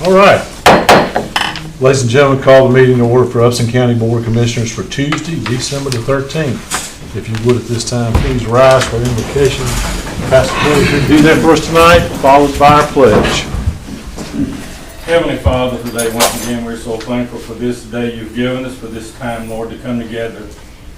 All right. Ladies and gentlemen, call the meeting to order for Upson County Board of Commissioners for Tuesday, December the 13th. If you would at this time, please rise for invocation. Pastor Kelly could do that for us tonight, followed by our pledge. Heavenly Father, today once again we're so thankful for this day you've given us, for this time, Lord, to come together.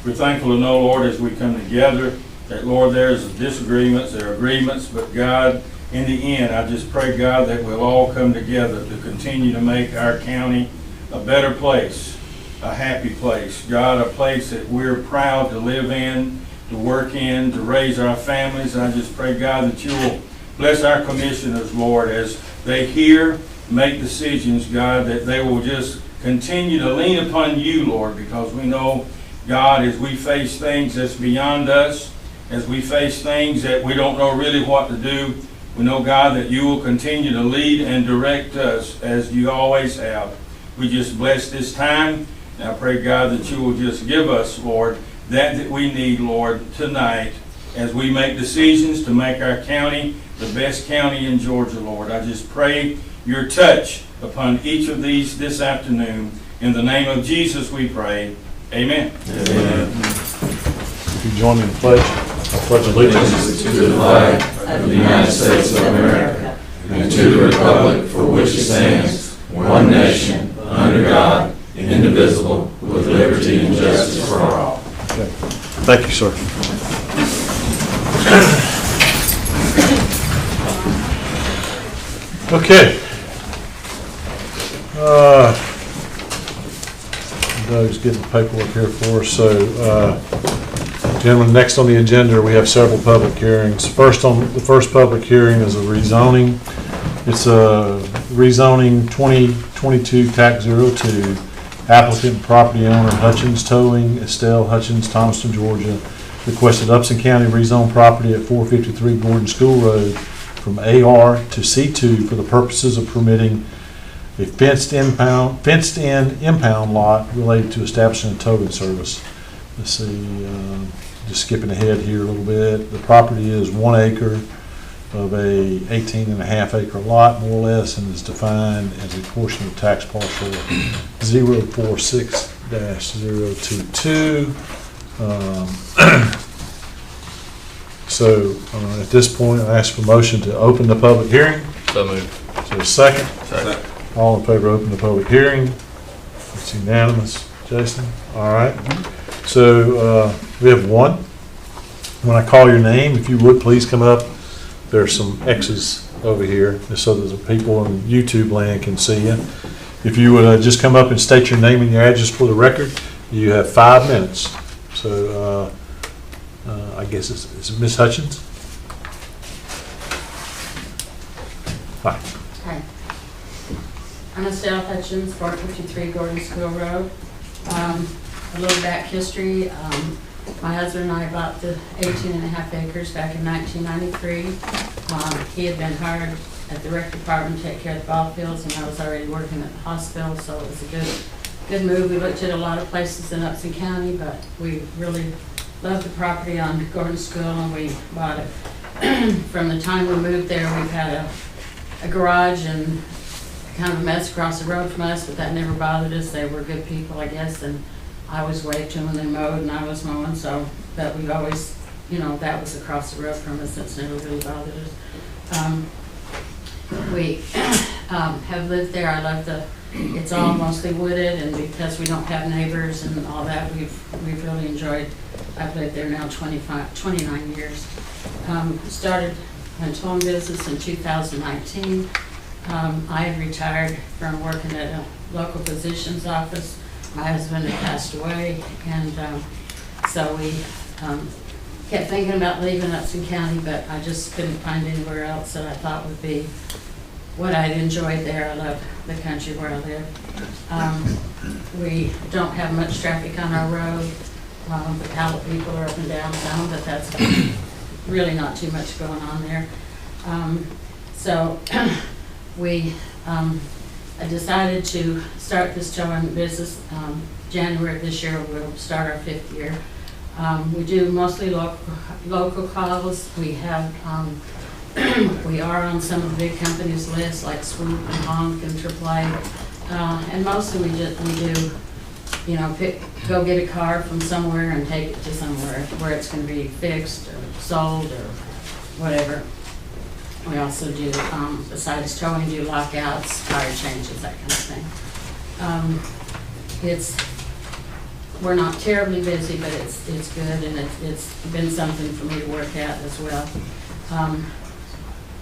We're thankful to know, Lord, as we come together, that, Lord, there's disagreements, there are agreements, but God, in the end, I just pray, God, that we'll all come together to continue to make our county a better place, a happy place. God, a place that we're proud to live in, to work in, to raise our families. I just pray, God, that you will bless our commissioners, Lord, as they hear, make decisions, God, that they will just continue to lean upon you, Lord, because we know, God, as we face things that's beyond us, as we face things that we don't know really what to do, we know, God, that you will continue to lead and direct us as you always have. We just bless this time, and I pray, God, that you will just give us, Lord, that we need, Lord, tonight as we make decisions to make our county the best county in Georgia, Lord. I just pray your touch upon each of these this afternoon. In the name of Jesus we pray. Amen. Amen. If you join me in the pledge, I pledge allegiance to the flag of the United States of America and to the republic for which it stands, one nation, under God, indivisible, with liberty and justice for all. Okay. Thank you, sir. Okay. Doug's getting the paperwork here for us. So, gentlemen, next on the agenda, we have several public hearings. The first public hearing is a rezoning. It's a rezoning 2022 TAC 02. Applicant and property owner Hutchins Towing, Estelle Hutchins, Thomaston, Georgia, requested Upson County rezone property at 453 Gordon School Road from AR to C2 for the purposes of permitting a fenced-in impound lot related to establishing a towing service. Let's see, just skipping ahead here a little bit. The property is 1 acre of a 18.5 acre lot, more or less, and is defined as a portion of tax parcel 046-022. So at this point, I ask for motion to open the public hearing. So moved. So a second. Second. All in favor of open the public hearing? It's unanimous. Jason? All right. So we have one. When I call your name, if you would please come up. There's some X's over here just so that the people in YouTube land can see you. If you would just come up and state your name and your address for the record, you have 5 minutes. So I guess it's Ms. Hutchins. Hi. Hi. I'm Estelle Hutchins, 453 Gordon School Road. A little back history. My husband and I bought the 18.5 acres back in 1993. He had been hired at the rec department to take care of the ball fields, and I was already working at the hospital, so it was a good move. We looked at a lot of places in Upson County, but we really loved the property on Gordon School, and we bought it. From the time we moved there, we've had a garage and kind of a mess across the road from us, but that never bothered us. They were good people, I guess, and I always waved to them when they mowed and I was mowing, so, but we've always, that was across the road from us. It's never really bothered us. We have lived there. I love it's all mostly wooded, and because we don't have neighbors and all that, we've really enjoyed. I've lived there now 29 years. Started my towing business in 2019. I had retired from working at a local physician's office. My husband had passed away, and so we kept thinking about leaving Upson County, but I just couldn't find anywhere else that I thought would be what I'd enjoyed there. I love the country where I live. We don't have much traffic on our road. A couple of people are up and down town, but that's really not too much going on there. So we I decided to start this towing business. January of this year, we'll start our 5th year. We do mostly local calls. We have We are on some of the big companies' lists like Swoop and Honk and AAA. And mostly we do, you know, go get a car from somewhere and take it to somewhere where it's going to be fixed or sold or whatever. We also do, besides towing, do lockouts, tire changes, that kind of thing. We're not terribly busy, but it's good, and it's been something for me to work at as well.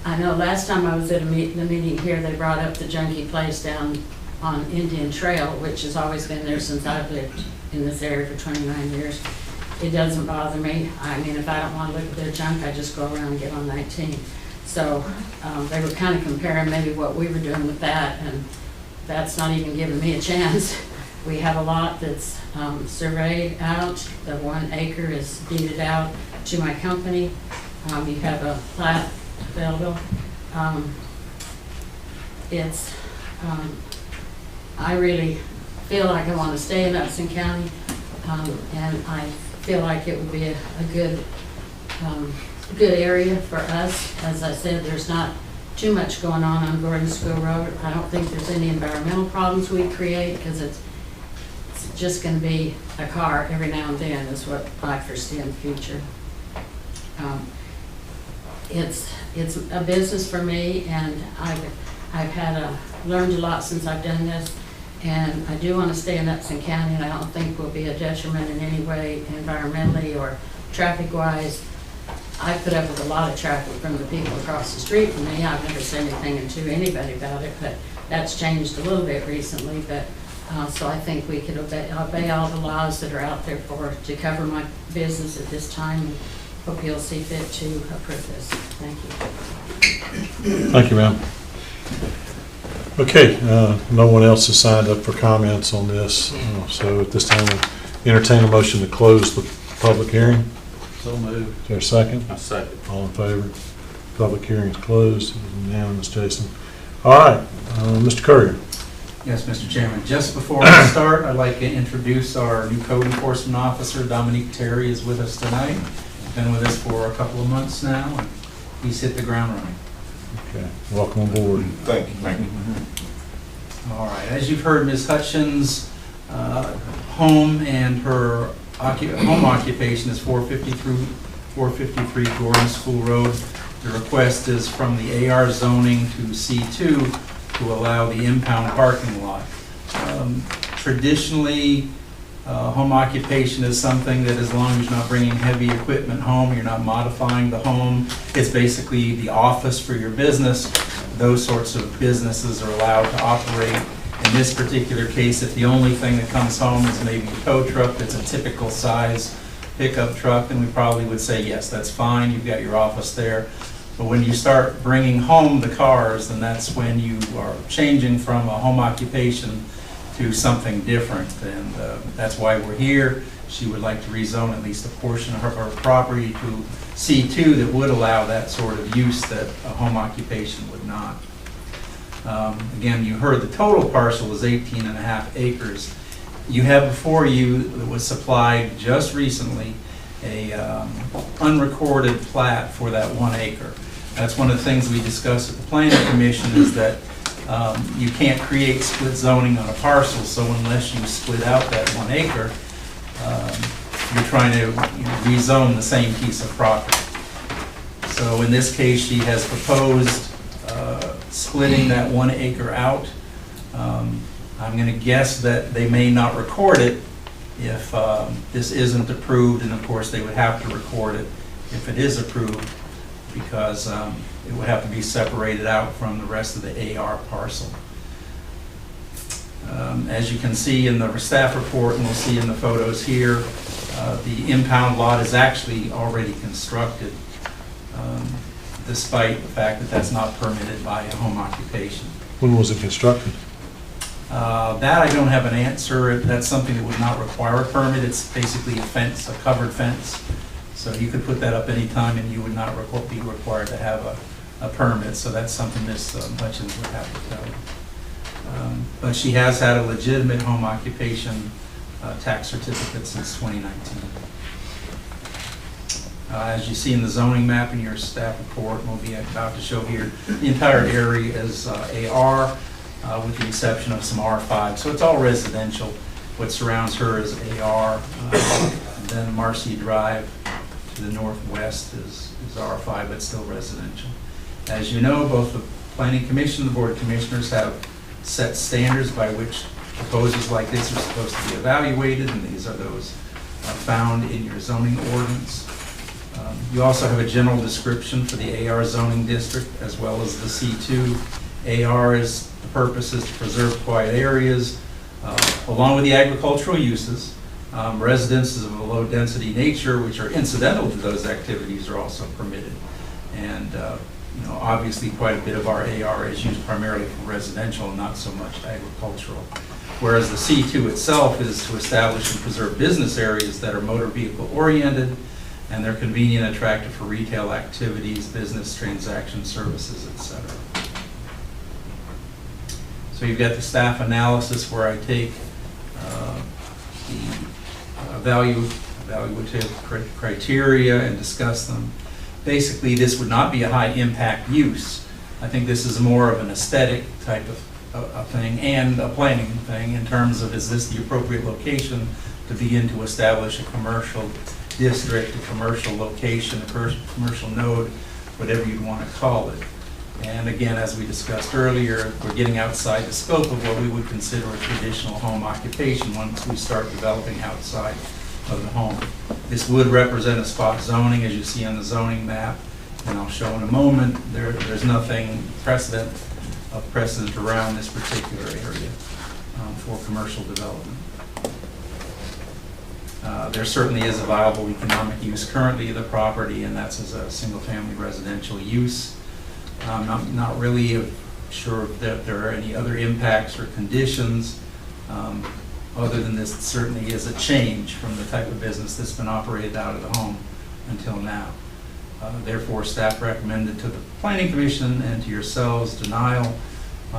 I know last time I was at the meeting here, they brought up the junkie place down on Indian Trail, which has always been there since I've lived in this area for 29 years. It doesn't bother me. I mean, if I don't want to look at their junk, I just go around and get on 19. So they were kind of comparing maybe what we were doing with that, and that's not even giving me a chance. We have a lot that's surveyed out. The 1 acre is deeded out to my company. You have a plat available. I really feel like I want to stay in Upson County, and I feel like it would be a good area for us. As I said, there's not too much going on Gordon School Road. I don't think there's any environmental problems we create, because it's just going to be a car every now and then is what I foresee in the future. It's a business for me, and I've learned a lot since I've done this, and I do want to stay in Upson County, and I don't think will be a detriment in any way environmentally or traffic-wise. I put up with a lot of traffic from the people across the street from me. I've never said anything to anybody about it, but that's changed a little bit recently. But so I think we could obey all the laws that are out there to cover my business at this time. And hope you'll see fit to approve this. Thank you. Thank you, ma'am. Okay, no one else has signed up for comments on this, so at this time, we'll entertain a motion to close the public hearing. So moved. Is there a second? A second. All in favor? Public hearing is closed. It is unanimous, Jason. All right, Mr. Courier. Yes, Mr. Chairman. Just before I start, I'd like to introduce our new code enforcement officer. Dominique Terry is with us tonight. Been with us for a couple of months now, and he's hit the ground running. Okay, welcome aboard. Thank you. Thank you. All right, as you've heard, Ms. Hutchins' home and her home occupation is 453 Gordon School Road. The request is from the AR zoning to C2 to allow the impound parking lot. Traditionally, home occupation is something that, as long as you're not bringing heavy equipment home, you're not modifying the home, it's basically the office for your business. Those sorts of businesses are allowed to operate. In this particular case, if the only thing that comes home is maybe a tow truck that's a typical size pickup truck, then we probably would say, yes, that's fine, you've got your office there. But when you start bringing home the cars, then that's when you are changing from a home occupation to something different, and that's why we're here. She would like to rezone at least a portion of her property to C2 that would allow that sort of use that a home occupation would not. Again, you heard the total parcel is 18.5 acres. You have before you, that was supplied just recently, a unrecorded plat for that 1 acre. That's one of the things we discussed at the Planning Commission, is that you can't create split zoning on a parcel, so unless you split out that 1 acre, you're trying to rezone the same piece of property. So in this case, she has proposed splitting that 1 acre out. I'm going to guess that they may not record it if this isn't approved, and of course they would have to record it if it is approved, because it would have to be separated out from the rest of the AR parcel. As you can see in the staff report, and we'll see in the photos here, the impound lot is actually already constructed, despite the fact that that's not permitted by a home occupation. When was it constructed? That I don't have an answer. That's something that would not require a permit. It's basically a fence, a covered fence. So you could put that up anytime and you would not be required to have a permit. So that's something Ms. Hutchins would have to tell you. But she has had a legitimate home occupation tax certificate since 2019. As you see in the zoning map in your staff report, and we'll be about to show here, the entire area is AR, with the exception of some R5. So it's all residential. What surrounds her is AR. And then Marcy Drive to the northwest is R5, but still residential. As you know, both the Planning Commission and the Board of Commissioners have set standards by which proposals like this are supposed to be evaluated, and these are those found in your zoning ordinance. You also have a general description for the AR zoning district as well as the C2. AR is, the purpose is to preserve quiet areas along with the agricultural uses. Residences of a low density nature which are incidental to those activities are also permitted. And obviously quite a bit of our AR is used primarily for residential and not so much agricultural. Whereas the C2 itself is to establish and preserve business areas that are motor vehicle oriented and they're convenient and attractive for retail activities, business transactions, services, etc. So you've got the staff analysis where I take the evaluative criteria and discuss them. Basically, this would not be a high impact use. I think this is more of an aesthetic type of thing and a planning thing in terms of, is this the appropriate location to begin to establish a commercial district, a commercial location, a commercial node, whatever you'd want to call it. And again, as we discussed earlier, we're getting outside the scope of what we would consider a traditional home occupation once we start developing outside of the home. This would represent a spot zoning, as you see on the zoning map, and I'll show in a moment. There's nothing precedent around this particular area for commercial development. There certainly is a viable economic use currently of the property, and that's as a single-family residential use. I'm not really sure that there are any other impacts or conditions other than this certainly is a change from the type of business that's been operated out of the home until now. Therefore, staff recommended to the Planning Commission and to yourselves denial.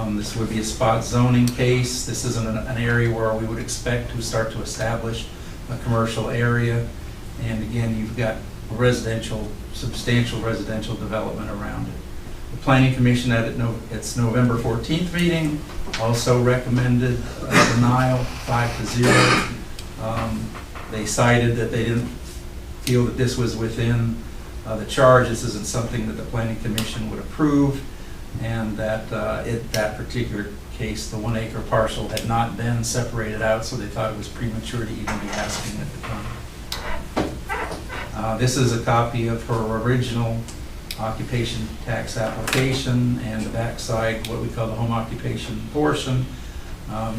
This would be a spot zoning case. This isn't an area where we would expect to start to establish a commercial area. And again, you've got substantial residential development around it. The Planning Commission at its November 14th meeting also recommended denial, 5-0. They cited that they didn't feel that this was within the charge. This isn't something that the Planning Commission would approve, and that that particular case, the 1 acre parcel had not been separated out, so they thought it was premature to even be asking at the time. This is a copy of her original occupation tax application, and the backside, what we call the home occupation portion.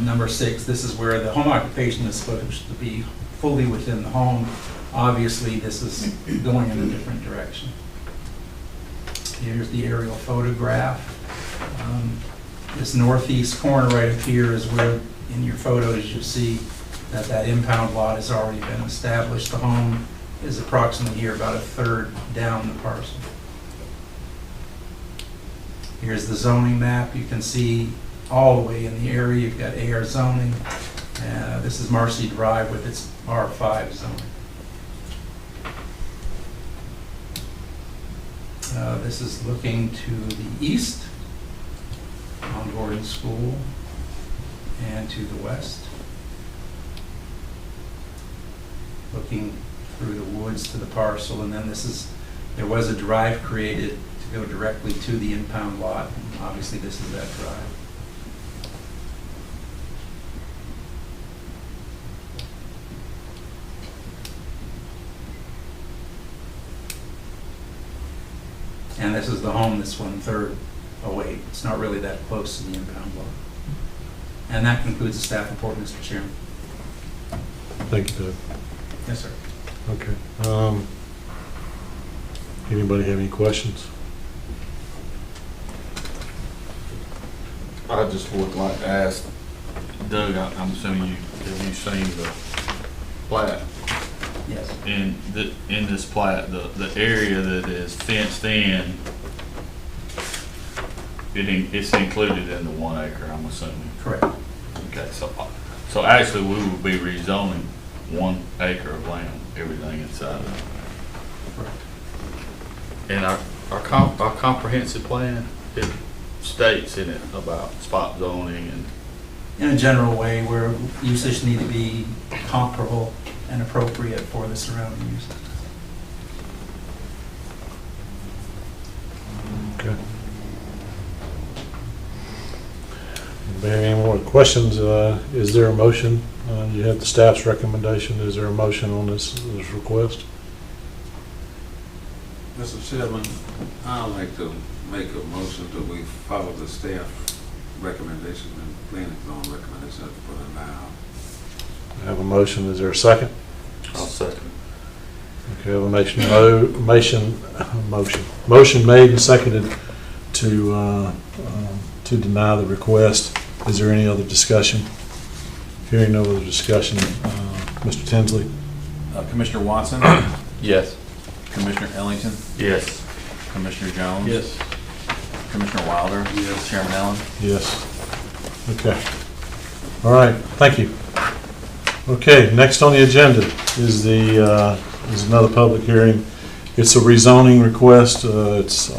Number 6, this is where the home occupation is supposed to be fully within the home. Obviously, this is going in a different direction. Here's the aerial photograph. This northeast corner right up here is where, in your photos, you see that impound lot has already been established. The home is approximately here, about a third down the parcel. Here's the zoning map. You can see all the way in the area, you've got AR zoning. This is Marcy Drive with its R5 zoning. This is looking to the east on Gordon School and to the west. Looking through the woods to the parcel, and then there was a drive created to go directly to the impound lot. And obviously this is that drive. And this is the home that's 1/3 away. It's not really that close to the impound lot. And that concludes the staff report, Mr. Chairman. Thank you, Doug. Yes, sir. Okay. Anybody have any questions? I just would like to ask Doug, I'm assuming have you seen the plat? Yes. In this plat, the area that is fenced in, it's included in the 1 acre, I'm assuming. Correct. Okay, so actually we will be rezoning 1 acre of land, everything inside of it. Correct. And our comprehensive plan, it states in it about spot zoning and In a general way, where usage need to be comparable and appropriate for the surrounding use. Okay. Anybody have any more questions? Is there a motion? You have the staff's recommendation. Is there a motion on this request? Mr. Chairman, I'd like to make a motion that we follow the staff recommendation and planning zone recommendation for the now. I have a motion. Is there a second? I'll second. Okay, I have a motion made and seconded to deny the request. Is there any other discussion? Hearing no other discussion, Mr. Tinsley? Commissioner Watson? Yes. Commissioner Ellington? Yes. Commissioner Jones? Yes. Commissioner Wilder? Yes. Chairman Allen? Yes. Okay. All right, thank you. Okay, next on the agenda is another public hearing. It's a rezoning request. It's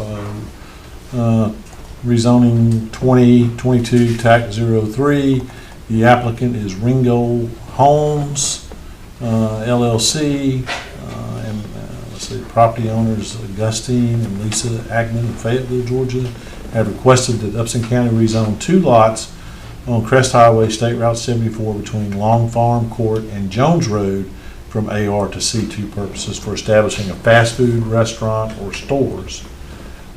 rezoning 2022 TAC 03. The applicant is Ringo Homes, LLC, and let's see, property owners Augustine and Lisa Agnew of Fayetteville, Georgia, have requested that Upson County rezone 2 lots on Crest Highway, State Route 74, between Long Farm Court and Jones Road from AR to C2 purposes for establishing a fast food restaurant or stores.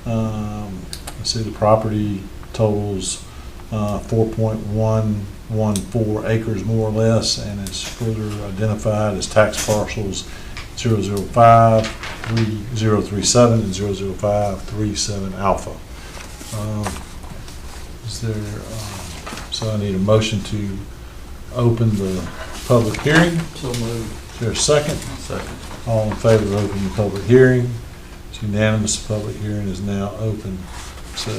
Let's see, the property totals 4.114 acres more or less, and is further identified as tax parcels 005, 3037, and 00537 alpha. Is there, so I need a motion to open the public hearing. So moved. Is there a second? Second. All in favor of opening the public hearing? It's unanimous. The public hearing is now open. So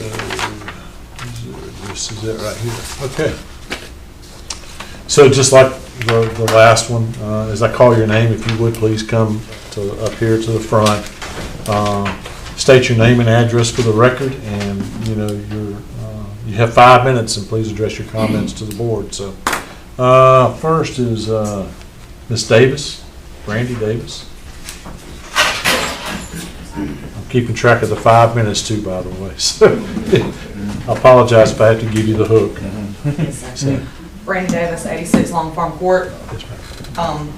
this is it right here. Okay. So just like the last one, as I call your name, if you would please come up here to the front. State your name and address for the record, and you have 5 minutes, and please address your comments to the board. So first is Ms. Davis, Brandy Davis. I'm keeping track of the 5 minutes too, by the way. So I apologize if I have to give you the hook. So, Brandy Davis, 86 Long Farm Court. yes, ma'am.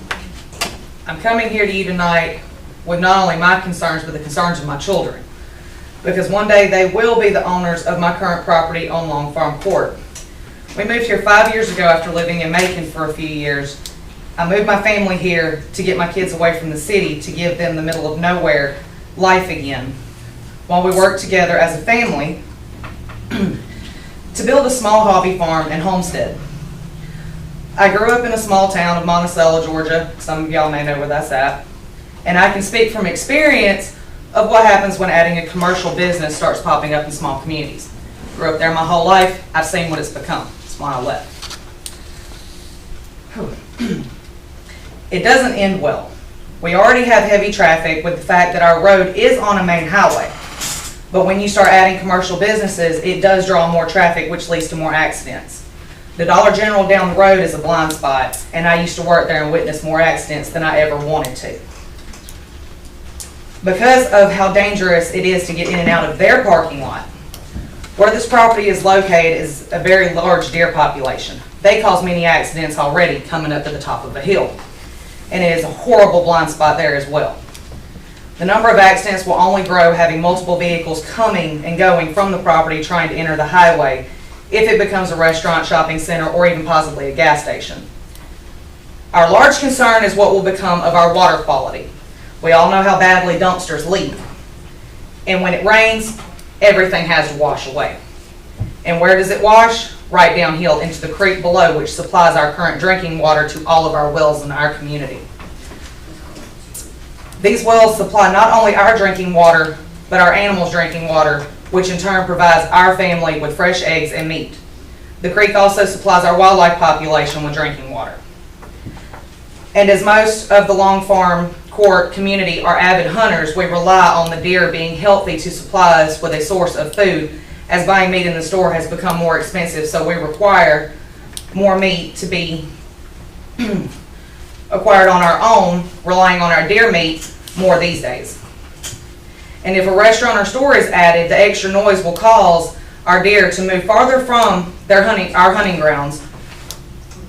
I'm coming here to you tonight with not only my concerns, but the concerns of my children. Because one day they will be the owners of my current property on Long Farm Court. We moved here 5 years ago after living in Macon for a few years. I moved my family here to get my kids away from the city, to give them the middle of nowhere life again, while we worked together as a family to build a small hobby farm and homestead. I grew up in a small town of Monticello, Georgia. Some of y'all may know where that's at. And I can speak from experience of what happens when adding a commercial business starts popping up in small communities. Grew up there my whole life. I've seen what it's become. That's why I left. It doesn't end well. We already have heavy traffic with the fact that our road is on a main highway. But when you start adding commercial businesses, it does draw more traffic, which leads to more accidents. The Dollar General down the road is a blind spot, and I used to work there and witness more accidents than I ever wanted to. Because of how dangerous it is to get in and out of their parking lot, where this property is located is a very large deer population. They cause many accidents already coming up to the top of a hill, and it is a horrible blind spot there as well. The number of accidents will only grow having multiple vehicles coming and going from the property trying to enter the highway if it becomes a restaurant, shopping center, or even possibly a gas station. Our large concern is what will become of our water quality. We all know how badly dumpsters leak. And when it rains, everything has to wash away. And where does it wash? Right downhill into the creek below, which supplies our current drinking water to all of our wells in our community. These wells supply not only our drinking water, but our animals' drinking water, which in turn provides our family with fresh eggs and meat. The creek also supplies our wildlife population with drinking water. And as most of the Long Farm Court community are avid hunters, we rely on the deer being healthy to supply us with a source of food, as buying meat in the store has become more expensive, so we require more meat to be acquired on our own, relying on our deer meat more these days. And if a restaurant or store is added, the extra noise will cause our deer to move farther from our hunting grounds.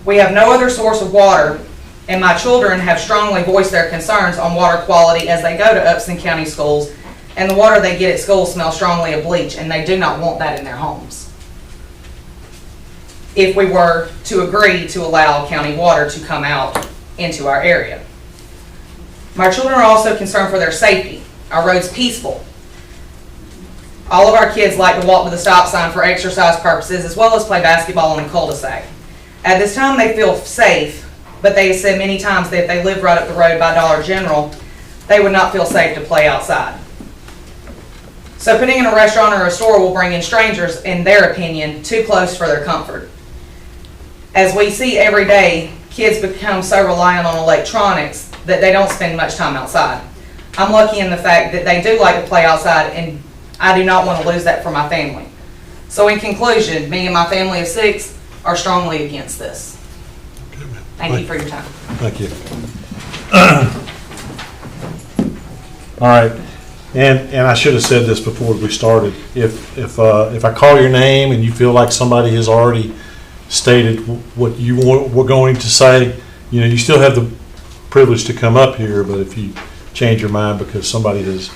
We have no other source of water, and my children have strongly voiced their concerns on water quality as they go to Upson County schools, and the water they get at school smells strongly of bleach, and they do not want that in their homes. If we were to agree to allow county water to come out into our area. My children are also concerned for their safety. Our road's peaceful. All of our kids like to walk to the stop sign for exercise purposes, as well as play basketball in the cul-de-sac. At this time, they feel safe, but they have said many times that if they lived right up the road by Dollar General, they would not feel safe to play outside. So putting in a restaurant or a store will bring in strangers, in their opinion, too close for their comfort. As we see every day, kids become so reliant on electronics that they don't spend much time outside. I'm lucky in the fact that they do like to play outside, and I do not want to lose that for my family. So in conclusion, me and my family of 6 are strongly against this. Thank you for your time. Thank you. All right, and I should have said this before we started. If I call your name and you feel like somebody has already stated what you were going to say, you still have the privilege to come up here, but if you change your mind because somebody has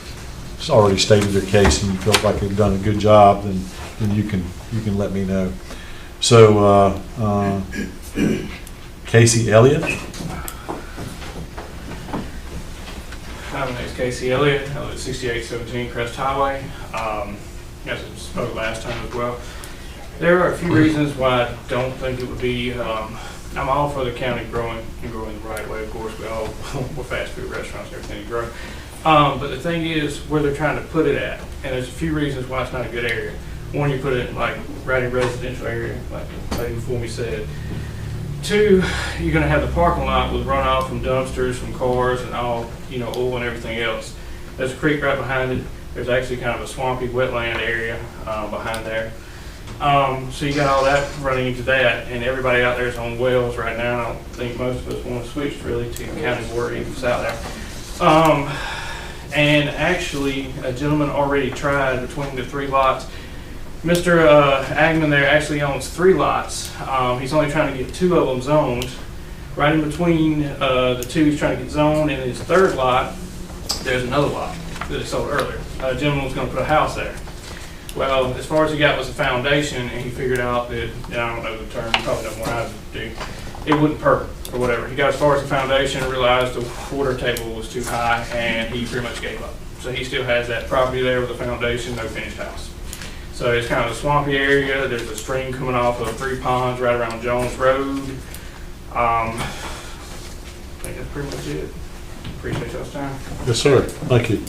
already stated their case and you feel like they've done a good job, then you can let me know. So Casey Elliott. Hi, my name is Casey Elliott. I live at 6817 Crest Highway. As I spoke last time as well. There are a few reasons why I don't think it would be, I'm all for the county growing and growing the right way. Of course, we're fast food restaurants and everything to grow. But the thing is where they're trying to put it at. And there's a few reasons why it's not a good area. One, you put it in like right in residential area, like the lady before me said. 2, you're going to have the parking lot with runoff from dumpsters, from cars, and all, oil and everything else. There's a creek right behind it. There's actually kind of a swampy wetland area behind there. So you got all that running into that, and everybody out there is on wells right now. I don't think most of us want to switch really to county water even out there. And actually, a gentleman already tried between the 3 lots. Mr. Agman there actually owns 3 lots. He's only trying to get 2 of them zoned. Right in between the 2 he's trying to get zoned, and his 3rd lot, there's another lot that he sold earlier. A gentleman was going to put a house there. Well, as far as he got was a foundation, and he figured out that, I don't know the term, you probably know more than I do, it wouldn't perk or whatever. He got as far as the foundation, realized the water table was too high, and he pretty much gave up. So he still has that property there with a foundation, no finished house. So it's kind of a swampy area. There's a stream coming off of 3 ponds right around Jones Road. I think that's pretty much it. Appreciate y'all's time. Yes, sir. Thank you.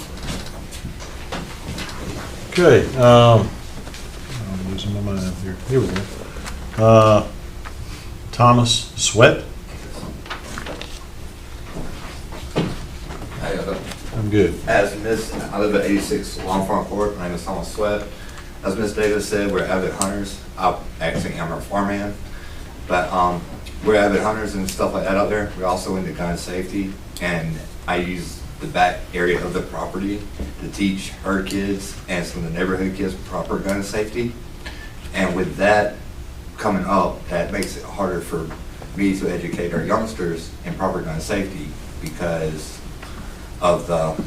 Okay. I'm losing my mind here. Here we go. Thomas Sweat. Hey, I'm good. I live at 86 Long Farm Court. My name is Thomas Sweat. As Ms. Davis said, we're avid hunters. I actually am a farmhand, but we're avid hunters and stuff like that out there. We're also into gun safety, and I use the back area of the property to teach her kids and some of the neighborhood kids proper gun safety. And with that coming up, that makes it harder for me to educate our youngsters in proper gun safety because of the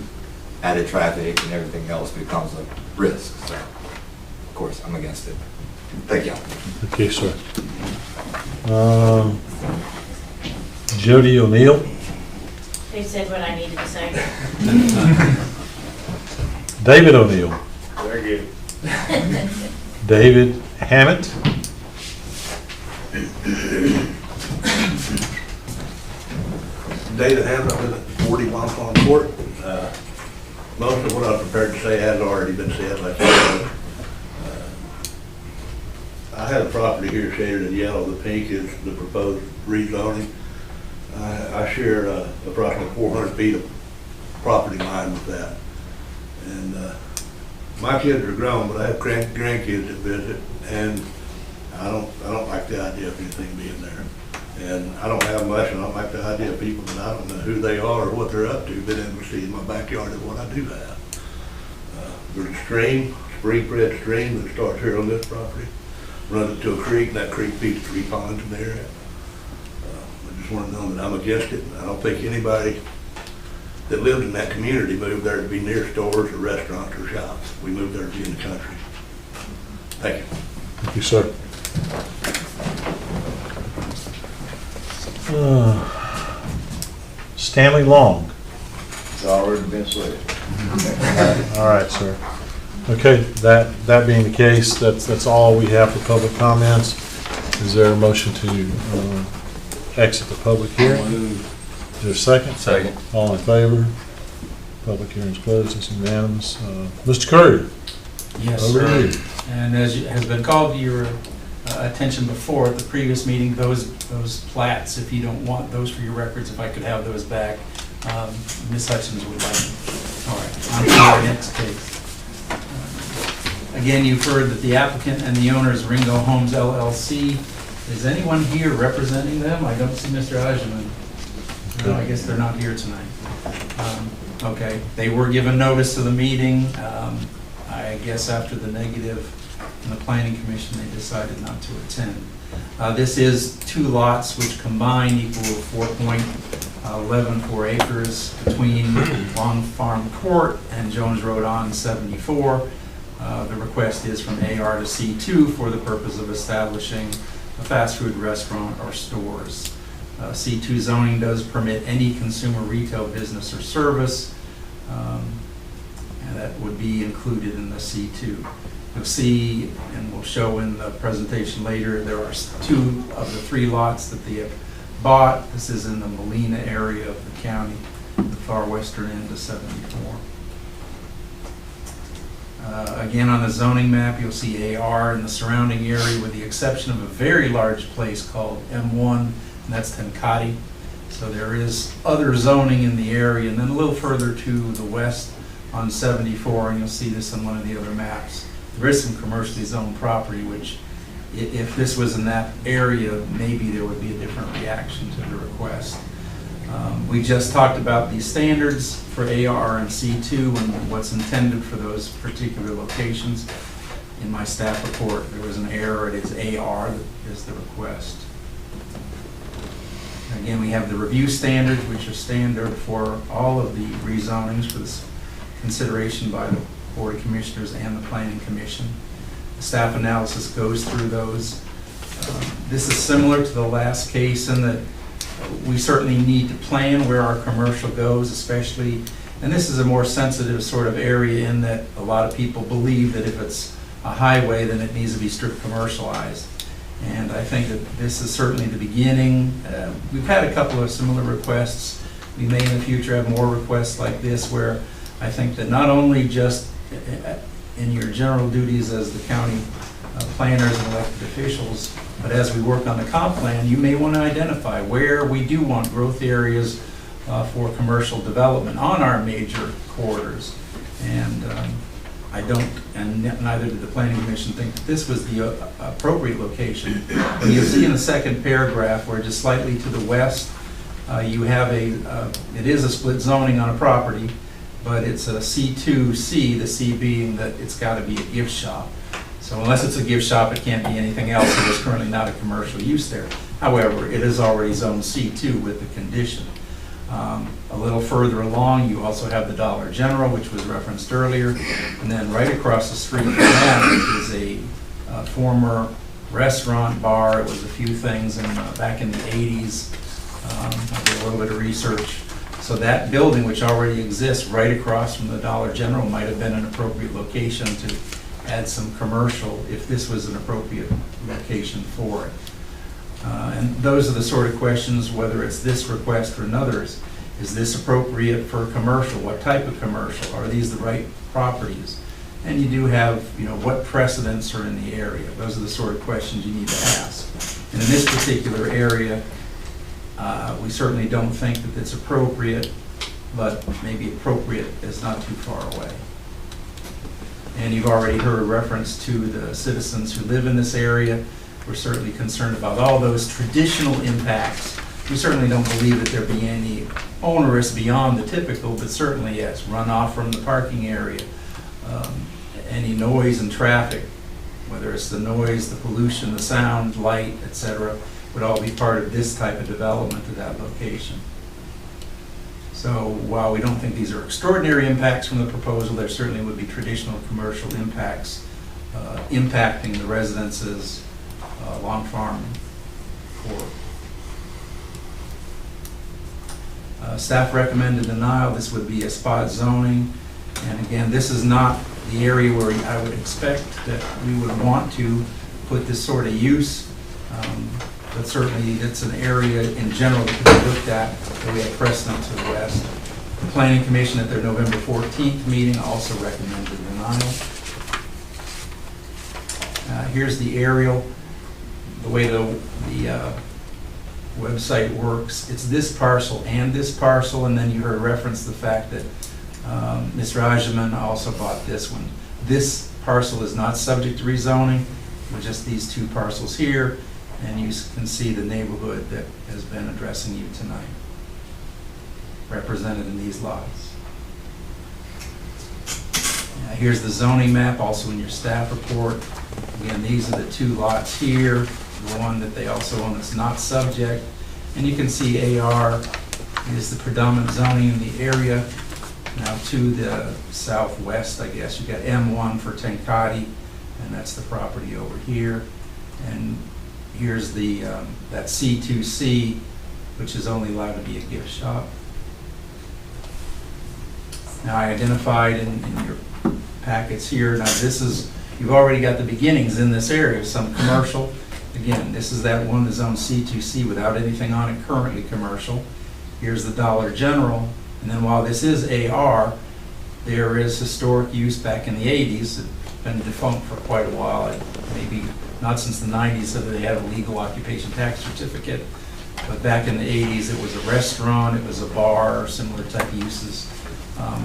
added traffic and everything else becomes a risk. So, of course, I'm against it. Thank you. Okay, sir. Jody O'Neill. Who said what I needed to say? David O'Neill. Very good. David Hammett. David Hammett, I live at 40 Long Farm Court. Most of what I'm prepared to say has already been said. Like I had a property here shaded in yellow. The pink is the proposed rezoning. I share approximately 400 feet of property line with that. And my kids are grown, but I have grandkids that visit, and I don't like the idea of anything being there. And I don't have much, and I don't like the idea of people that I don't know who they are or what they're up to, but able to see in my backyard of what I do have. There's a stream, spring-fed stream that starts here on this property, runs into a creek, and that creek feeds 3 ponds in the area. I just want to know that I'm against it. I don't think anybody that lived in that community moved there to be near stores or restaurants or shops. We moved there to be in the country. Thank you. Thank you, sir. Stanley Long. It's already been said. All right, sir. Okay, that being the case, that's all we have for public comments. Is there a motion to exit the public hearing? Is there a second? Second. All in favor? Public hearing's closed, it's unanimous. Mr. Curry, Yes, over sir. to you. And as has been called to your attention before at the previous meeting, those plats, if you don't want those for your records, if I could have those back, Ms. Hutchins would like them. All right, on to our next case. Again, you've heard that the applicant and the owner is Ringo Homes LLC. Is anyone here representing them? I don't see Mr. Eisenman. No, I guess they're not here tonight. Okay, they were given notice of the meeting. I guess after the negative in the planning commission, they decided not to attend. This is 2 lots which combined equal 4.114 acres between Long Farm Court and Jones Road on 74. The request is from AR to C2 for the purpose of establishing a fast food restaurant or stores. C2 zoning does permit any consumer retail business or service, and that would be included in the C2. You'll see, and we'll show in the presentation later, there are 2 of the 3 lots that they have bought. This is in the Molina area of the county, the far western end of 74. Again, on the zoning map, you'll see AR in the surrounding area with the exception of a very large place called M1, and that's Tenkati. So there is other zoning in the area, and then a little further to the west on 74, and you'll see this on one of the other maps. There is some commercially zoned property, which if this was in that area, maybe there would be a different reaction to the request. We just talked about the standards for AR and C2 and what's intended for those particular locations. In my staff report, there was an error. It is AR that is the request. Again, we have the review standards, which are standard for all of the rezonings for this consideration by the Board of Commissioners and the Planning Commission. The staff analysis goes through those. This is similar to the last case in that we certainly need to plan where our commercial goes, especially, and this is a more sensitive sort of area in that a lot of people believe that if it's a highway, then it needs to be strict commercialized. And I think that this is certainly the beginning. We've had a couple of similar requests. We may in the future have more requests like this where I think that not only just in your general duties as the county planners and elected officials, but as we work on the comp plan, you may want to identify where we do want growth areas for commercial development on our major corridors. And I don't, and neither did the Planning Commission, think that this was the appropriate location. But you'll see in the second paragraph where just slightly to the west, you have it is a split zoning on a property, but it's a C2C, the C being that it's got to be a gift shop. So unless it's a gift shop, it can't be anything else, and there's currently not a commercial use there. However, it is already zoned C2 with the condition. A little further along, you also have the Dollar General, which was referenced earlier, and then right across the street from that is a former restaurant bar. It was a few things back in the 80s. I did a little bit of research. So that building, which already exists right across from the Dollar General, might have been an appropriate location to add some commercial if this was an appropriate location for it. And those are the sort of questions, whether it's this request or another's. Is this appropriate for commercial? What type of commercial? Are these the right properties? And you do have, what precedents are in the area? Those are the sort of questions you need to ask. And in this particular area, We certainly don't think that it's appropriate, but maybe appropriate is not too far away. And you've already heard reference to the citizens who live in this area. We're certainly concerned about all those traditional impacts. We certainly don't believe that there be any onerous beyond the typical, but certainly, yes, runoff from the parking area, any noise and traffic, whether it's the noise, the pollution, the sound, light, etc., would all be part of this type of development at that location. So while we don't think these are extraordinary impacts from the proposal, there certainly would be traditional commercial impacts impacting the residences along Farm Court. Staff recommended denial. This would be a spot zoning. And again, this is not the area where I would expect that we would want to put this sort of use. But certainly it's an area in general that could be looked at, that we have precedent to the west. The Planning Commission at their November 14th meeting also recommended denial. Here's the aerial. The way the website works, it's this parcel and this parcel, and then you heard reference to the fact that Ms. Rajaman also bought this one. This parcel is not subject to rezoning, with just these two parcels here, and you can see the neighborhood that has been addressing you tonight, represented in these lots. Here's the zoning map, also in your staff report. Again, these are the two lots here, the one that they also own that's not subject. And you can see AR is the predominant zoning in the area. Now to the southwest, I guess, you've got M1 for Tenkati, and that's the property over here. And here's the that C2C, which is only allowed to be a gift shop. Now I identified in your packets here, now this is, you've already got the beginnings in this area, some commercial. Again, this is that one that's zone C2C without anything on it currently commercial. Here's the Dollar General, and then while this is AR, there is historic use back in the 80s. It's been defunct for quite a while, maybe not since the 90s, so they had a legal occupation tax certificate. But back in the 80s, it was a restaurant, it was a bar, similar type uses.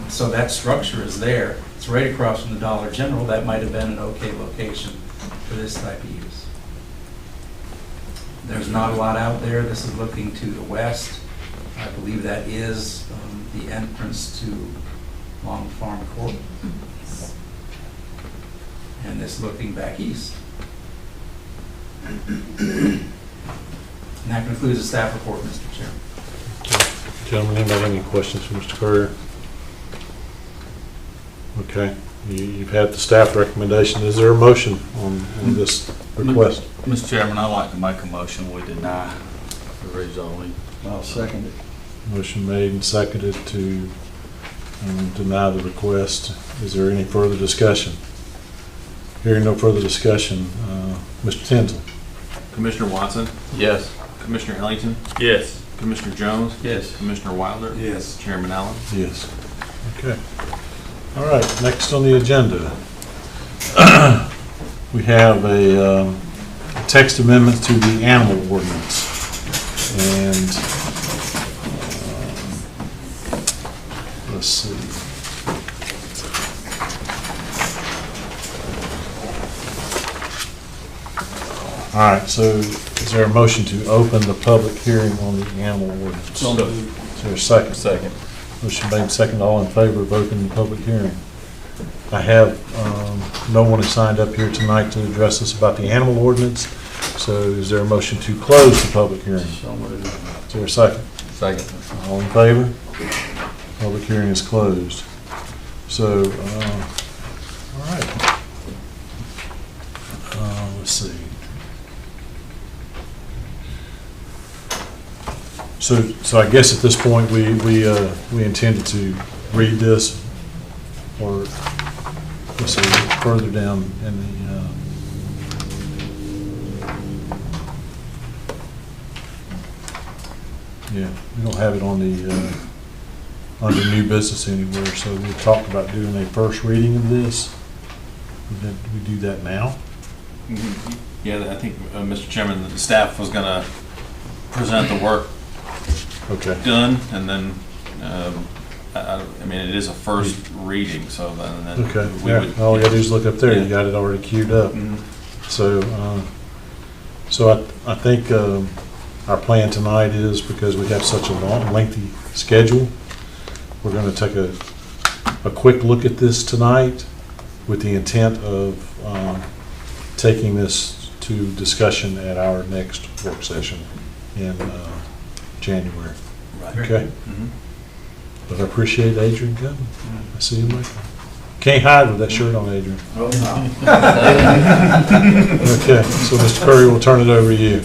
So that structure is there. It's right across from the Dollar General. That might have been an okay location for this type of use. There's not a lot out there. This is looking to the west. I believe that is the entrance to Long Farm Court. And this looking back east. And that concludes the staff report, Mr. Chairman. Gentlemen, anybody have any questions for Mr. Courier? Okay, you've had the staff recommendation. Is there a motion on this request? Mr. Chairman, I'd like to make a motion we deny the rezoning. I'll second it. Motion made and seconded to deny the request. Is there any further discussion? Hearing no further discussion, Mr. Tinsley. Commissioner Watson? Yes. Commissioner Ellington? Yes. Commissioner Jones? Yes. Commissioner Wilder? Yes. Chairman Allen? Yes. Okay. All right, next on the agenda, we have a text amendment to the animal ordinance. And let's see. All right, so is there a motion to open the public hearing on the animal ordinance? So moved. Is there a second? Second. Motion made second. All in favor of opening the public hearing? I have no one has signed up here tonight to address us about the animal ordinance. So is there a motion to close the public hearing? So moved. Is there a second? Second. All in favor? Public hearing is closed. So, all right. Let's see. So I guess at this point we intended to read this, or let's see, further down in the. Yeah, we don't have it on the under new business anywhere. So we talked about doing a first reading of this. Did we do that now? Yeah, I think, Mr. Chairman, the staff was going to present the work Okay. done, and then, I mean, it is a first reading, so then Okay, we yeah, would. all you gotta do is look up there, you Yeah. got it already queued up. Mhm. So I think our plan tonight is, because we have such a long, lengthy schedule, we're gonna take a quick look at this tonight with the intent of taking this to discussion at our next work session in January. Okay? Mhm. But I appreciate Adrian coming. I see him later. Can't hide with that shirt on, Adrian. Okay, so Mr. Curry, we'll turn it over to you.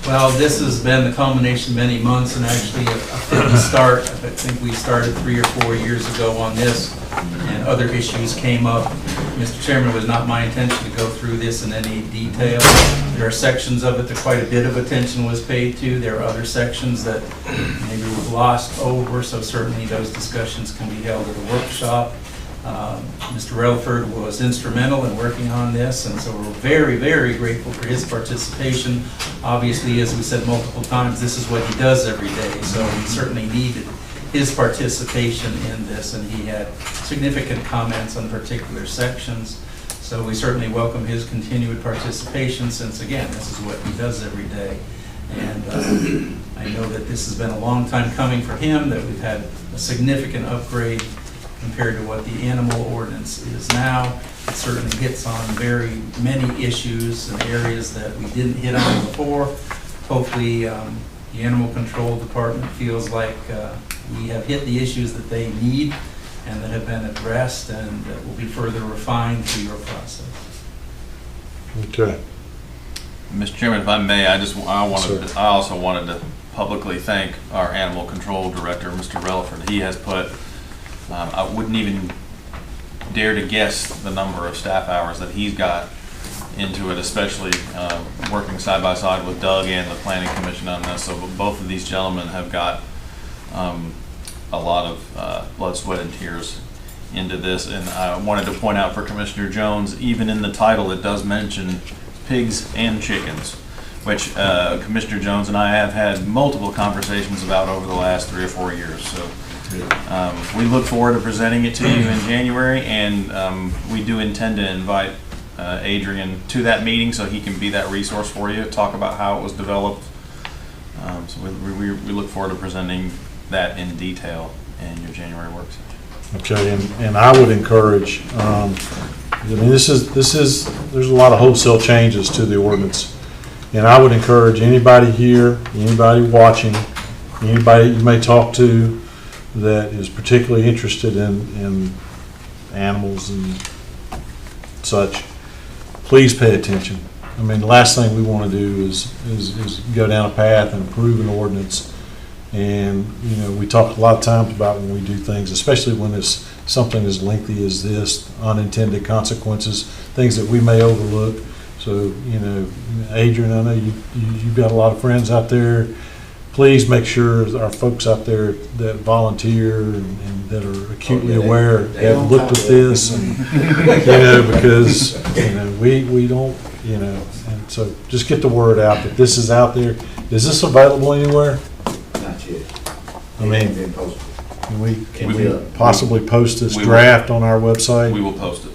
Well, this has been the culmination of many months and actually a fitting start. I think we started 3 or 4 years ago on this and other issues came up. Mr. Chairman, it was not my intention to go through this in any detail. There are sections of it that quite a bit of attention was paid to. There are other sections that maybe were glossed over, so certainly those discussions can be held at a workshop. Mr. Relaford was instrumental in working on this, and so we're very, very grateful for his participation. Obviously, as we said multiple times, this is what he does every day, so we certainly needed his participation in this, and he had significant comments on particular sections. So we certainly welcome his continued participation, since again, this is what he does every day. And I know that this has been a long time coming for him, that we've had a significant upgrade compared to what the animal ordinance is now. It certainly hits on very many issues and areas that we didn't hit on before. Hopefully, the Animal Control Department feels like we have hit the issues that they need and that have been addressed, and that will be further refined through your process. Okay. Mr. Chairman, if I may, I Sir. also wanted to publicly thank our Animal Control Director, Mr. Relaford. He has put, I wouldn't even dare to guess the number of staff hours that he's got into it, especially working side by side with Doug and the Planning Commission on this. So both of these gentlemen have got a lot of blood, sweat, and tears into this. And I wanted to point out for Commissioner Jones, even in the title, it does mention pigs and chickens, which Commissioner Jones and I have had multiple conversations about over the last 3 or 4 years. So we look forward to presenting it to you in January, and we do intend to invite Adrian to that meeting so he can be that resource for you, talk about how it was developed. So we look forward to presenting that in detail in your January work session. Okay, and I would encourage, I mean, there's a lot of wholesale changes to the ordinance. And I would encourage anybody here, anybody watching, anybody you may talk to that is particularly interested in animals and such, please pay attention. I mean, the last thing we want to do is go down a path and approve an ordinance. And, you know, we talk a lot of times about when we do things, especially when it's something as lengthy as this, unintended consequences, things that we may overlook. So, you know, Adrian, I know you've got a lot of friends out there. Please make sure our folks out there that volunteer and that are acutely aware have looked at this, and, you know, because, you know, we don't, you know, and so just get the word out that this is out there. Is this available anywhere? Not yet. I mean, Been posted. can we we- possibly post this we will. draft on our website? We will post it.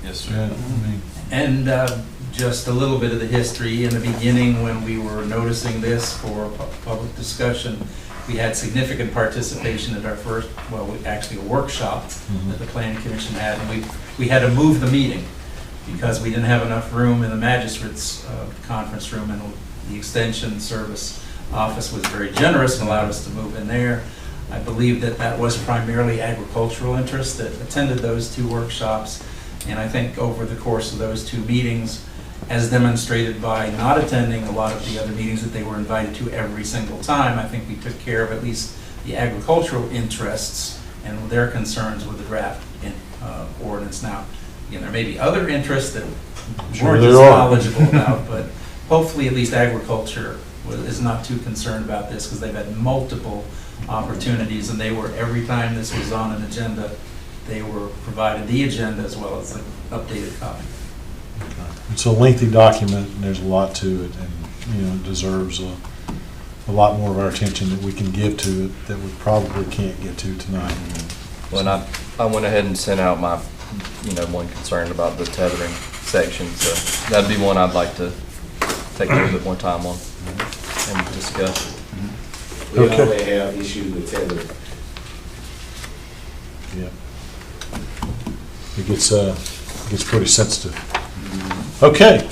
Yes, sir. Yeah, I mean, And just a little bit of the history. In the beginning, when we were noticing this for public discussion, we had significant participation at our first, actually a workshop that the Planning Commission had, and we had to move the meeting because we didn't have enough room in the magistrate's conference room, and the Extension Service office was very generous and allowed us to move in there. I believe that was primarily agricultural interests that attended those 2 workshops, and I think over the course of those 2 meetings, as demonstrated by not attending a lot of the other meetings that they were invited to every single time, I think we took care of at least the agricultural interests and their concerns with the draft ordinance. Now, again, there may be other interests that weren't as knowledgeable about, but hopefully at least agriculture is not too concerned about this, because they've had multiple opportunities, and they were, every time this was on an agenda, they were provided the agenda as well as the updated copy. it's a lengthy document, and there's a lot to it, and, you know, it deserves a lot more of our attention that we can give to it that we probably can't get to tonight. When I went ahead and sent out my, one concern about the tethering section, so that'd be one I'd like to take a little bit more time on and discuss. We Okay. already have issues with tethering. Yeah. It gets pretty sensitive. Okay,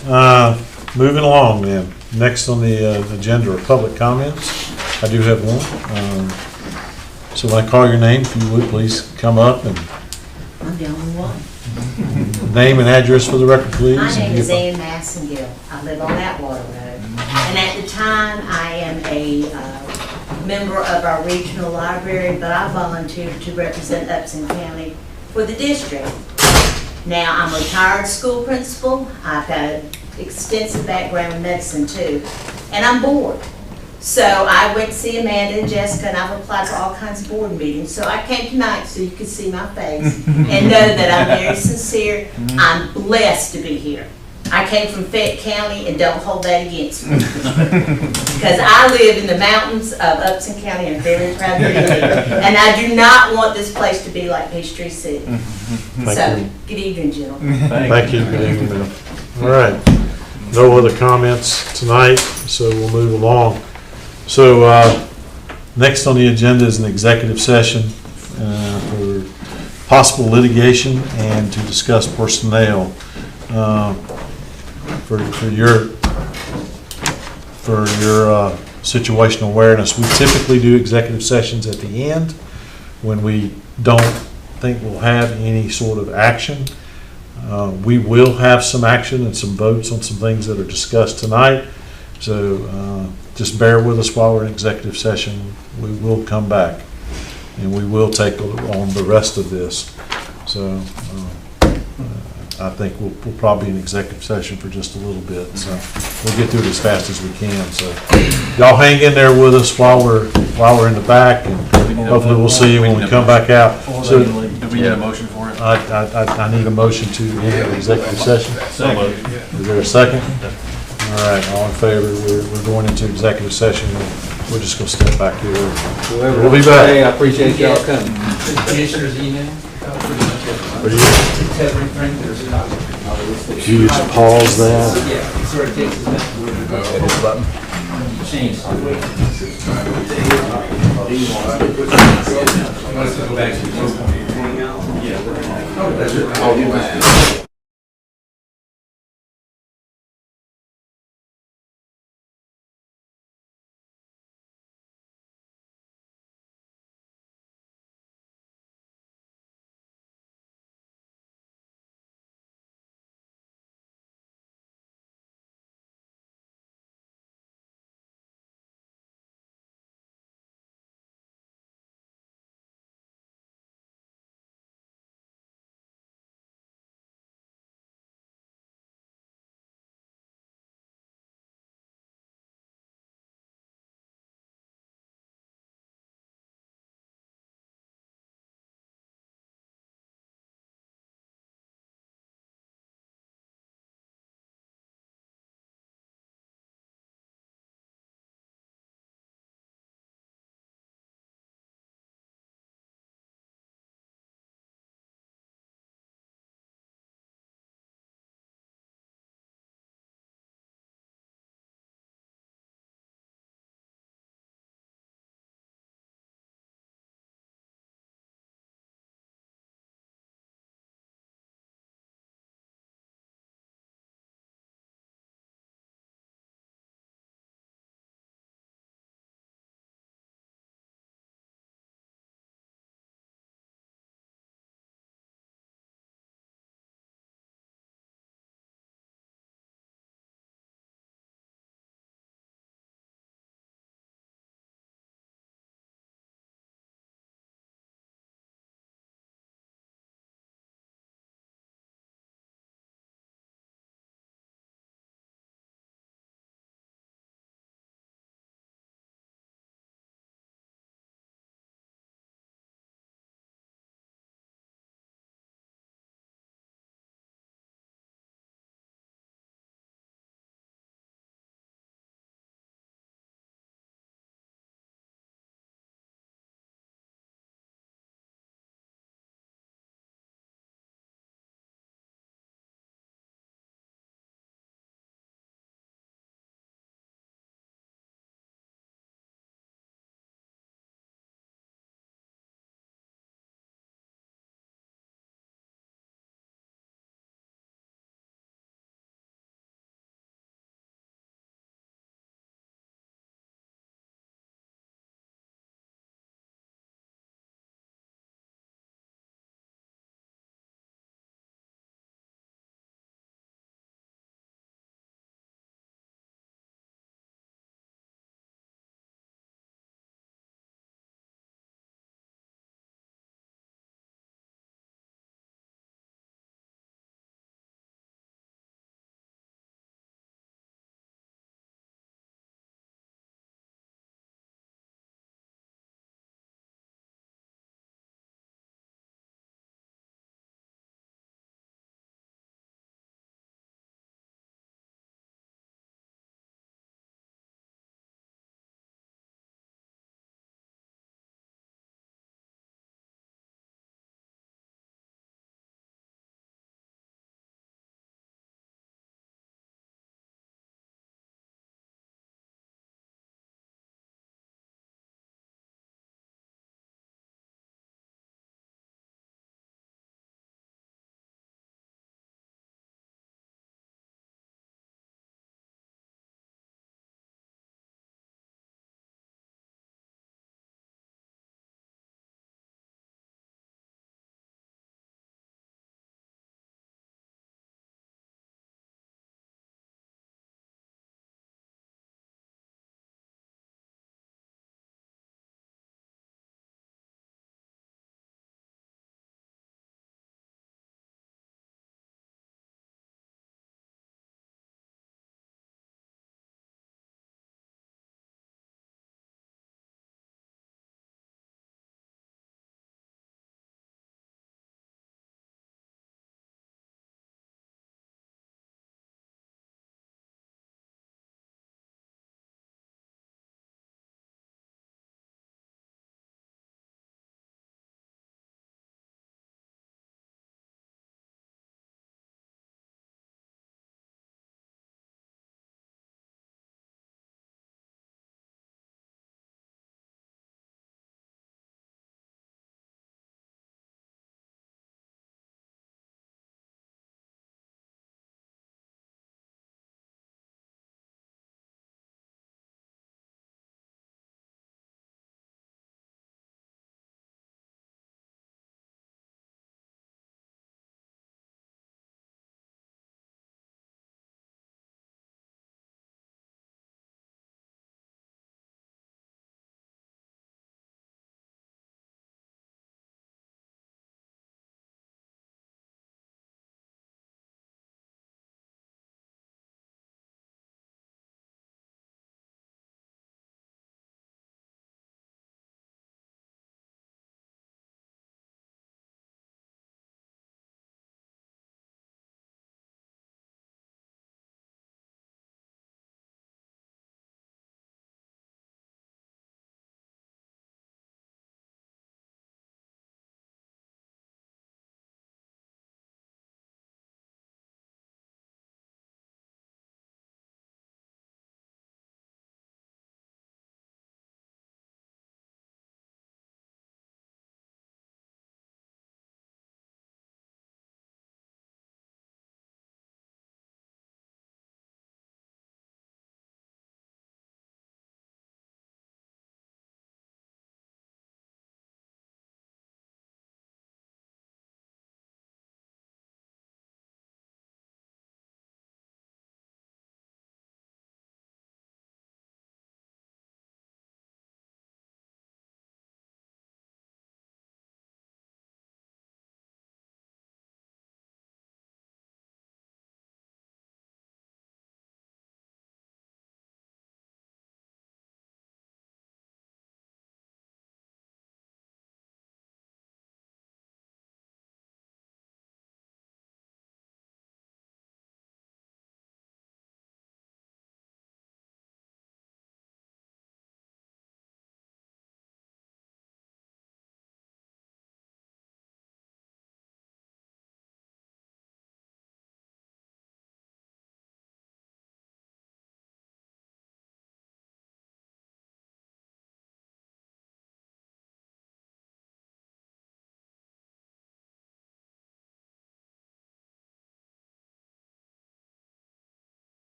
moving along then. Next on the agenda are public comments. I do have one. So when I call your name, if you would please come up and I'm the only one. name and address for the record, please. My name is Ann Massengill. I live on Atwater Road. And at the time, I am a member of our regional library, but I volunteered to represent Upson County for the district. Now, I'm a retired school principal. I've got an extensive background in medicine too, and I'm bored. So I went to see Amanda and Jessica, and I've applied for all kinds of board meetings. So I came tonight so you could see my face and know that I'm very sincere. I'm blessed to be here. I came from Fayette County, and don't hold that against me. Because I live in the mountains of Upson County, and I'm very proud to be here. And I do not want this place to be like Peachtree City. So, good evening, gentlemen. Thank you. Good evening, ma'am. All right. No other comments tonight, so we'll move along. So next on the agenda is an executive session for possible litigation and to discuss personnel. For your situational awareness, we typically do executive sessions at the end when we don't think we'll have any sort of action. We will have some action and some votes on some things that are discussed tonight. So just bear with us while we're in executive session. We will come back and we will take on the rest of this. So I think we'll probably be in executive session for just a little bit. So we'll get through it as fast as we can. So y'all hang in there with us while we're in the back, and hopefully we'll see you when we come back out. So Do we need a motion for it? I need a motion to enter the executive session. Is there a second? All right, all in favor? We're going into executive session. We're just going to step back here. We'll be back. I appreciate y'all coming. Commissioner's email. You just pause that. Yeah, it sort of takes us back. Change. Let's go back to the Yeah. Oh, you mind?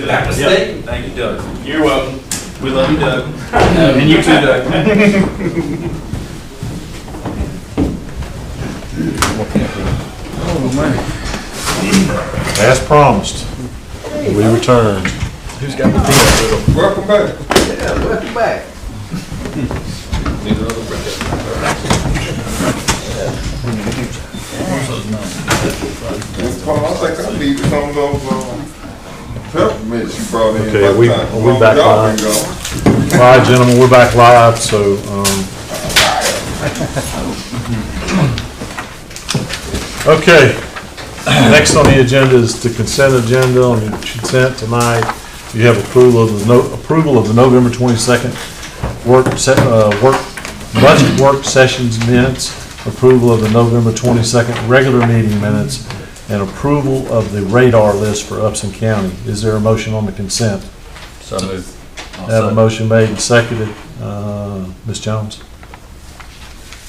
That mistake. Thank you, Doug. You're welcome. We love you, Doug. And you too, Doug. As promised, we returned. Who's got the deal? Welcome back. Yeah, welcome back. Paul, I think I need some of those, peppermints you brought in. Okay, by we time. back Y'all live. been gone. All right, gentlemen, we're back live, so, okay. Next on the agenda is the consent agenda. On the consent tonight, you have approval of the November 22nd budget work sessions minutes, approval of the November 22nd regular meeting minutes, and approval of the radar list for Upson County. Is there a motion on the consent? So moved. I have a motion made and seconded. Ms. Jones?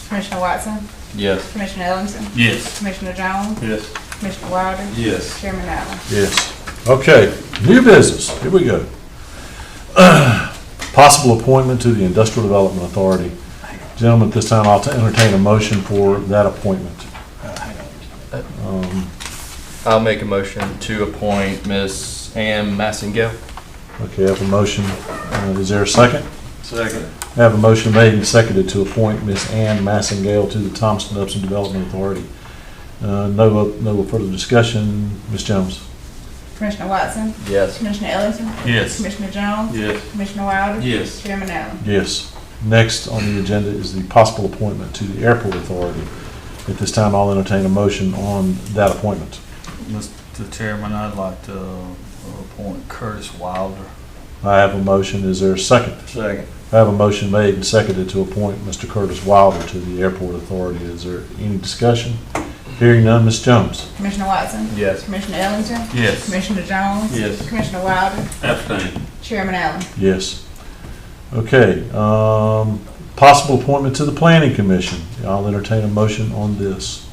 Commissioner Watson? Yes. Commissioner Ellington? Yes. Commissioner Jones? Yes. Commissioner Wilder? Yes. Chairman Allen? Yes. Okay, new business. Here we go. Possible appointment to the Industrial Development Authority. Gentlemen, at this time, I'll entertain a motion for that appointment. I'll make a motion to appoint Miss Ann Massingale. Okay, I have a motion. Is there a second? Second. I have a motion made and seconded to appoint Miss Ann Massingale to the Thompson-Upson Development Authority. No further discussion. Ms. Jones? Commissioner Watson? Yes. Commissioner Ellington? Yes. Commissioner Jones? Yes. Commissioner Wilder? Yes. Chairman Allen? Yes. Next on the agenda is the possible appointment to the Airport Authority. At this time, I'll entertain a motion on that appointment. Mr. Chairman, I'd like to appoint Curtis Wilder. I have a motion. Is there a second? Second. I have a motion made and seconded to appoint Mr. Curtis Wilder to the Airport Authority. Is there any discussion? Hearing none, Ms. Jones? Commissioner Watson? Yes. Commissioner Ellington? Yes. Commissioner Jones? Yes. Commissioner Wilder? Abstain. Chairman Allen? Yes. Okay, possible appointment to the Planning Commission. I'll entertain a motion on this.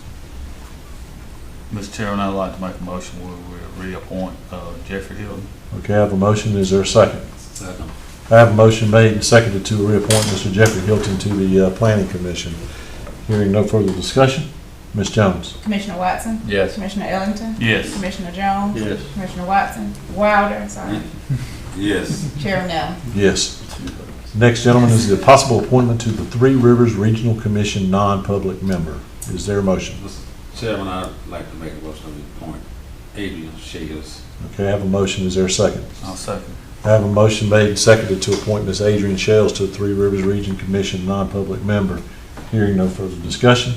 Mr. Chairman, I'd like to make a motion where we reappoint Jeffrey Hilton. Okay, I have a motion. Is there a second? Second. I have a motion made and seconded to reappoint Mr. Jeffrey Hilton to the Planning Commission. Hearing no further discussion, Ms. Jones? Commissioner Watson? Yes. Commissioner Ellington? Yes. Commissioner Jones? Yes. Commissioner Watson? Wilder, sorry. Yes. Chairman Allen? Yes. Next, gentlemen, is the possible appointment to the Three Rivers Regional Commission non-public member. Is there a motion? Mr. Chairman, I'd like to make a motion to appoint Adrian Shales. Okay, I have a motion. Is there a second? I'll second. I have a motion made and seconded to appoint Ms. Adrian Shales to the Three Rivers Region Commission non-public member. Hearing no further discussion,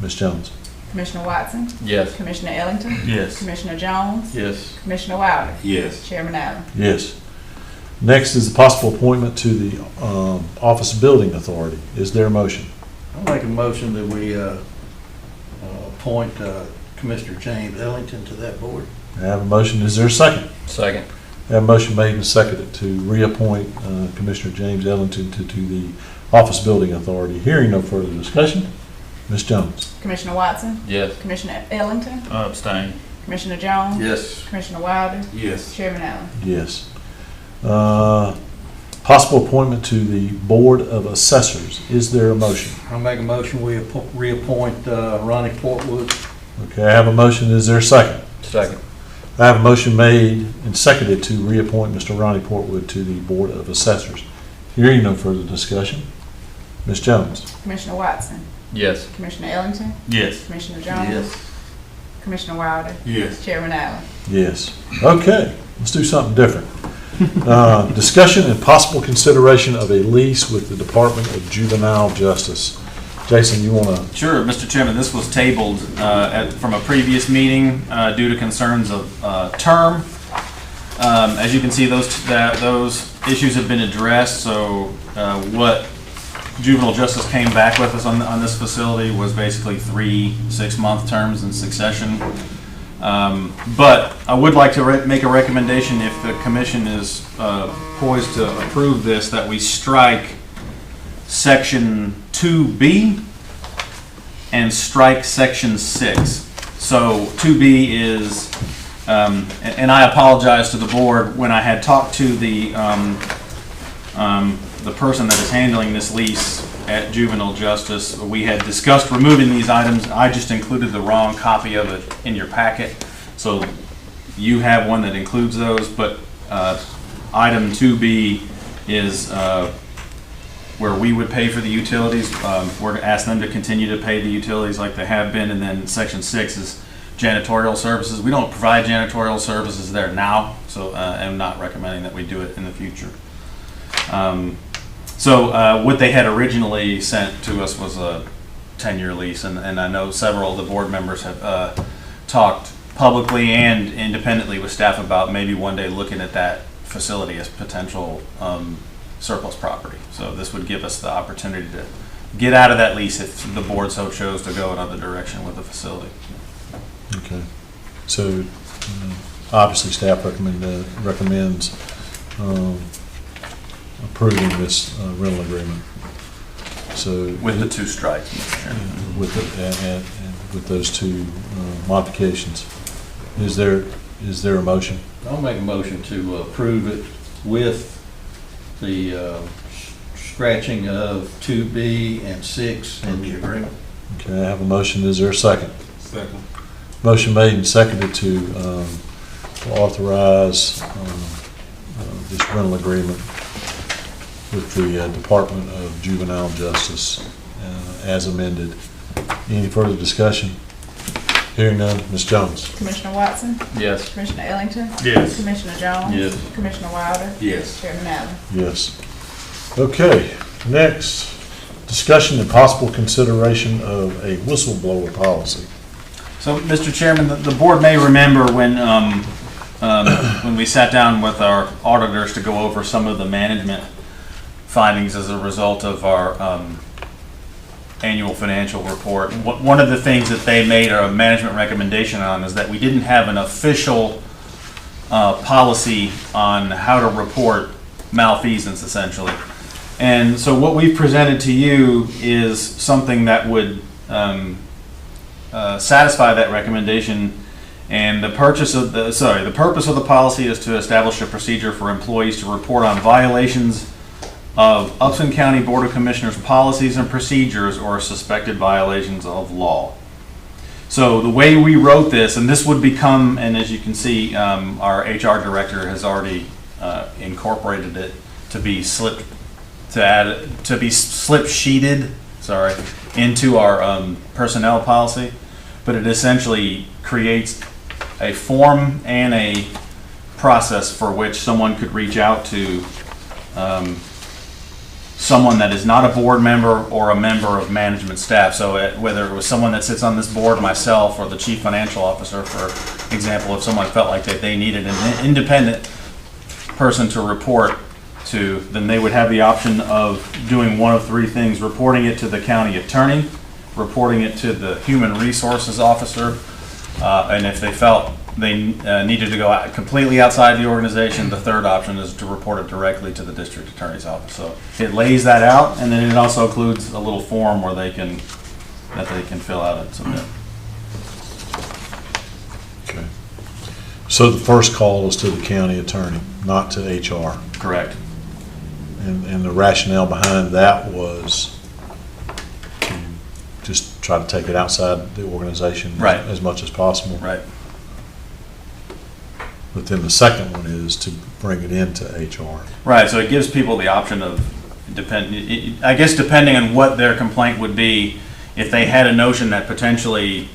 Ms. Jones? Commissioner Watson? Yes. Commissioner Ellington? Yes. Commissioner Jones? Yes. Commissioner Wilder? Yes. Chairman Allen? Yes. Next is the possible appointment to the Office Building Authority. Is there a motion? I'll make a motion that we appoint Commissioner James Ellington to that board. I have a motion. Is there a second? Second. I have a motion made and seconded to reappoint Commissioner James Ellington to the Office Building Authority. Hearing no further discussion, Ms. Jones? Commissioner Watson? Yes. Commissioner Ellington? Abstain. Commissioner Jones? Yes. Commissioner Wilder? Yes. Chairman Allen? Yes. Possible appointment to the Board of Assessors. Is there a motion? I'll make a motion, we reappoint Ronnie Portwood. Okay, I have a motion. Is there a second? Second. I have a motion made and seconded to reappoint Mr. Ronnie Portwood to the Board of Assessors. Hearing no further discussion, Ms. Jones? Commissioner Watson? Yes. Commissioner Ellington? Yes. Commissioner Jones? Commissioner Wilder? Yes. Chairman Allen? Yes. Okay, let's do something different. Discussion and possible consideration of a lease with the Department of Juvenile Justice. Jason, you want to? Sure, Mr. Chairman, this was tabled from a previous meeting due to concerns of term. As you can see, those issues have been addressed, so what Juvenile Justice came back with us on this facility was basically 3 6-month terms in succession. But I would like to make a recommendation, if the commission is poised to approve this, that we strike Section 2B and strike Section 6. So 2B is and I apologize to the board, when I had talked to the person that is handling this lease at Juvenile Justice, we had discussed removing these items. I just included the wrong copy of it in your packet. So you have one that includes those, but item 2B is where we would pay for the utilities. We're going to ask them to continue to pay the utilities like they have been. And then section 6 is janitorial services. We don't provide janitorial services there now, so I'm not recommending that we do it in the future. So what they had originally sent to us was a 10-year lease, and I know several of the board members have talked publicly and independently with staff about maybe one day looking at that facility as potential surplus property. So this would give us the opportunity to get out of that lease if the board so chose to go another direction with the facility. Okay. So obviously staff recommends approving this rental agreement. So with the 2 strikes, Mr. Chairman. With those 2 modifications. Is there a motion? I'll make a motion to approve it with the scratching of 2B and 6 in the agreement. Okay, I have a motion. Is there a second? Second. Motion made and seconded to authorize this rental agreement with the Department of Juvenile Justice as amended. Any further discussion? Hearing none, Ms. Jones. Commissioner Watson? Yes. Commissioner Ellington? Yes. Commissioner Jones? Yes. Commissioner Wilder? Yes. Chairman Allen? Yes. Okay, next, discussion and possible consideration of a whistleblower policy. So, Mr. Chairman, the board may remember when we sat down with our auditors to go over some of the management findings as a result of our annual financial report. One of the things that they made a management recommendation on is that we didn't have an official policy on how to report malfeasance, essentially. And so what we've presented to you is something that would satisfy that recommendation. And the purpose of the policy is to establish a procedure for employees to report on violations of Upson County Board of Commissioners policies and procedures or suspected violations of law. So the way we wrote this, and this would become, and as you can see, our HR director has already incorporated it to be slip sheeted, into our personnel policy, but it essentially creates a form and a process for which someone could reach out to someone that is not a board member or a member of management staff. So whether it was someone that sits on this board, myself, or the chief financial officer, for example, if someone felt like that they needed an independent person to report to, then they would have the option of doing one of 3 things: reporting it to the county attorney, reporting it to the human resources officer, and if they felt they needed to go out completely outside the organization, the 3rd option is to report it directly to the district attorney's office. So it lays that out, and then it also includes a little form where they can fill out and submit. Okay. So the first call is to the county attorney, not to HR. Correct. And the rationale behind that was to just try to take it outside the organization Right. as much as possible. Right. But then the second one is to bring it into HR. Right, so it gives people the option of, depending on what their complaint would be, if they had a notion that potentially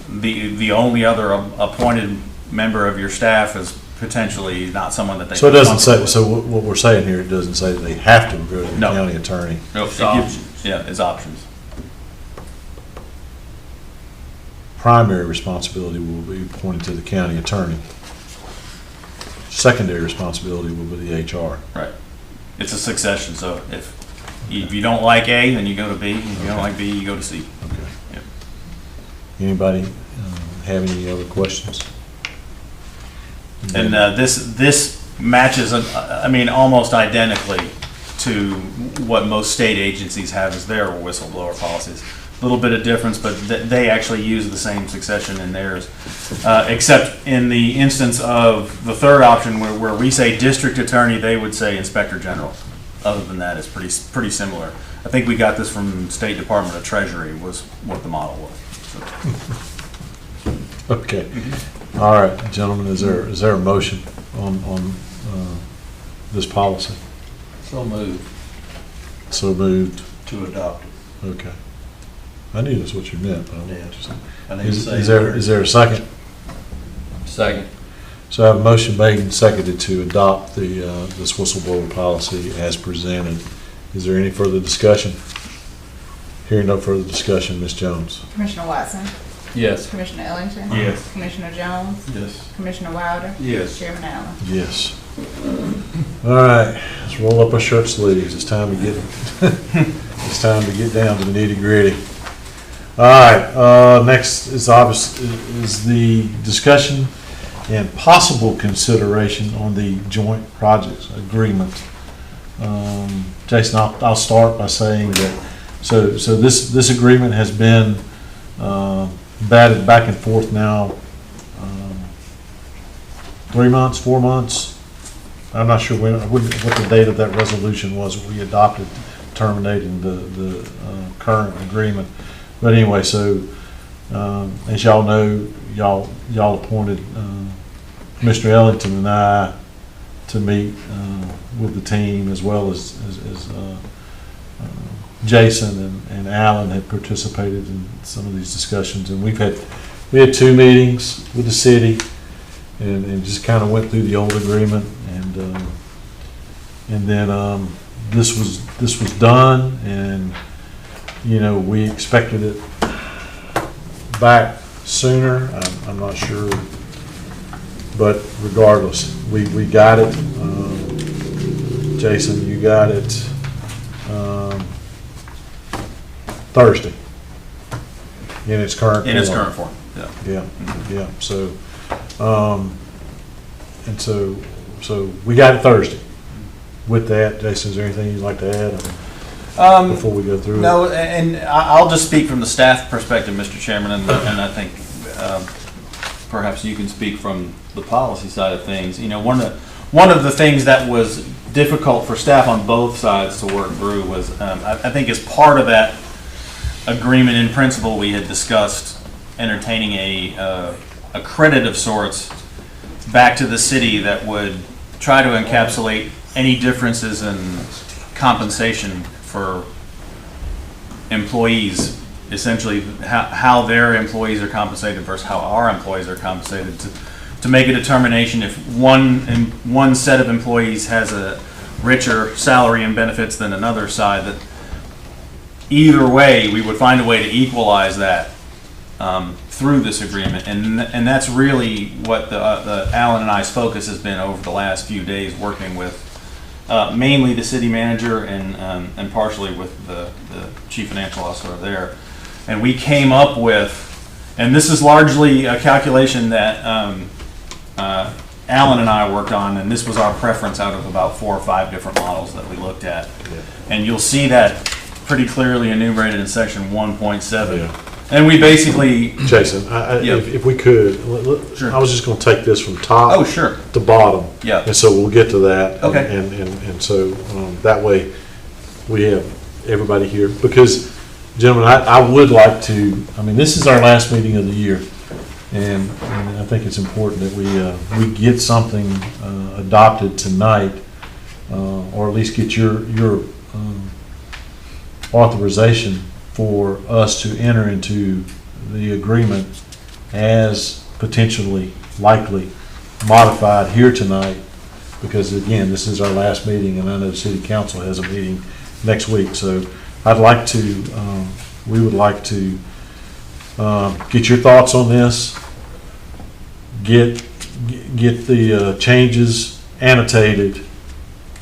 the only other appointed member of your staff is potentially not someone that they. So it doesn't say, so what we're saying here, it doesn't say that they have to go to the No. county attorney. No, It's options. yeah, it's options. Primary responsibility will be pointed to the county attorney. Secondary responsibility will be the HR. Right. It's a succession, so if you don't like A, then you go to B. If you don't like B, you go to C. Okay. Yep. Anybody have any other questions? And this matches, almost identically to what most state agencies have as their whistleblower policies. little bit of difference, but they actually use the same succession in theirs. Except in the instance of the third option where we say district attorney, they would say inspector general. Other than that, it's pretty similar. I think we got this from State Department of Treasury was what the model was. So. Okay. All right, gentlemen, is there a motion on this policy? So moved. So moved. To adopt it. Okay. I knew that's what you meant, but I don't know what you said. I need to say Is there a second? Second. So I have a motion made and seconded to adopt this whistleblower policy as presented. Is there any further discussion? Hearing no further discussion, Ms. Jones. Commissioner Watson? Yes. Commissioner Ellington? Yes. Commissioner Jones? Yes. Commissioner Wilder? Yes. Chairman Allen? Yes. All right, let's roll up our shirt sleeves. It's time to get it's time to get down to the nitty gritty. All right, next is the discussion and possible consideration on the joint projects agreement. Jason, I'll start by saying that so this agreement has been batted back and forth now 3 months, 4 months. I'm not sure what the date of that resolution was we adopted terminating the current agreement. But anyway, so as y'all know, y'all appointed Commissioner Ellington and I to meet with the team, as well as Jason and Alan had participated in some of these discussions, and we had 2 meetings with the city and just kind of went through the old agreement, and then this was done, and we expected it back sooner. I'm not sure, but regardless, we got it. Jason, you got it Thursday in its current form. In its current form, yeah. Yeah. So, and so we got it Thursday. With that, Jason, is there anything you'd like to add before we go through it? No, and I'll just speak from the staff perspective, Mr. Chairman, and I think perhaps you can speak from the policy side of things. One of the things that was difficult for staff on both sides to work through was, I think as part of that agreement in principle, we had discussed entertaining a credit of sorts back to the city that would try to encapsulate any differences in compensation for employees, essentially how their employees are compensated versus how our employees are compensated, to make a determination if one set of employees has a richer salary and benefits than another side, that either way we would find a way to equalize that through this agreement, and that's really what the Alan and I's focus has been over the last few days, working with mainly the city manager and partially with the chief financial officer there. And we came up with, and this is largely a calculation that Alan and I worked on, and this was our preference out of about 4 or 5 different models that we looked at. Yeah. And you'll see that pretty clearly enumerated in section 1.7. Yeah. And we basically... Jason, if we could, sure. I was just going to take this from top to bottom. Yeah. And so we'll get to that. Okay. And so that way we have everybody here. Because, gentlemen, I would like to, this is our last meeting of the year. And I think it's important that we get something adopted tonight, or at least get your authorization for us to enter into the agreement as potentially likely modified here tonight, because again, this is our last meeting, and I know the city council has a meeting next week. So I'd like to, we would like to get your thoughts on this, get the changes annotated,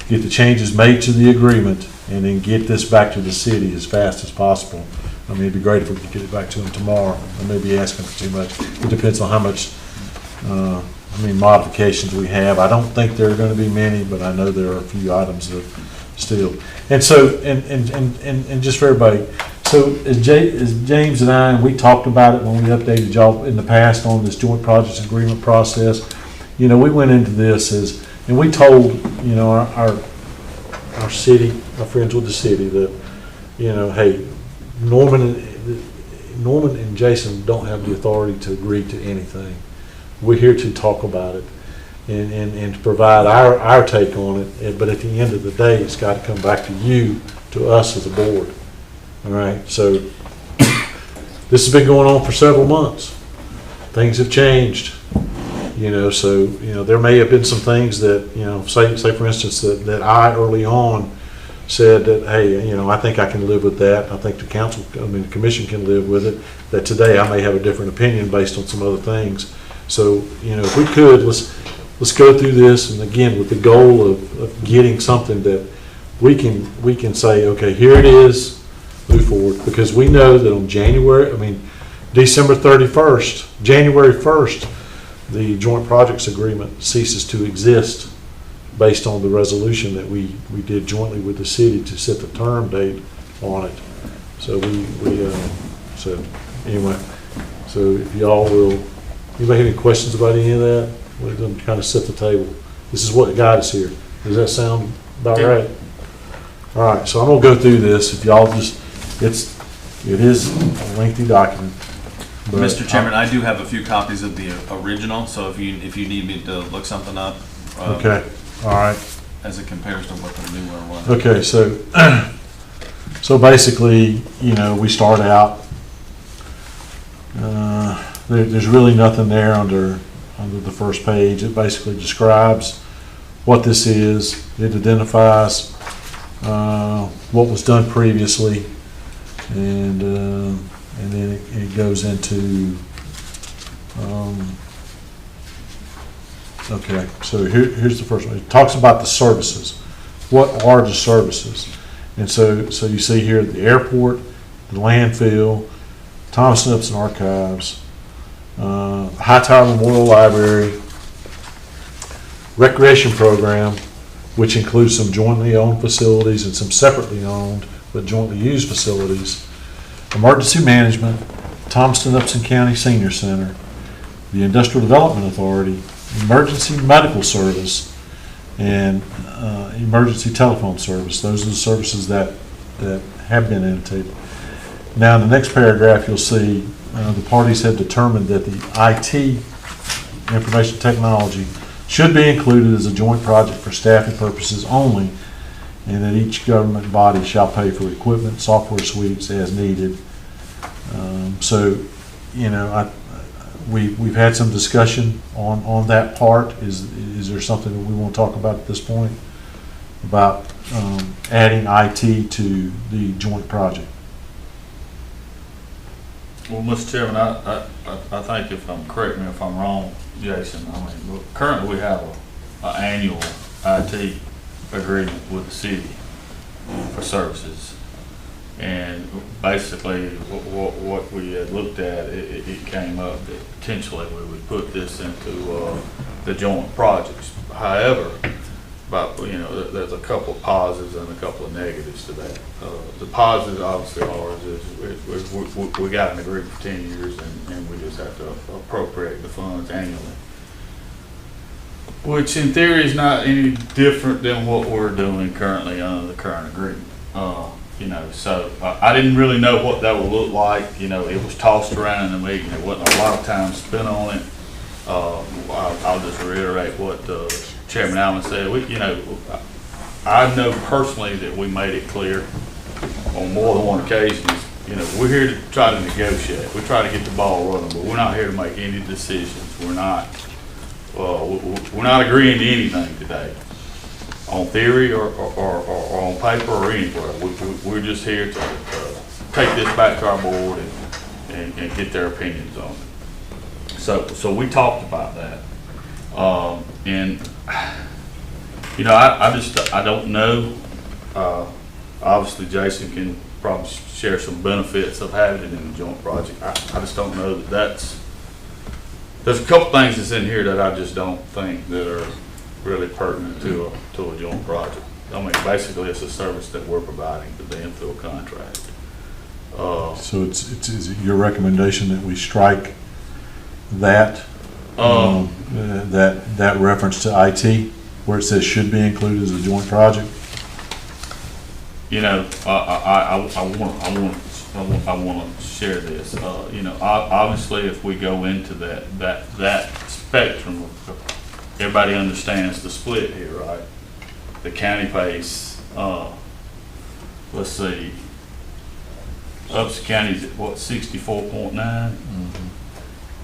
get the changes made to the agreement, and then get this back to the city as fast as possible. It'd be great if we could get it back to them tomorrow. I may be asking for too much. It depends on how much, modifications we have. I don't think there are going to be many, but I know there are a few items that still. And so, and just for everybody, So as James and I, we talked about it when we updated y'all in the past on this joint projects agreement process. You know, we went into this and we told, you know, our city, our friends with the city that, you know, hey, Norman and Jason don't have the authority to agree to anything. We're here to talk about it and to provide our take on it. But at the end of the day, it's got to come back to you, to us as a board. All right, so this has been going on for several months. Things have changed, you know, so, you know, there may have been some things that, you know, say for instance, that I early on said that, hey, you know, I think I can live with that. I think the commission can live with it. That today I may have a different opinion based on some other things. So, you know, if we could, let's go through this, and again, with the goal of getting something that we can say, okay, here it is, move forward, because we know that on December 31st, January 1st, the joint projects agreement ceases to exist based on the resolution that we did jointly with the city to set the term date on it. So so anyway, so if y'all will, anybody have any questions about any of that? We're going to kind of set the table. This is what got us here. Does that sound about right? All right, so I'm going to go through this. If y'all just, it is a lengthy document. Mr. Chairman, I do have a few copies of the original, so if you need me to look something up. Okay, all right. As it compares to what the new one was. Okay, so basically, you know, we start out, there's really nothing there under the first page. It basically describes what this is. It identifies what was done previously, and then it goes into okay, so here's the first one. It talks about the services. What are the services? And so you see here the airport, the landfill, Thomas Upson Archives, Hightower Memorial Library, recreation program, which includes some jointly owned facilities and some separately owned but jointly used facilities, emergency management, Thomaston Upson County Senior Center, the Industrial Development Authority, emergency medical service, and emergency telephone service. Those are the services that have been annotated. Now in the next paragraph you'll see the parties have determined that the IT, information technology, should be included as a joint project for staffing purposes only, and that each government body shall pay for equipment, software suites as needed. So, you know, we've had some discussion on that part. Is there something that we want to talk about at this point about adding IT to the joint project? Well, Mr. Chairman, I think correct me if I'm wrong, Jason, currently we have an annual IT agreement with the city for services. And basically, what we had looked at, it came up that potentially we would put this into the joint projects. However, there's a couple of positives and a couple of negatives to that. The positives, obviously, is we got an agreement for 10 years, and we just have to appropriate the funds annually. Which, in theory, is not any different than what we're doing currently under the current agreement. So I didn't really know what that would look like. It was tossed around in the meeting. There wasn't a lot of time spent on it. I'll just reiterate what Chairman Allen said. I know personally that we made it clear on more than one occasion. We're here to try to negotiate. We try to get the ball rolling, but we're not here to make any decisions. We're not agreeing to anything today, on theory or on paper or anywhere. We're just here to take this back to our board and get their opinions on it. So we talked about that. I don't know. Obviously, Jason can probably share some benefits of having it in the joint project. I just don't know there's a couple things that's in here that I just don't think that are really pertinent to a joint project. Basically, it's a service that we're providing, the infill contract. So is it your recommendation that we strike that, that reference to IT, where it says should be included as a joint project? You know, I want to share this. You know, obviously, if we go into that spectrum, everybody understands the split here, right? The county pays, let's see, Upson County's at what, 64.9,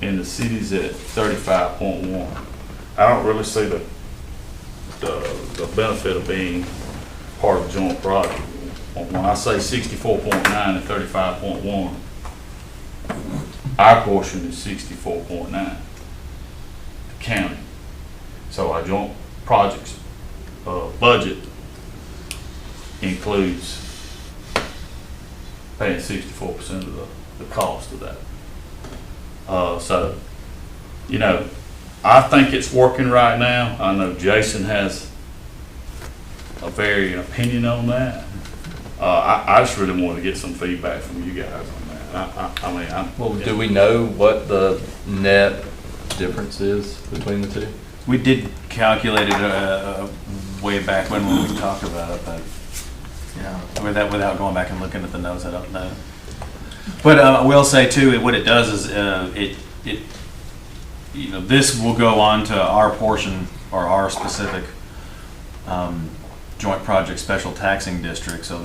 and the city's at 35.1. I don't really see the benefit of being part of a joint project. When I say 64.9 and 35.1, our portion is 64.9, the county. So our joint projects budget includes paying 64% of the cost of that. So, you know, I think it's working right now. I know Jason has a varying opinion on that. I just really want to get some feedback from you guys on that. I mean, Well, do we know what the net difference is between the two? We did calculate it way back when we talked about it, but yeah, without going back and looking at the notes, I don't know. But I will say too, what it does is it you know, this will go on to our portion or our specific joint project special taxing district, so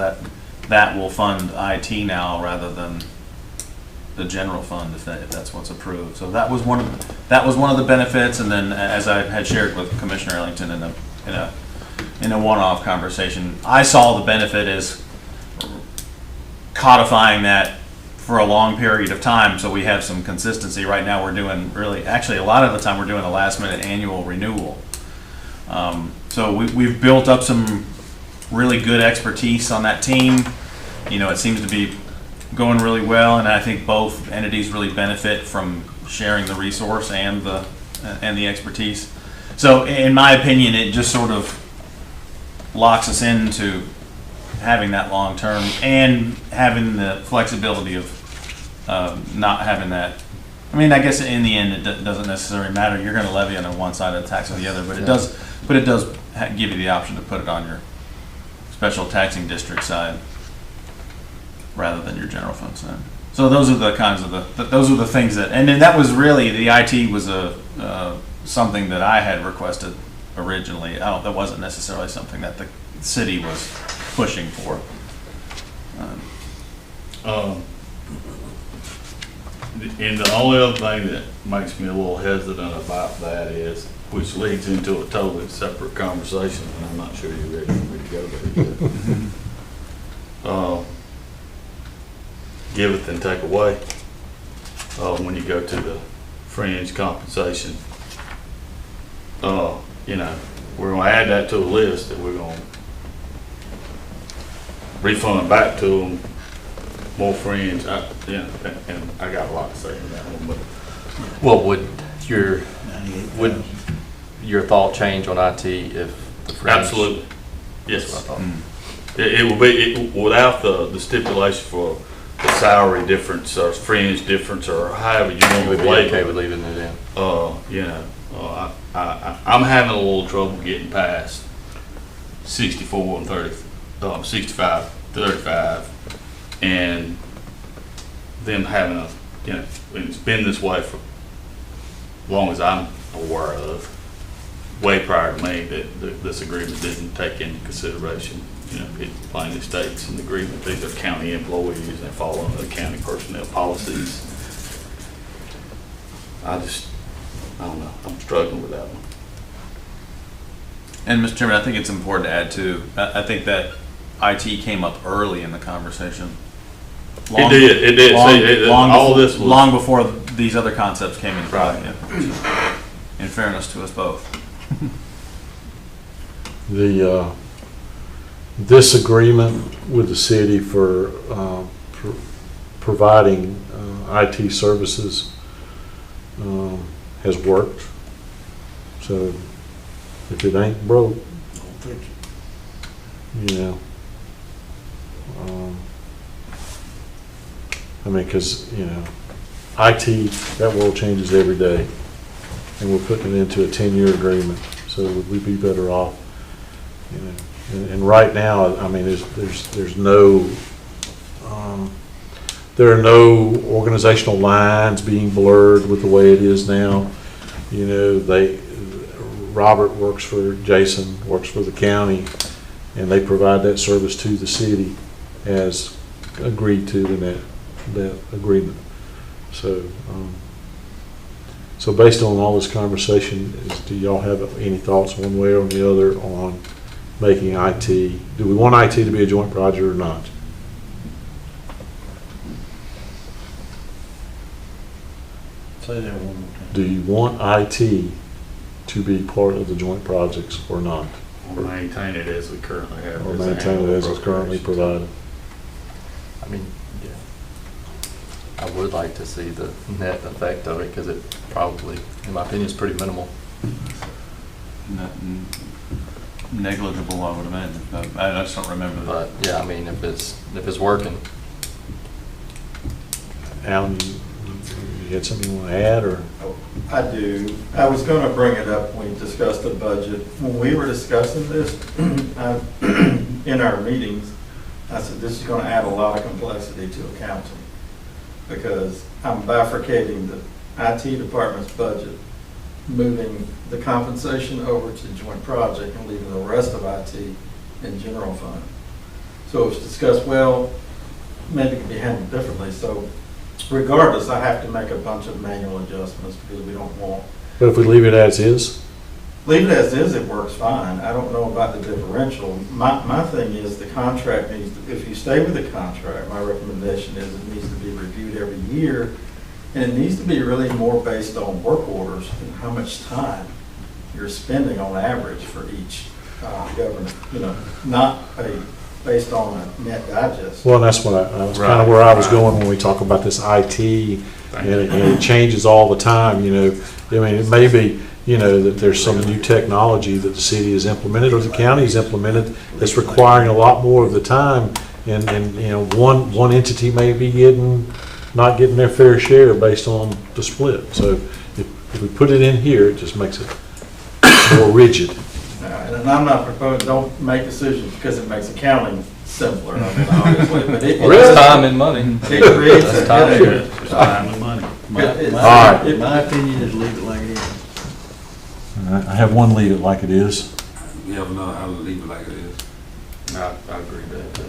that will fund IT now rather than the general fund if that's what's approved. So that was one of the benefits. And then, as I had shared with Commissioner Ellington in a one-off conversation, I saw the benefit as codifying that for a long period of time, so we have some consistency. Right now, we're doing actually a lot of the time we're doing a last-minute annual renewal. So we've built up some really good expertise on that team. You know, it seems to be going really well, and I think both entities really benefit from sharing the resource and the expertise. So in my opinion, it just sort of locks us into having that long term and having the flexibility of not having that. I mean, I guess in the end, it doesn't necessarily matter. You're going to levy on one side of the tax or the other, but it does. But it does give you the option to put it on your special taxing district side rather than your general fund side. So those are the kinds of those are the things that, and then that was really, the IT was something that I had requested originally. That wasn't necessarily something that the city was pushing for. And the only other thing that makes me a little hesitant about that is, which leads into a totally separate conversation, and I'm not sure you're ready for me to go there yet. Giveth and take away. When you go to the fringe compensation, you know, we're going to add that to a list that we're going to refund back to them more fringe. And I got a lot to say on that one. But Well, would your thought change on IT if the fringe? absolutely, yes. It will be without the stipulation for the salary difference or fringe difference or however you want to would be label okay it. with leaving it in? You know, I'm having a little trouble getting past 64 and 30, 65, 35, and them having a, you know, and it's been this way for as long as I'm aware of, way prior to me, that this agreement didn't take into consideration, you know, it plainly states in the agreement, these are county employees and they fall under the county personnel policies. I don't know, I'm struggling with that one. And Mr. Chairman, I think it's important to add too, I think that IT came up early in the conversation. It did. All this was long before these other concepts came into play. Yeah. In fairness to us both. This agreement with the city for providing IT services has worked. So if it ain't broke, you know, I mean, because, IT, that world changes every day, and we're putting it into a 10-year agreement, so would we be better off? And right now, I mean, there's no, there are no organizational lines being blurred with the way it is now. Robert works for Jason, works for the county, and they provide that service to the city as agreed to in that agreement. So, so based on all this conversation, do y'all have any thoughts one way or the other on making IT? Do we want IT to be a joint project or not? Say that one more time. Do you want IT to be part of the joint projects or not? Or maintain it as we currently have. Or as maintain it annual as it's currently appropriations. provided? I mean, yeah. I would like to see the net effect of it, because it probably, in my opinion, is pretty minimal. Negligible, I would imagine, but I just don't remember that. But yeah, I mean, if it's working. Alan, you had something you want to add, or? I do. I was going to bring it up when we discussed the budget. When we were discussing this in our meetings, I said this is going to add a lot of complexity to accounting, because I'm bifurcating the IT department's budget, moving the compensation over to joint project and leaving the rest of IT in general fund. So it was discussed, well, maybe it can be handled differently. So regardless, I have to make a bunch of manual adjustments because we don't want. But if we leave it as is? Leave it as is, it works fine. I don't know about the differential. My thing is the contract needs, if you stay with the contract, my recommendation is it needs to be reviewed every year. And it needs to be really more based on work orders and how much time you're spending on average for each government, not based on a net digest. Well, that's what that's kind of where I was going when we talk about this IT, and it changes all the time, I mean, it may be, that there's some new technology that the city has implemented or the county has implemented that's requiring a lot more of the time, and one entity may be not getting their fair share based on the split. So if we put it in here, it just makes it more rigid. And I'm not proposing, don't make decisions because it makes accounting simpler, obviously, but it It's time and money. It creates That's a time. headache. It's time and money. My opinion is leave it like it is. All right, I have one leave it like it is. We have another, I'll leave it like it is. I agree with that.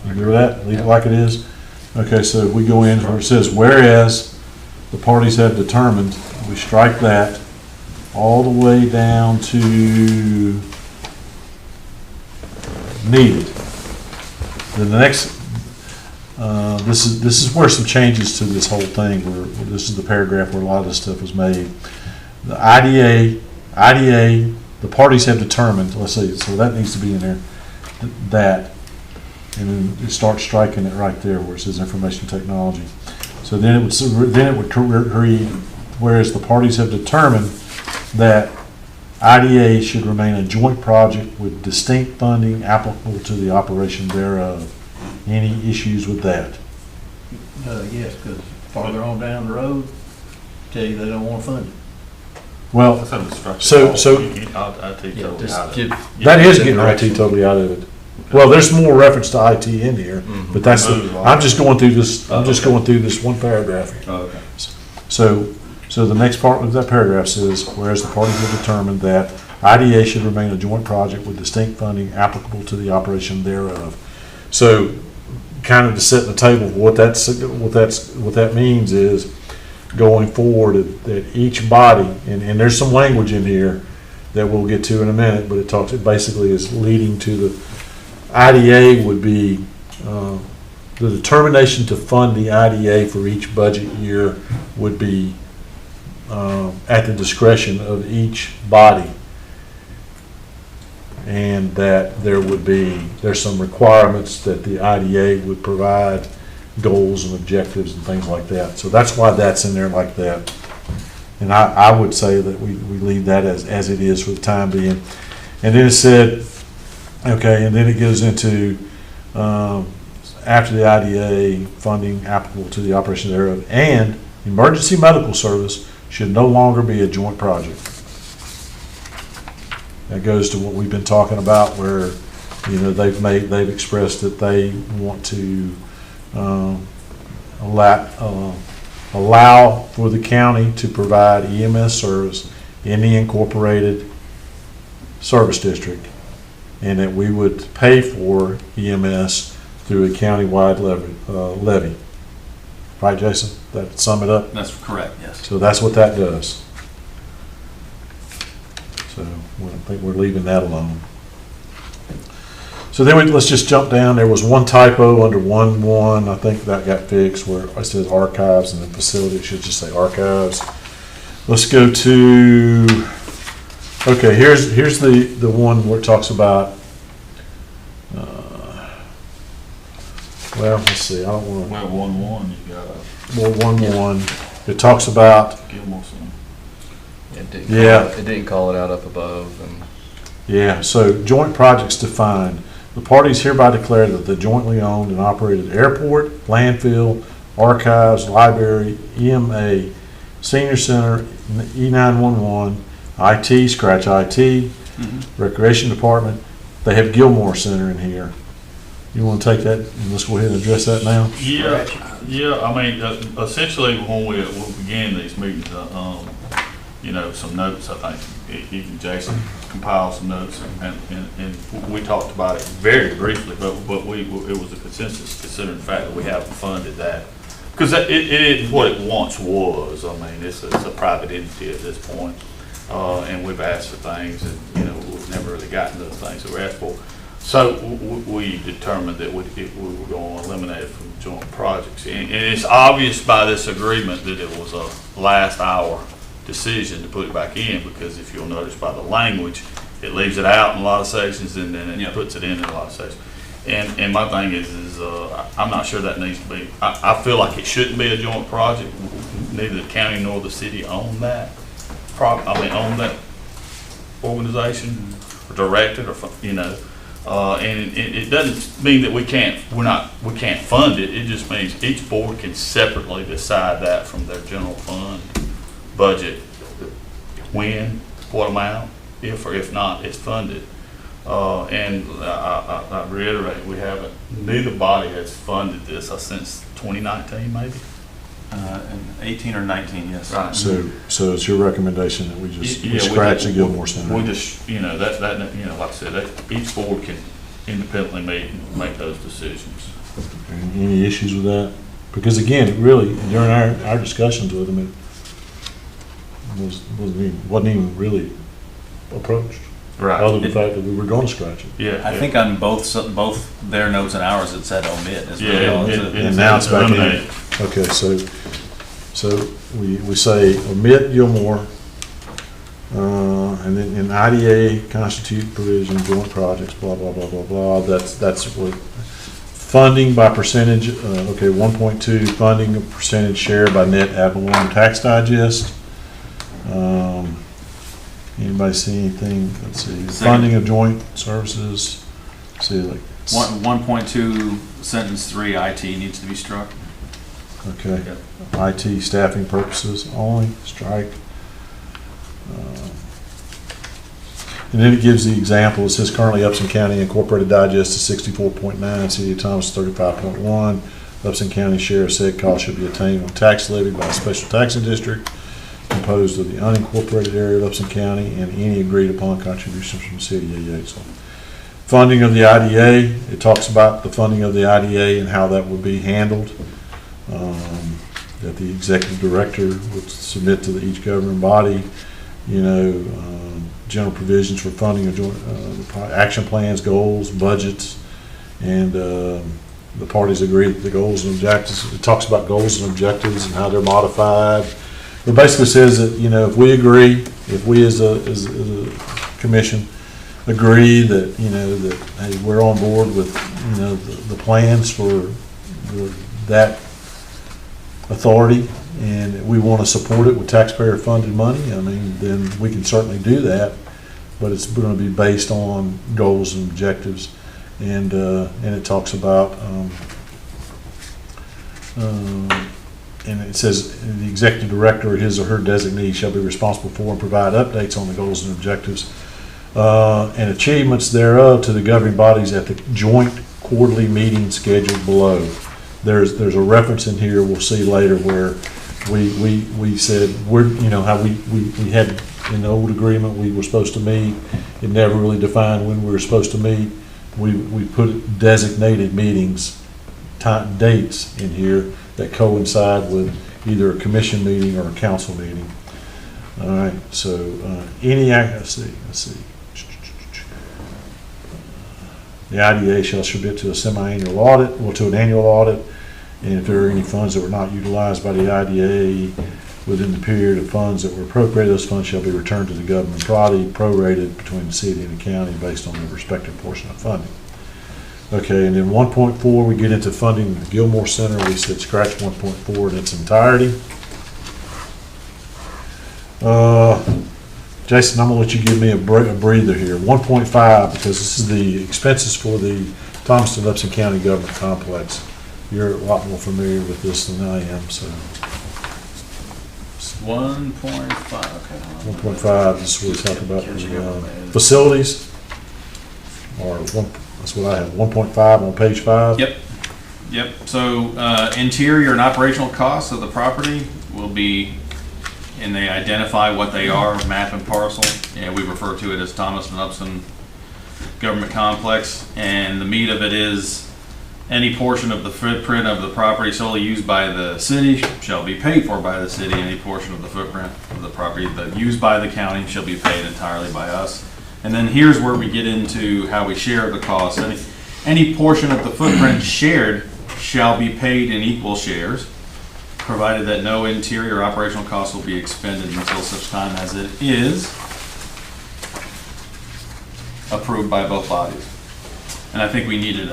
You agree with that? Leave it like it is? Okay, so if we go in where it says, whereas the parties have determined, we strike that all the way down to needed. Then the next, this is where some changes to this whole thing, where this is the paragraph where a lot of this stuff was made. The IDA, the parties have determined, let's see, so that needs to be in there, that, and then it starts striking it right there where it says information technology. So then it would read, whereas the parties have determined that IDA should remain a joint project with distinct funding applicable to the operation thereof. Any issues with that? Yes, because farther on down the road, tell you they don't want to fund it. Well, That's under structure. so IT totally out of it. that is getting IT totally out of it. Well, there's more reference to IT in here, but that's, I'm just going through this, going through this one paragraph here. Okay. So the next part of that paragraph says, whereas the parties have determined that IDA should remain a joint project with distinct funding applicable to the operation thereof. So kind of to set the table, what that means is going forward that each body, and there's some language in here that we'll get to in a minute, but it basically is leading to the IDA would be the determination to fund the IDA for each budget year would be at the discretion of each body, and that there's some requirements that the IDA would provide, goals and objectives and things like that. So that's why that's in there like that. And I would say that we leave that as it is for the time being. And then it said, okay, and then it goes into after the IDA funding applicable to the operation thereof, and emergency medical service should no longer be a joint project. That goes to what we've been talking about, where, you know, they've expressed that they want to allow for the county to provide EMS service in the incorporated service district, and that we would pay for EMS through a county-wide levy. Right, Jason? That sum it up? That's correct, yes. So that's what that does. So I think we're leaving that alone. So then let's just jump down. There was one typo under 1.1. I think that got fixed where it says archives and then facility. It should just say archives. Let's go to, okay, here's the one where it talks about, well, let's see. I don't want to. Well, 1.1, you got Well, 1.1. It talks about. Gilmore Center. It didn't call it out up above. And Yeah, so joint projects defined. The parties hereby declare that the jointly owned and operated airport, landfill, archives, library, EMA, senior center, E911, IT, scratch IT, recreation department, they have Gilmore Center in here. You want to take that and let's go ahead and address that now? Yeah, I mean, essentially when we began these meetings, you know, some notes, I think, even Jason compiled some notes, and we talked about it very briefly, but it was a consensus considering the fact that we haven't funded that. Because it is what it once was. I mean, it's a private entity at this point, and we've asked for things, and, you know, we've never really gotten those things that we asked for. So we determined that we were going to eliminate it from joint projects. And it's obvious by this agreement that it was a last hour decision to put it back in, because if you'll notice by the language, it leaves it out in a lot of sections and then it puts it in a lot of sections. And my thing is I'm not sure that needs to be, I feel like it shouldn't be a joint project. Neither the county nor the city own that own that organization or direct it, or, you know. And it doesn't mean that we can't fund it. It just means each board can separately decide that from their general fund budget, when, what amount, if or if not, it's funded. And I reiterate, neither body has funded this since 2019, maybe. 18 or 19, yes. Right. So it's your recommendation that we scratch the Gilmore Center? We just, you know, that you know, like I said, each board can independently meet and make those decisions. Any issues with that? Because again, it really, during our discussions with them, it wasn't even really approached. Right. Other than the fact that we were going to scratch it. Yeah. I think on both their notes and ours, it said omit. And now it's back in. Okay, so we say omit Gilmore, and then in IDA constitute provision, joint projects, blah, blah, blah, blah, blah. That's what funding by percentage, 1.2, funding of percentage share by net ad valorem tax digest. Anybody see anything? Let's see. Funding of joint services. See, like 1.2 sentence 3 IT needs to be struck. Okay. Yep. IT staffing purposes only. Strike. And then it gives the example. It says currently Upson County Incorporated Digest is 64.9, City of Thomas 35.1. Upson County share of said cost should be attained on tax levy by a special taxing district composed of the unincorporated area of Upson County and any agreed upon contributions from the city. So funding of the IDA, it talks about the funding of the IDA and how that would be handled. That the executive director would submit to each governing body, you know, general provisions for funding of joint action plans, goals, budgets, and the parties agree that the goals and objectives, it talks about goals and objectives and how they're modified. It basically says that, you know, if we agree, if we as a commission agree that, you know, that, hey, we're on board with, you know, the plans for that authority and we want to support it with taxpayer funded money, I mean, then we can certainly do that, but it's going to be based on goals and objectives. And it talks about And it says, the executive director or his or her designee shall be responsible for and provide updates on the goals and objectives and achievements thereof to the governing bodies at the joint quarterly meeting scheduled below. There's a reference in here, we'll see later, where we said, how we had in the old agreement, we were supposed to meet. It never really defined when we were supposed to meet. We put designated meetings, dates in here that coincide with either a commission meeting or a council meeting. All right, so let's see. The IDA shall submit to a semi-annual audit, or to an annual audit, and if there are any funds that were not utilized by the IDA within the period of funds that were appropriated, those funds shall be returned to the governing body, prorated between the city and the county based on their respective portion of funding. Okay, and then 1.4, we get into funding the Gilmore Center. We said scratch 1.4 in its entirety. Jason, I'm gonna let you give me a breather here. 1.5, because this is the expenses for the Thomaston Upson County Government Complex. You're a lot more familiar with this than I am, so. 1.5, okay. 1.5, this is what we talked about the facilities, or that's what I have, 1.5 on page 5. Yep. So interior and operational costs of the property will be, and they identify what they are, map and parcel, and we refer to it as Thomaston Upson Government Complex, and the meat of it is any portion of the footprint of the property solely used by the city shall be paid for by the city. Any portion of the footprint of the property that used by the county shall be paid entirely by us. And then here's where we get into how we share the costs. Any portion of the footprint shared shall be paid in equal shares, provided that no interior operational costs will be expended until such time as it is approved by both bodies. And I think we needed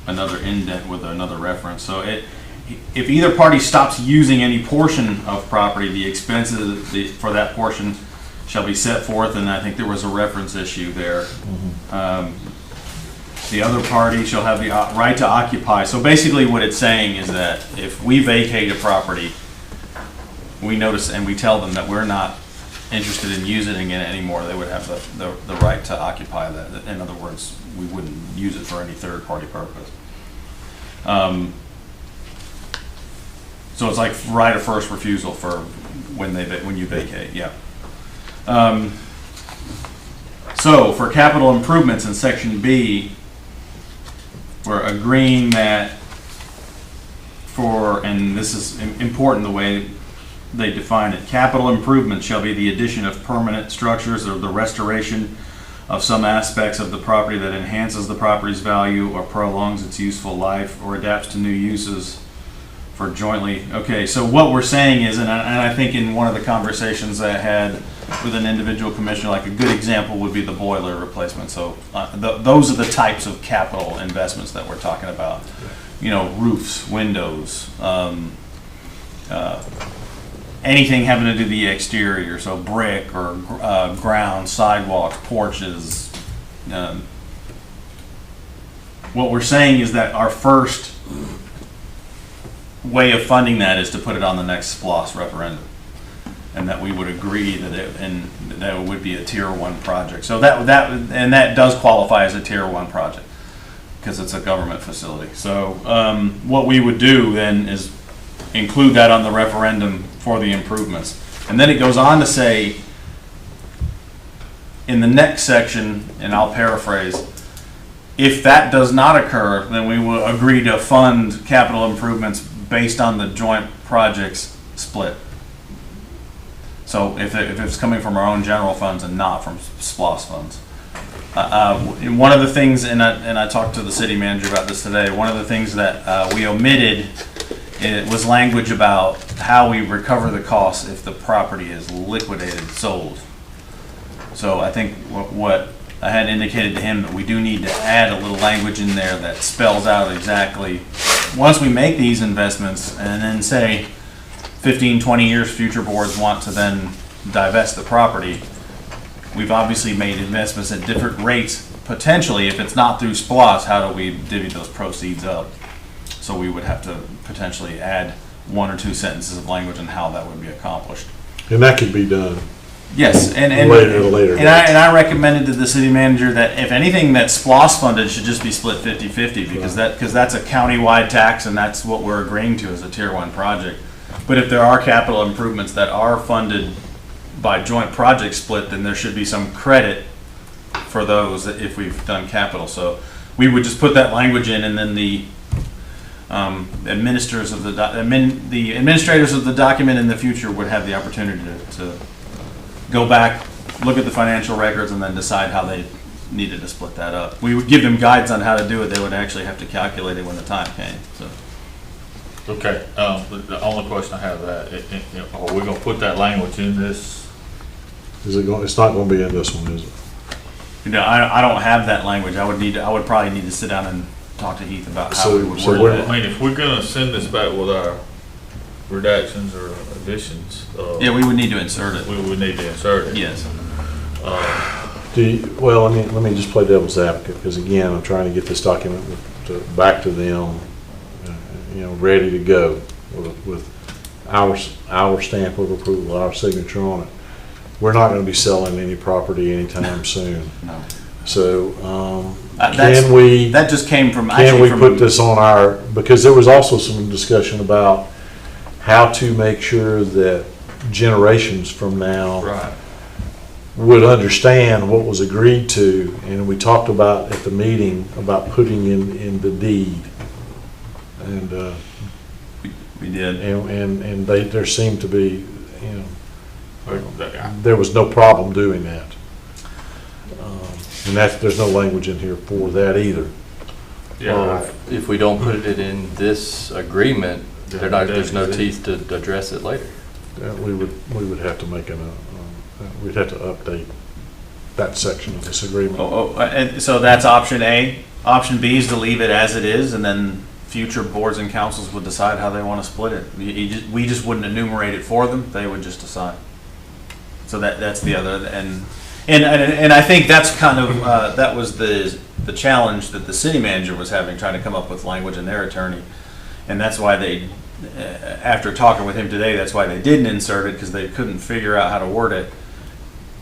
another indent with another reference. So if either party stops using any portion of property, the expenses for that portion shall be set forth, and I think there was a reference issue there. The other party shall have the right to occupy. So basically what it's saying is that if we vacate a property, we notice and we tell them that we're not interested in using it anymore, they would have the right to occupy that. In other words, we wouldn't use it for any third-party purpose. So it's like right of first refusal for when you vacate, yeah. So for capital improvements in section B, we're agreeing that and this is important the way they define it, capital improvements shall be the addition of permanent structures or the restoration of some aspects of the property that enhances the property's value or prolongs its useful life or adapts to new uses for jointly. Okay, so what we're saying is, and I think in one of the conversations I had with an individual commissioner, like a good example would be the boiler replacement. So those are the types of capital investments that we're talking about. You know, roofs, windows, anything having to do with the exterior, so brick or ground, sidewalks, porches. What we're saying is that our first way of funding that is to put it on the next SPLOST referendum, and that we would agree that it would be a tier 1 project. So that does qualify as a tier 1 project because it's a government facility. So what we would do then is include that on the referendum for the improvements. And then it goes on to say in the next section, and I'll paraphrase, if that does not occur, then we will agree to fund capital improvements based on the joint projects split. So if it's coming from our own general funds and not from SPLOST funds. One of the things, and I talked to the city manager about this today, one of the things that we omitted, it was language about how we recover the costs if the property is liquidated, sold. So I think what I had indicated to him that we do need to add a little language in there that spells out exactly, once we make these investments and then say 15, 20 years future boards want to then divest the property, we've obviously made investments at different rates. Potentially, if it's not through SPLOST, how do we divvy those proceeds up? So we would have to potentially add 1 or 2 sentences of language on how that would be accomplished. And that could be done. Yes, and Later. And I recommended to the city manager that if anything that's SPOS funded should just be split 50-50 because that's a county-wide tax and that's what we're agreeing to as a tier 1 project. But if there are capital improvements that are funded by joint project split, then there should be some credit for those if we've done capital. So we would just put that language in, and then the administrators of the document in the future would have the opportunity to go back, look at the financial records, and then decide how they needed to split that up. We would give them guides on how to do it. They would actually have to calculate it when the time came. So. Okay, the only question I have that, are we gonna put that language in this? It's not gonna be in this one, is it? I don't have that language. I would probably need to sit down and talk to Heath about how we would word I it. mean, if we're gonna send this back with our redactions or additions. Yeah, we would need to insert it. We would need to insert it. Yes. Well, let me just play devil's advocate, because again, I'm trying to get this document back to them, ready to go with our stamp of approval, our signature on it. We're not going to be selling any property anytime soon. No. So, that just came from put this on because there was also some discussion about how to make sure that generations from now would understand what was agreed to, and we talked about at the meeting about putting in the deed, and we did, and there seemed to be, there was no problem doing that, and there's no language in here for that either. Yeah. If we don't put it in this agreement, there's no teeth to address it later. We would have to we'd have to update that section of this agreement. And so that's option A. Option B is to leave it as it is, and then future boards and councils would decide how they want to split it. We just wouldn't enumerate it for them; they would just decide. So that's the other, and I think that's kind of that was the challenge that the city manager was having, trying to come up with language in their attorney, and that's why they, after talking with him today, that's why they didn't insert it, because they couldn't figure out how to word it.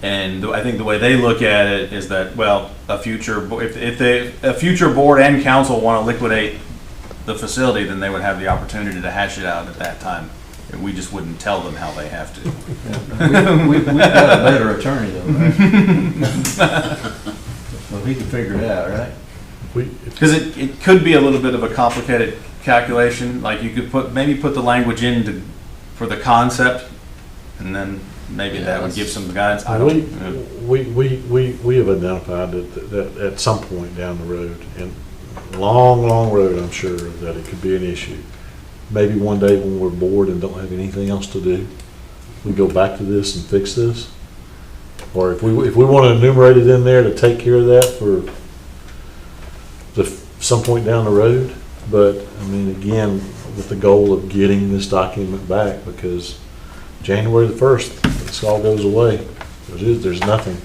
And I think the way they look at it is that, well, a future board and council want to liquidate the facility, then they would have the opportunity to hash it out at that time. And we just wouldn't tell them how they have to. We've got a better attorney though, right? Well, he can figure it out, right? Because it could be a little bit of a complicated calculation. Like you could maybe put the language in for the concept, and then maybe that would give some guidance. We have identified that at some point down the road, and long road, I'm sure, that it could be an issue. Maybe one day when we're bored and don't have anything else to do, we go back to this and fix this. Or if we want to enumerate it in there to take care of that for some point down the road. But I mean, again, with the goal of getting this document back, because January the 1st, this all goes away. There's nothing.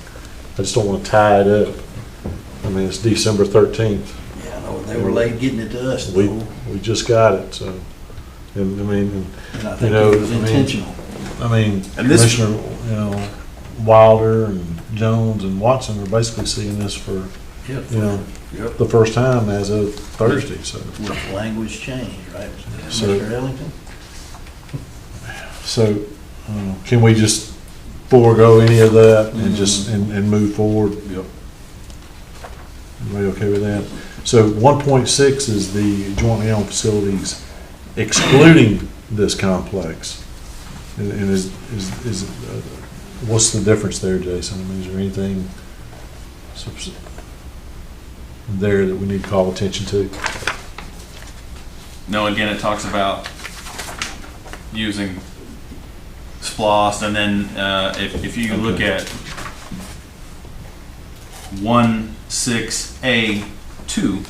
I just don't want to tie it up. I mean, it's December 13th. Yeah, no, they were late getting it to us. We just got it, so. And I mean, and I think it was intentional. Commissioner, Wilder and Jones and Watson are basically seeing this for, the first time as of Thursday. So with language change, right? So, Mr. Ellington. So, can we just forego any of that and just and move forward? Yep. Everybody okay with that? So 1.6 is the jointly owned facilities excluding this complex. And what's the difference there, Jason? I mean, is there anything there that we need to call attention to? No, again, it talks about using SPLOST, and then if you look at 16A2,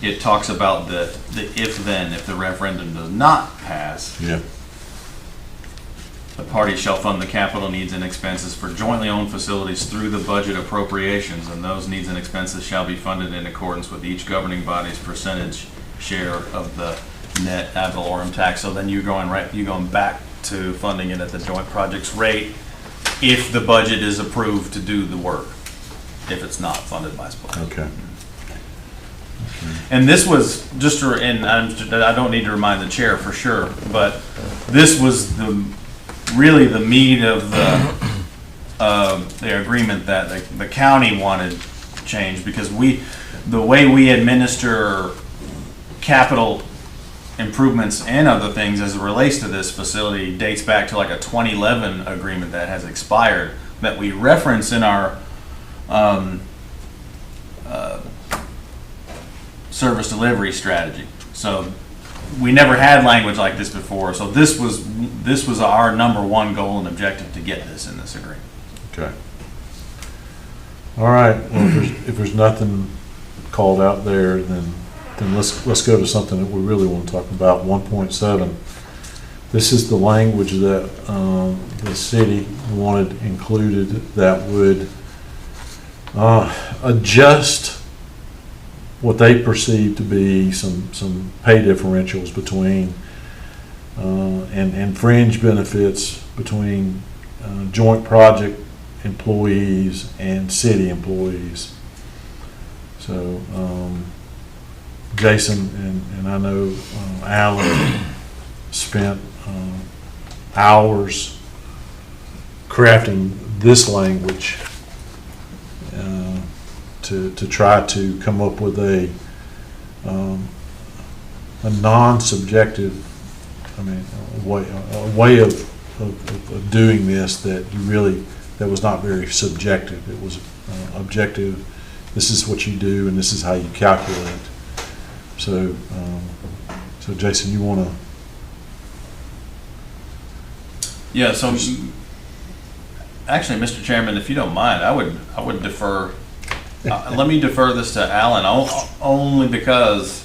it talks about the if-then, if the referendum does not pass. Yeah. The party shall fund the capital needs and expenses for jointly owned facilities through the budget appropriations, and those needs and expenses shall be funded in accordance with each governing body's percentage share of the net ad valorem tax. So then you're going back to funding it at the joint projects rate if the budget is approved to do the work, if it's not funded by split. Okay. And this was just, I don't need to remind the chair for sure, but this was really the meat of the agreement that the county wanted changed, because the way we administer capital improvements and other things as it relates to this facility dates back to like a 2011 agreement that has expired, that we reference in our service delivery strategy. So we never had language like this before. So this was our number one goal and objective, to get this in this agreement. Okay. All right. Well, if there's nothing called out there, then let's go to something that we really want to talk about. 1.7. This is the language that the city wanted included that would adjust what they perceive to be some pay differentials between and fringe benefits between joint project employees and city employees. So Jason and I know Alan spent hours crafting this language to try to come up with a non-subjective, a way of doing this that was not very subjective. It was objective. This is what you do, and this is how you calculate. So, Jason, you want to? Yeah. So, actually, Mr. Chairman, if you don't mind, I would defer. Let me defer this to Alan, only because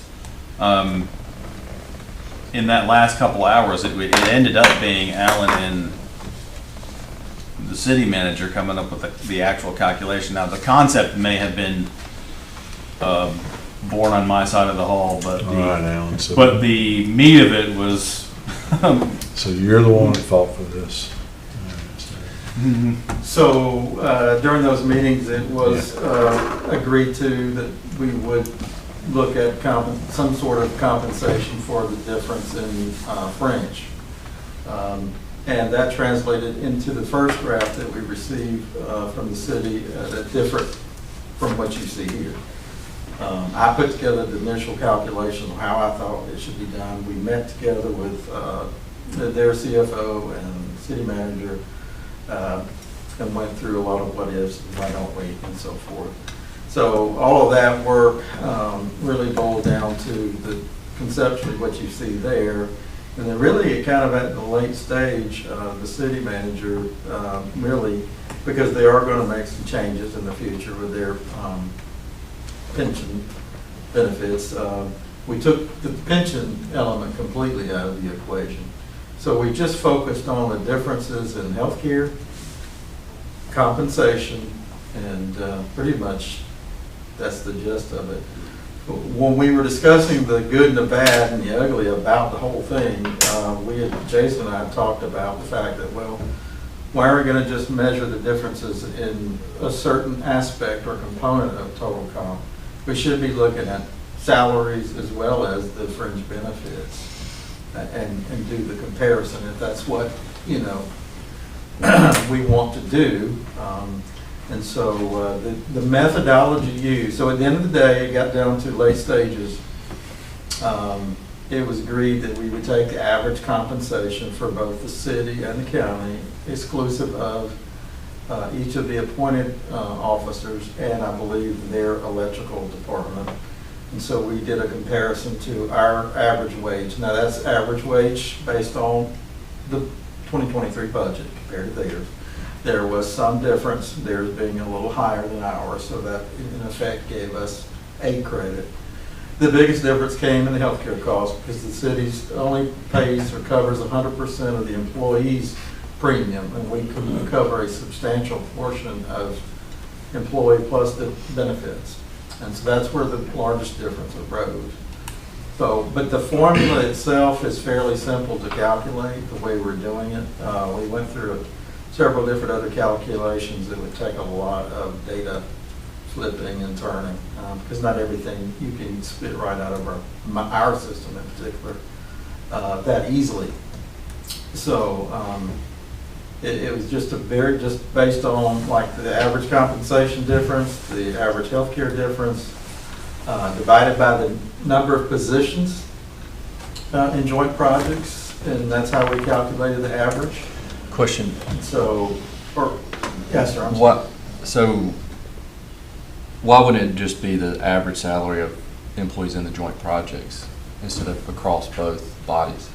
in that last couple hours, it ended up being Alan and the city manager coming up with the actual calculation. Now, the concept may have been born on my side of the hall, but Alan, but the meat of it was. So you're the one that fought for this. So during those meetings, it was agreed to that we would look at some sort of compensation for the difference in fringe. And that translated into the first draft that we received from the city that differed from what you see here. I put together the initial calculation of how I thought it should be done. We met together with their CFO and city manager and went through a lot of what ifs, why don't we, and so forth. So all of that work really boiled down to conceptually what you see there. And then really kind of at the late stage, the city manager really, because they are going to make some changes in the future with their pension benefits, we took the pension element completely out of the equation. So we just focused on the differences in healthcare, compensation, and pretty much that's the gist of it. When we were discussing the good and the bad and the ugly about the whole thing, Jason and I had talked about the fact that, well, why are we going to just measure the differences in a certain aspect or component of total comp? We should be looking at salaries as well as the fringe benefits and do the comparison if that's what, we want to do. And so the methodology used, so at the end of the day, it got down to late stages. It was agreed that we would take the average compensation for both the city and the county, exclusive of each of the appointed officers and I believe their electrical department. And so we did a comparison to our average wage. Now that's average wage based on the 2023 budget compared to theirs. There was some difference, theirs being a little higher than ours, so that in effect gave us a credit. The biggest difference came in the healthcare cost because the city only pays or covers 100% of the employees' premium, and we could cover a substantial portion of employee plus the benefits. And so that's where the largest difference arose. So, but the formula itself is fairly simple to calculate, the way we're doing it. We went through several different other calculations that would take a lot of data flipping and turning, because not everything you can spit right out of our system in particular that easily. So it was just just based on like the average compensation difference, the average healthcare difference, divided by the number of positions in joint projects, and that's how we calculated the average. Question. So, yes, sir. So why wouldn't it just be the average salary of employees in the joint projects instead of across both bodies?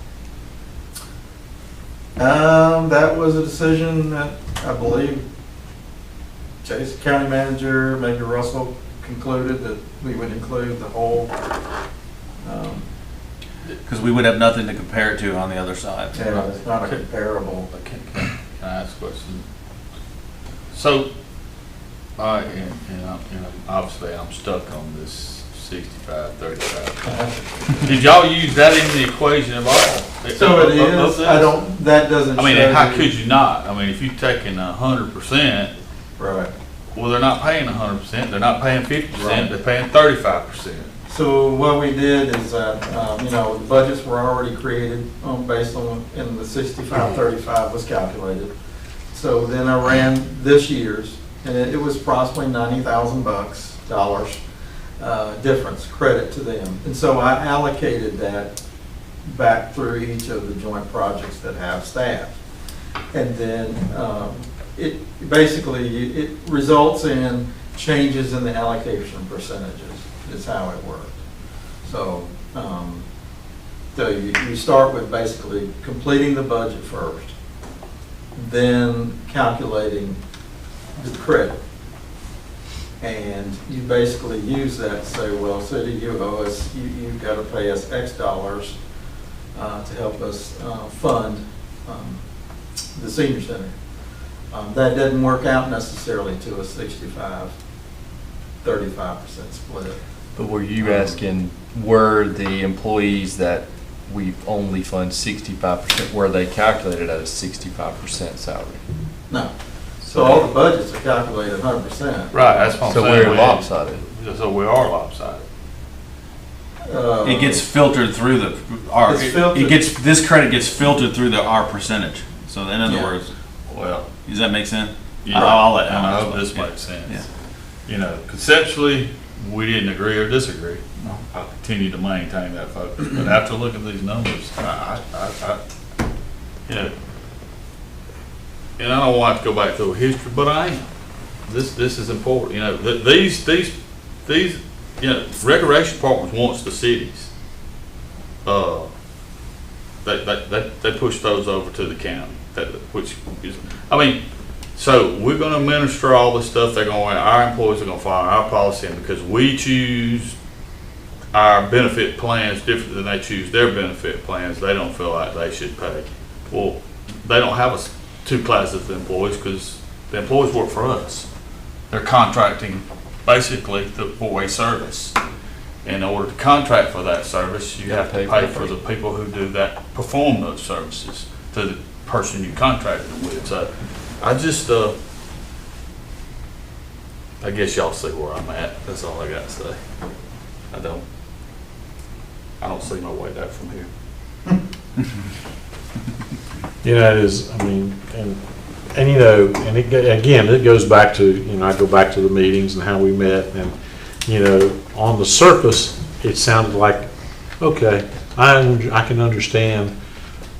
That was a decision that I believe Chase County Manager, maybe Russell, concluded that we would include the whole. Because we would have nothing to compare it to on the other side. Yeah, it's not a comparable. Can I ask a question? So, obviously I'm stuck on this 65-35. Did y'all use that in the equation at all? So it is. That doesn't. I mean, how could you not? I mean, if you're taking 100%, right? Well, they're not paying 100%. They're not paying 50%. Right. They're paying 35%. So what we did is that the budgets were already created based on and the 65-35 was calculated. So then I ran this year's, and it was approximately $90,000 difference credit to them. And so I allocated that back through each of the joint projects that have staff. And then it results in changes in the allocation percentages is how it worked. So, you start with basically completing the budget first, then calculating the credit. And you basically use that to say, well, city, you owe us, you've got to pay us X dollars to help us fund the senior center. That doesn't work out necessarily to a 65-35% split. But were you asking, were the employees that we only fund 65%, were they calculated at a 65% salary? No. So all the budgets are calculated 100%. Right, that's what I'm saying. So we're lopsided. So we are lopsided. It gets filtered through this credit gets filtered through our percentage. So in other words, well, does that make sense? Yeah, I'll let I Alan know this explain. makes sense. Yeah. You know, conceptually, we didn't agree or disagree. I'll continue to maintain that focus. But after looking at these numbers, and I don't want to go back through history, but I am. This is important. You know, these recreation departments wants the cities. They push those over to the county. So we're going to administer all this stuff. Our employees are going to follow our policy, and because we choose our benefit plans different than they choose their benefit plans, they don't feel like they should pay. Well, they don't have two classes of employees because the employees work for us. They're contracting basically for a service. In order to contract for that service, you have to pay for the people who perform those services to the person you contracted with. So I just, I guess y'all see where I'm at. That's all I got to say. I don't see my way back from here. It is, I mean, and again, it goes back to, I go back to the meetings and how we met, and, on the surface, it sounded like, okay, I can understand,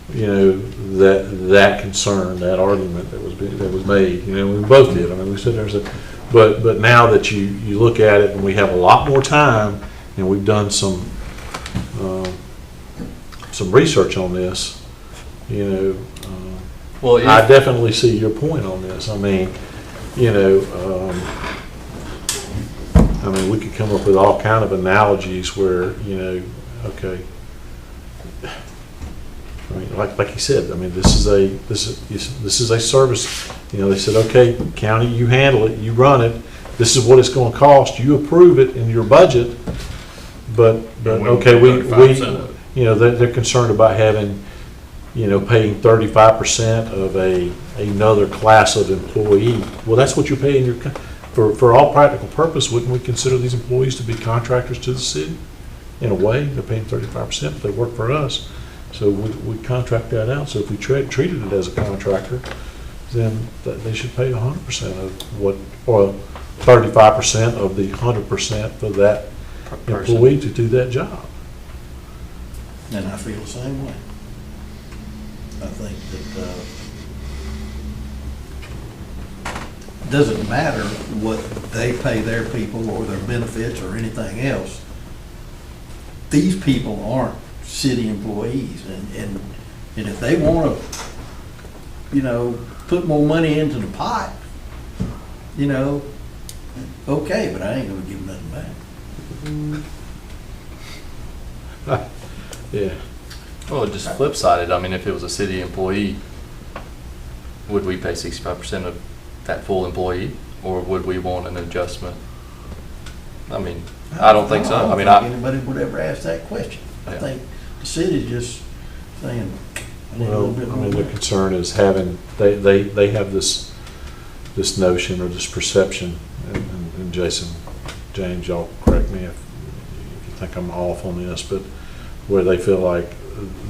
that concern, that argument that was made, we both did. I mean, we sit there and said, but now that you look at it and we have a lot more time and we've done some research on this, well, I definitely see your point on this. I mean, we could come up with all kind of analogies where, okay, I mean, like you said, I mean, this is a service. They said, okay, county, you handle it, you run it. This is what it's going to cost. You approve it in your budget, But, And we okay, won't pay 35% of it. you know, they're concerned about having, you know, paying 35% of another class of employee. Well, that's what you're paying for all practical purpose, wouldn't we consider these employees to be contractors to the city? In a way, they're paying 35%, but they work for us. So we contract that out. So if we treated it as a contractor, then they should pay 100% of what, or 35% of the 100% for that employee to do that job. And I feel the same way. I think that, it doesn't matter what they pay their people or their benefits or anything else. These people aren't city employees, and if they want to, you know, put more money into the pot, you know, okay, but I ain't gonna give them nothing back. Yeah. Well, just flip sided, I mean, if it was a city employee, would we pay 65% of that full employee, or would we want an adjustment? I mean, I don't think so. I mean, don't think anybody would ever ask that question. I Yeah. think the city's just saying, I need a Well, little bit I more. mean, the concern is having, they have this notion or this perception, and Jason, James, y'all correct me if you think I'm off on this, but where they feel like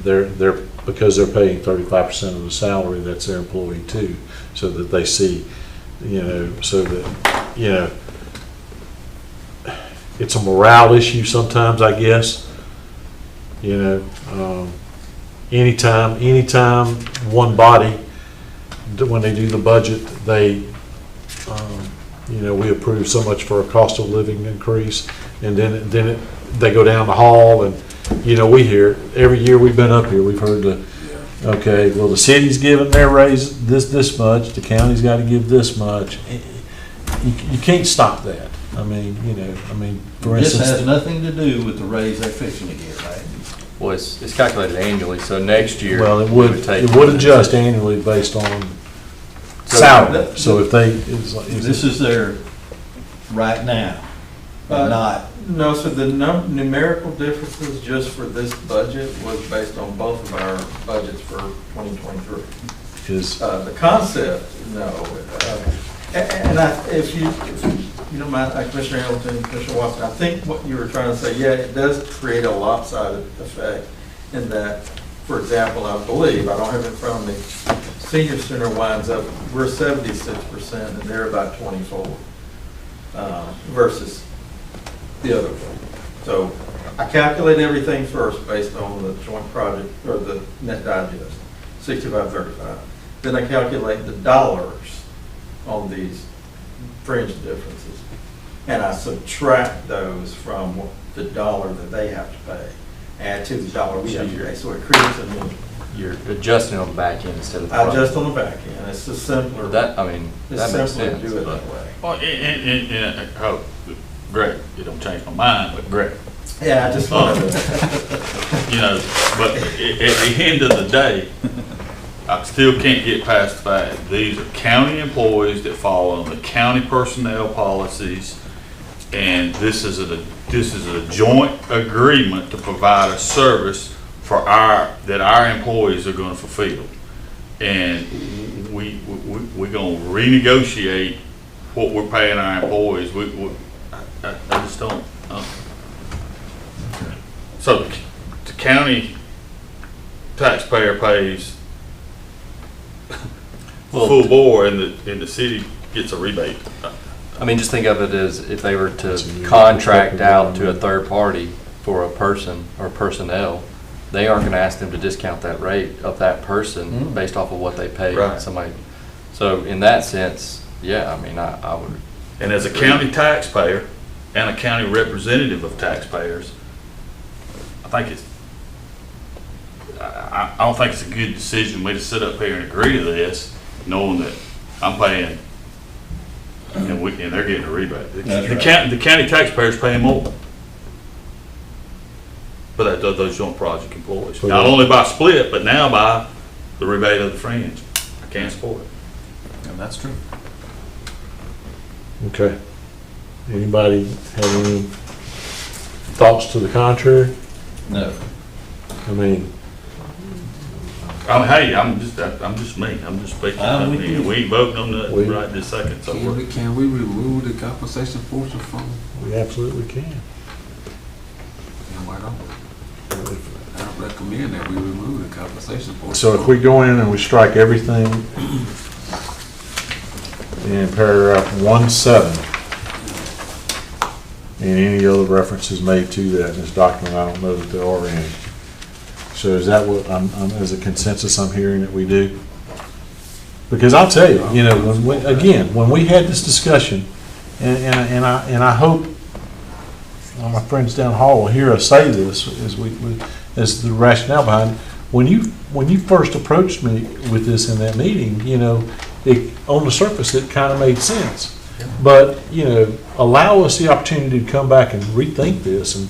they're because they're paying 35% of the salary, that's their employee too, so that they see, you know, so that, you know, it's a morale issue sometimes, I guess. You know, anytime one body, when they do the budget, they, you know, we approve so much for a cost of living increase, and then they go down the hall, and, you know, we hear, every year we've been up here, we've heard okay, well, the city's giving their raise this much, the county's got to give this much. You can't stop that. I mean, you know, for This instance. has nothing to do with the raise they're fixing to get, right? Well, it's calculated annually, so next year. Well, it we would take- adjust annually based on So- salary. So if they, This is their right now, but not. No, so the numerical differences just for this budget was based on both of our budgets for 2023. is, The concept, no. And if you don't mind, Commissioner Hamilton, Commissioner Watson, I think what you were trying to say, yeah, it does create a lopsided effect in that, for example, I believe, I don't have it in front of me, senior center winds up, we're 76% and they're about 24 versus the other one. So I calculate everything first based on the joint project or the net digest, 6535. Then I calculate the dollars on these fringe differences. And I subtract those from the dollar that they have to pay, add to the dollar we have to pay. So it creates a new. You're adjusting on the back end instead of the I front. adjust on the back end. It's just simpler. That, I mean, It's that makes simpler to sense. do it but- that way. Well, and, oh, Greg, you don't change my mind, but Greg, Yeah, I just wanted to. you know, but at the end of the day, I still can't get past the fact, these are county employees that fall under county personnel policies, and this is a joint agreement to provide a service for that our employees are gonna fulfill. And we're gonna renegotiate what we're paying our employees. I just don't. So the county taxpayer pays full bore, and the city gets a rebate. I mean, just think of it as if they were to contract out to a third party for a person or personnel, they aren't gonna ask them to discount that rate of that person based off of what they pay Right. somebody. So in that sense, yeah, I mean, I would. And as a county taxpayer and a county representative of taxpayers, I think I don't think it's a good decision for me to sit up here and agree to this, knowing that I'm paying, and they're getting a rebate. The county taxpayers paying more. But those joint project employees, not only by split, but now by the rebate of the fringe. I can't support it. And that's true. okay. Anybody have any Thoughts to the contrary? No. I mean, Hey, I'm just me, I'm just speaking. I'm with you. We ain't voting on We- that right this second, so we're. Can we remove the compensation portion from, we absolutely can. and why don't we? I recommend that we remove the compensation portion. So if we go in and we strike everything in paragraph 1.7, and any other references made to that in this document, I don't know that there are any. So is that what, as a consensus I'm hearing that we do? Because I'll tell you, when we had this discussion, and I hope my friends down the hall will hear us say this as the rationale behind it. When you first approached me with this in that meeting, on the surface, it kind of made sense. But, allow us the opportunity to come back and rethink this and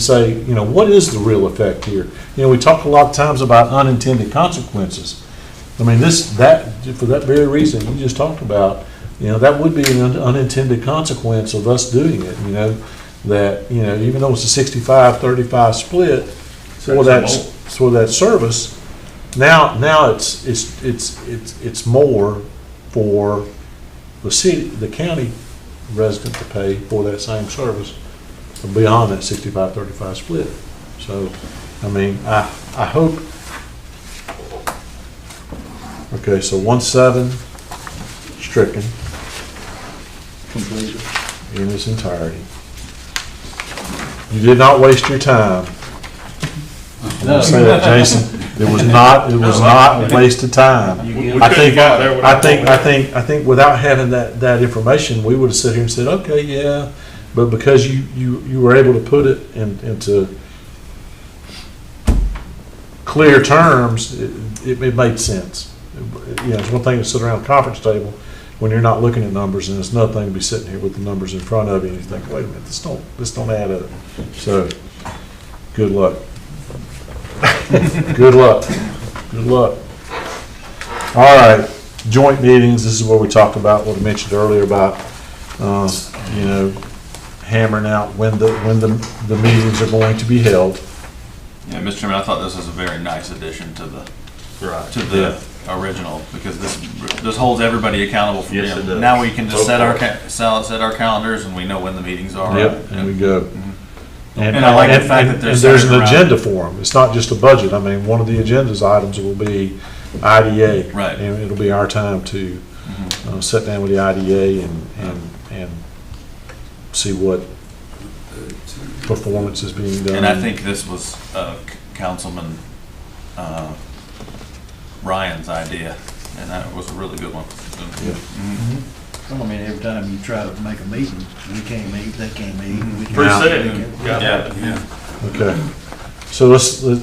say, what is the real effect here? We talk a lot of times about unintended consequences. I mean, for that very reason you just talked about, that would be an unintended consequence of us doing it, that, even though it's a 65-35 split for that service, now it's more for the county resident to pay for that same service beyond that 65-35 split. So, I mean, I hope, okay, so 1.7 stricken Completely. in its entirety. You did not waste your time. I'm gonna say that, Jason. It was not wasted time. I think without having that information, we would have sat here and said, okay, yeah, but because you were able to put it into clear terms, it made sense. It's one thing to sit around a conference table when you're not looking at numbers, and it's another thing to be sitting here with the numbers in front of you and you think, wait a minute, this don't add up. So, good luck. Good luck. Good luck. All right, joint meetings. This is where we talk about what I mentioned earlier about, hammering out when the meetings are going to be held. Yeah, Mr. Chairman, I thought this was a very nice addition to the original, because this holds everybody accountable for Yes, it does. Now we can just set our calendars and we know when the meetings are. Yep, and we go. Mhm. And I like the fact that there's centered an around- agenda for them. It's not just a budget. I mean, one of the agenda's items will be IDA. Right. And it'll be our time to sit down with the IDA and see what performance is being done. And I think this was Councilman Ryan's idea, and that was a really good one. Yeah. Mhm. Well, I mean, every time you try to make a meeting, we can't meet, they can't meet. we can't- Precinct. Yeah. Okay. So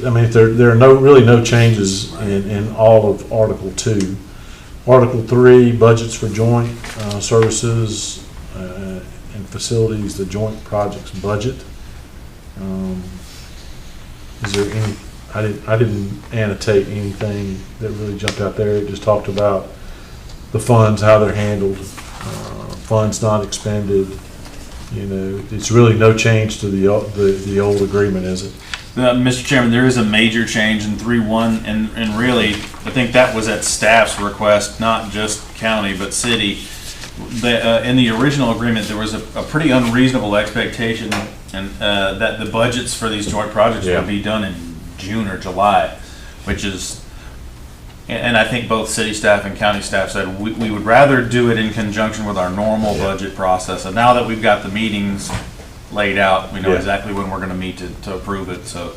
I mean, there are really no changes in all of Article 2. Article 3, budgets for joint services and facilities, the joint projects budget. Is there any, I didn't annotate anything that really jumped out there. It just talked about the funds, how they're handled, funds not expended. It's really no change to the old agreement, is it? Mr. Chairman, there is a major change in 3.1, and really, I think that was at staff's request, not just county, but city. In the original agreement, there was a pretty unreasonable expectation and that the budgets for these joint projects would be done in June or July, which is, and I think both city staff and county staff said we would rather do it in conjunction with our normal budget process. And now that we've got the meetings laid out, we know exactly when we're going to meet to approve it. So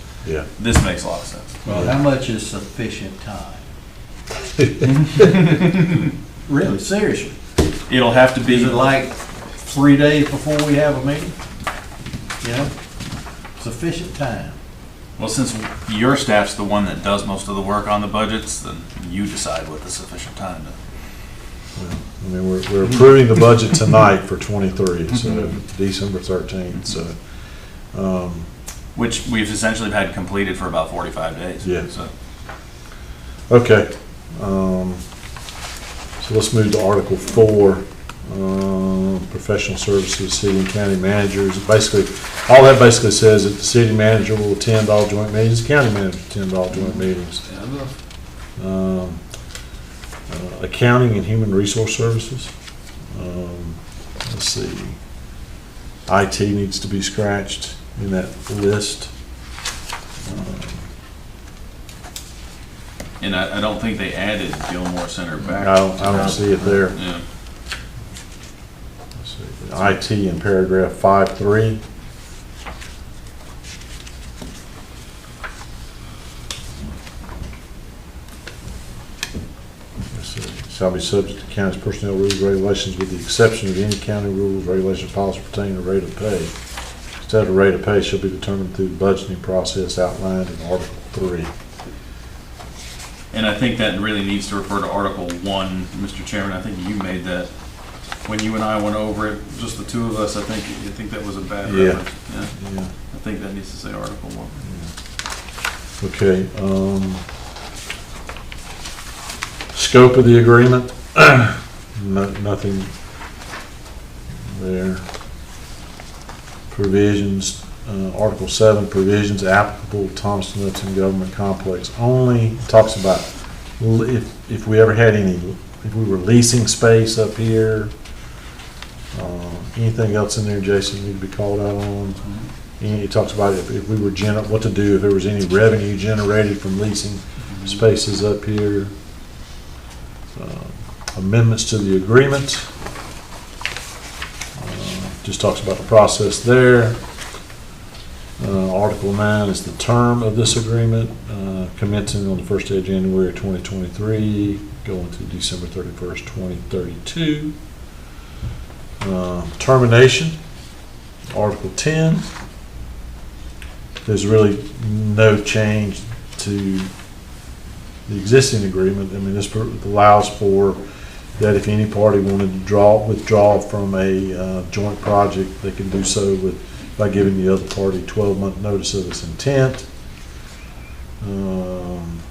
this makes a lot of sense. Well, how much is sufficient time? Really, seriously? It'll have to be. Is it like 3 days before we have a meeting? Sufficient time. Well, since your staff's the one that does most of the work on the budgets, then you decide what the sufficient time is. I mean, we're approving the budget tonight for 23, so December 13th, so. Which we've essentially had completed for about 45 days. Yeah. So. Okay. So let's move to Article 4, Professional services, city and county managers. Basically, all that basically says that the city manager will attend all joint meetings, the county manager will attend all joint meetings. Accounting and human resource services. Let's see. IT needs to be scratched in that list. And I don't think they added Gilmore Center back. I don't see it there. Yeah. Let's see. IT in paragraph 5.3. Shall be subject to county's personnel rules, regulations, with the exception of any county rules, regulations, policy pertaining to rate of pay. Instead, of rate of pay shall be determined through the budgeting process outlined in Article 3. And I think that really needs to refer to Article 1, Mr. Chairman. I think you made that when you and I went over it, just the two of us. I think that was a bad reference. Yeah. I think that needs to say Article 1. Yeah. Okay. Scope of the agreement. Nothing there. Provisions. Article 7, provisions applicable to Thomaston Livingston Government Complex only. Talks about if we ever had any, if we were leasing space up here. Anything else in there, Jason, need to be called out on? It talks about if we were what to do if there was any revenue generated from leasing spaces up here. Amendments to the agreement. Just talks about the process there. Article 9 is the term of this agreement, commencing on the first day of January 2023, going to December 31st, 2032. Termination, Article 10. There's really no change to the existing agreement. I mean, this allows for that if any party wanted to withdraw from a joint project, they can do so by giving the other party 12-month notice of its intent. And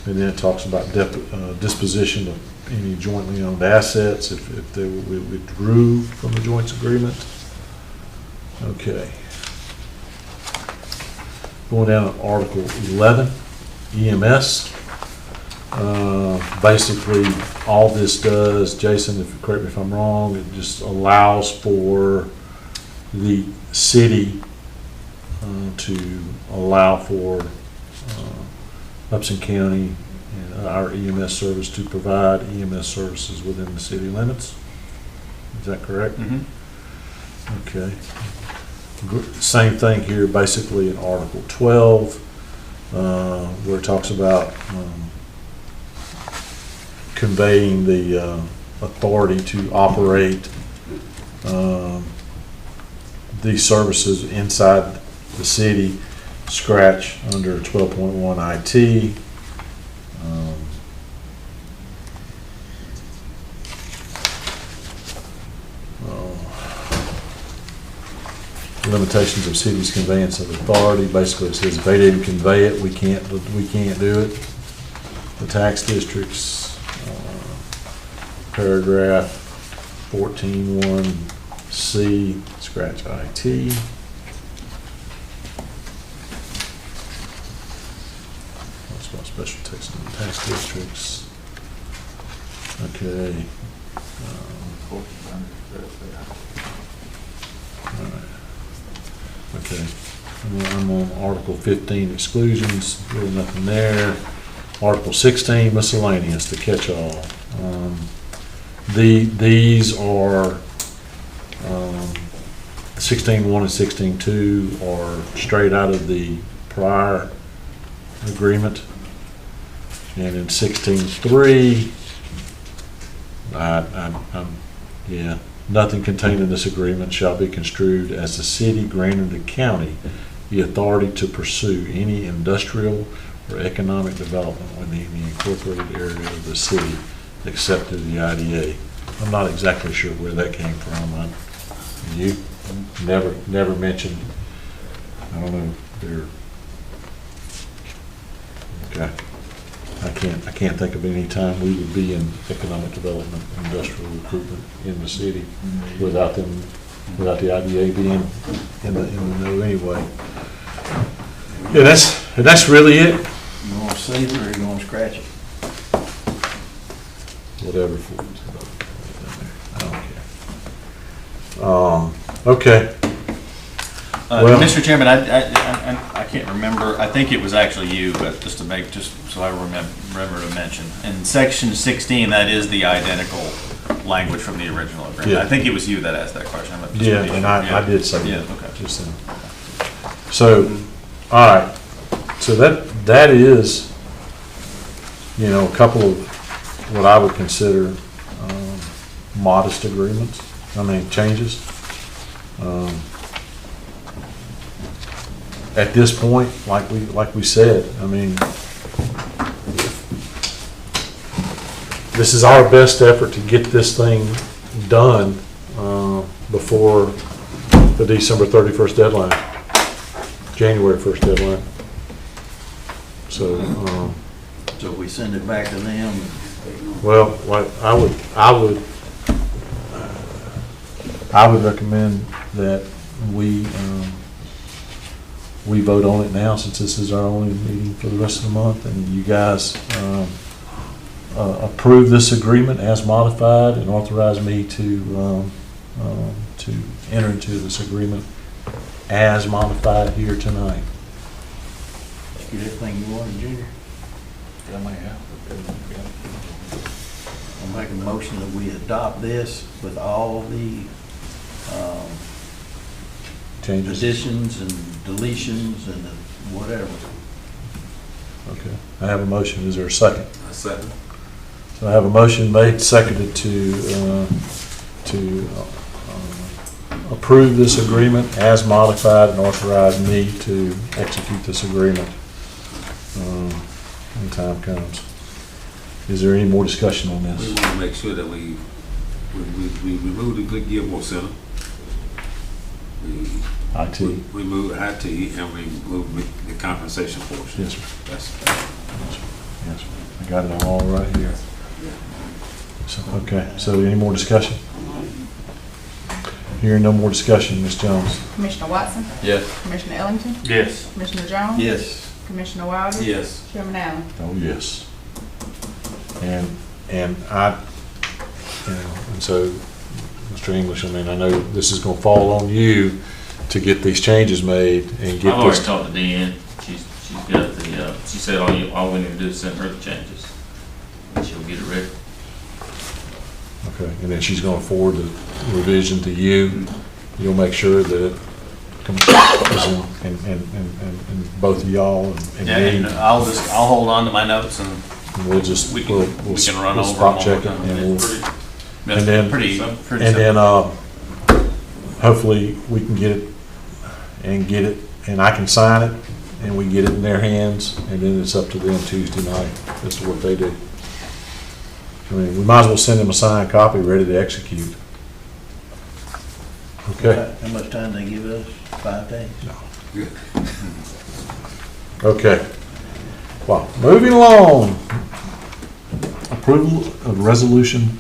then it talks about disposition of any jointly owned assets if they withdrew from the joint agreement. Okay. Going down to Article 11, EMS. Basically, all this does, Jason, correct me if I'm wrong, it just allows for the city to allow for Upson County and our EMS service to provide EMS services within the city limits. Is that correct? Mm-hmm. Okay. Same thing here, basically in Article 12, where it talks about conveying the authority to operate these services inside the city. Scratch under 12.1 IT. Limitations of city's conveyance of authority. Basically, it says if they didn't convey it, we can't do it. The tax districts, paragraph 14.1C, scratch IT. That's about special tax districts. Okay. All right. Okay, I'm on Article 15, exclusions, really nothing there. Article 16, miscellaneous, the catch-all. These are, 16.1 and 16.2 are straight out of the prior agreement. And in 16.3, yeah. Nothing contained in this agreement shall be construed as the city granted the county the authority to pursue any industrial or economic development within the incorporated area of the city, except through the IDA. I'm not exactly sure where that came from. You never mentioned. I don't know. Okay. I can't think of any time we would be in economic development, industrial recruitment in the city without them, without the IDA being in the know anyway. Yeah, that's really it. You want to see it or you want to scratch it? Whatever. I don't care. Okay. Well- Mr. Chairman, I can't remember, I think it was actually you, but just so I remember to mention. In section 16, that is the identical language from the original agreement. Yeah. I think it was you that asked that question. Yeah, and I did say Yeah, that. okay. Just then. So, all right. So that is, a couple of what I would consider modest agreements. Changes. At this point, like we said, this is our best effort to get this thing done before the December 31st deadline, January 1st deadline. So, So we send it back to them. well, I would recommend that we vote on it now, since this is our only meeting for the rest of the month, and you guys approve this agreement as modified and authorize me to enter into this agreement as modified here tonight. Get everything you wanted, Junior. I'll make a motion that we adopt this with all the Changes. additions and deletions and whatever. Okay. I have a motion. Is there a second? A second. So I have a motion made, seconded to approve this agreement as modified and authorize me to execute this agreement when time comes. Is there any more discussion on We this? want to make sure that we remove the Good Gilmore Center. We IT. remove IT and we remove the compensation portion. Yes, sir. That's, Yes, sir. I got it all right here. So, okay, so any more discussion? Hearing no more discussion, Ms. Jones? Commissioner Watson? Yes. Commissioner Ellington? Yes. Commissioner Jones? Yes. Commissioner Wilder? yes. Chairman Allen? Oh, yes. And so, Mr. English, I know this is gonna fall on you to get these changes made and I've get already this. talked to Deanne. She's got the, she said all we need to do is send her the changes. And she'll get it ready. Okay, and then she's gonna forward the revision to you. You'll make sure that it comes and both of y'all and Yeah, and me. I'll hold on to my notes and We'll just, we we'll can run we'll over spot them check one it more time. and we'll. Yeah, And then- pretty And simple. then, hopefully, we can get it, and I can sign it, and we get it in their hands, and then it's up to them Tuesday night as to what they do. We might as well send them a signed copy ready to execute. Okay? How much time they give us? 5 days? Okay. Well, moving along. Approval of Resolution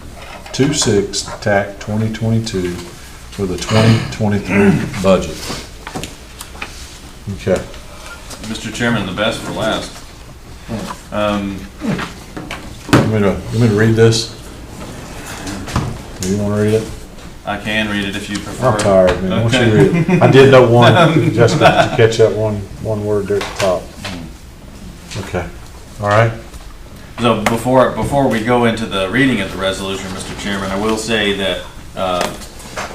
26, TAC 2022 for the 2023 budget. Okay. Mr. Chairman, the best for last. You want me to read this? Do you want to read it? I can read it if you prefer. I'm tired, man. I want you to Okay. read it. I did know one, just to catch that one word there at the top. Okay. All right. So before we go into the reading of the resolution, Mr. Chairman, I will say that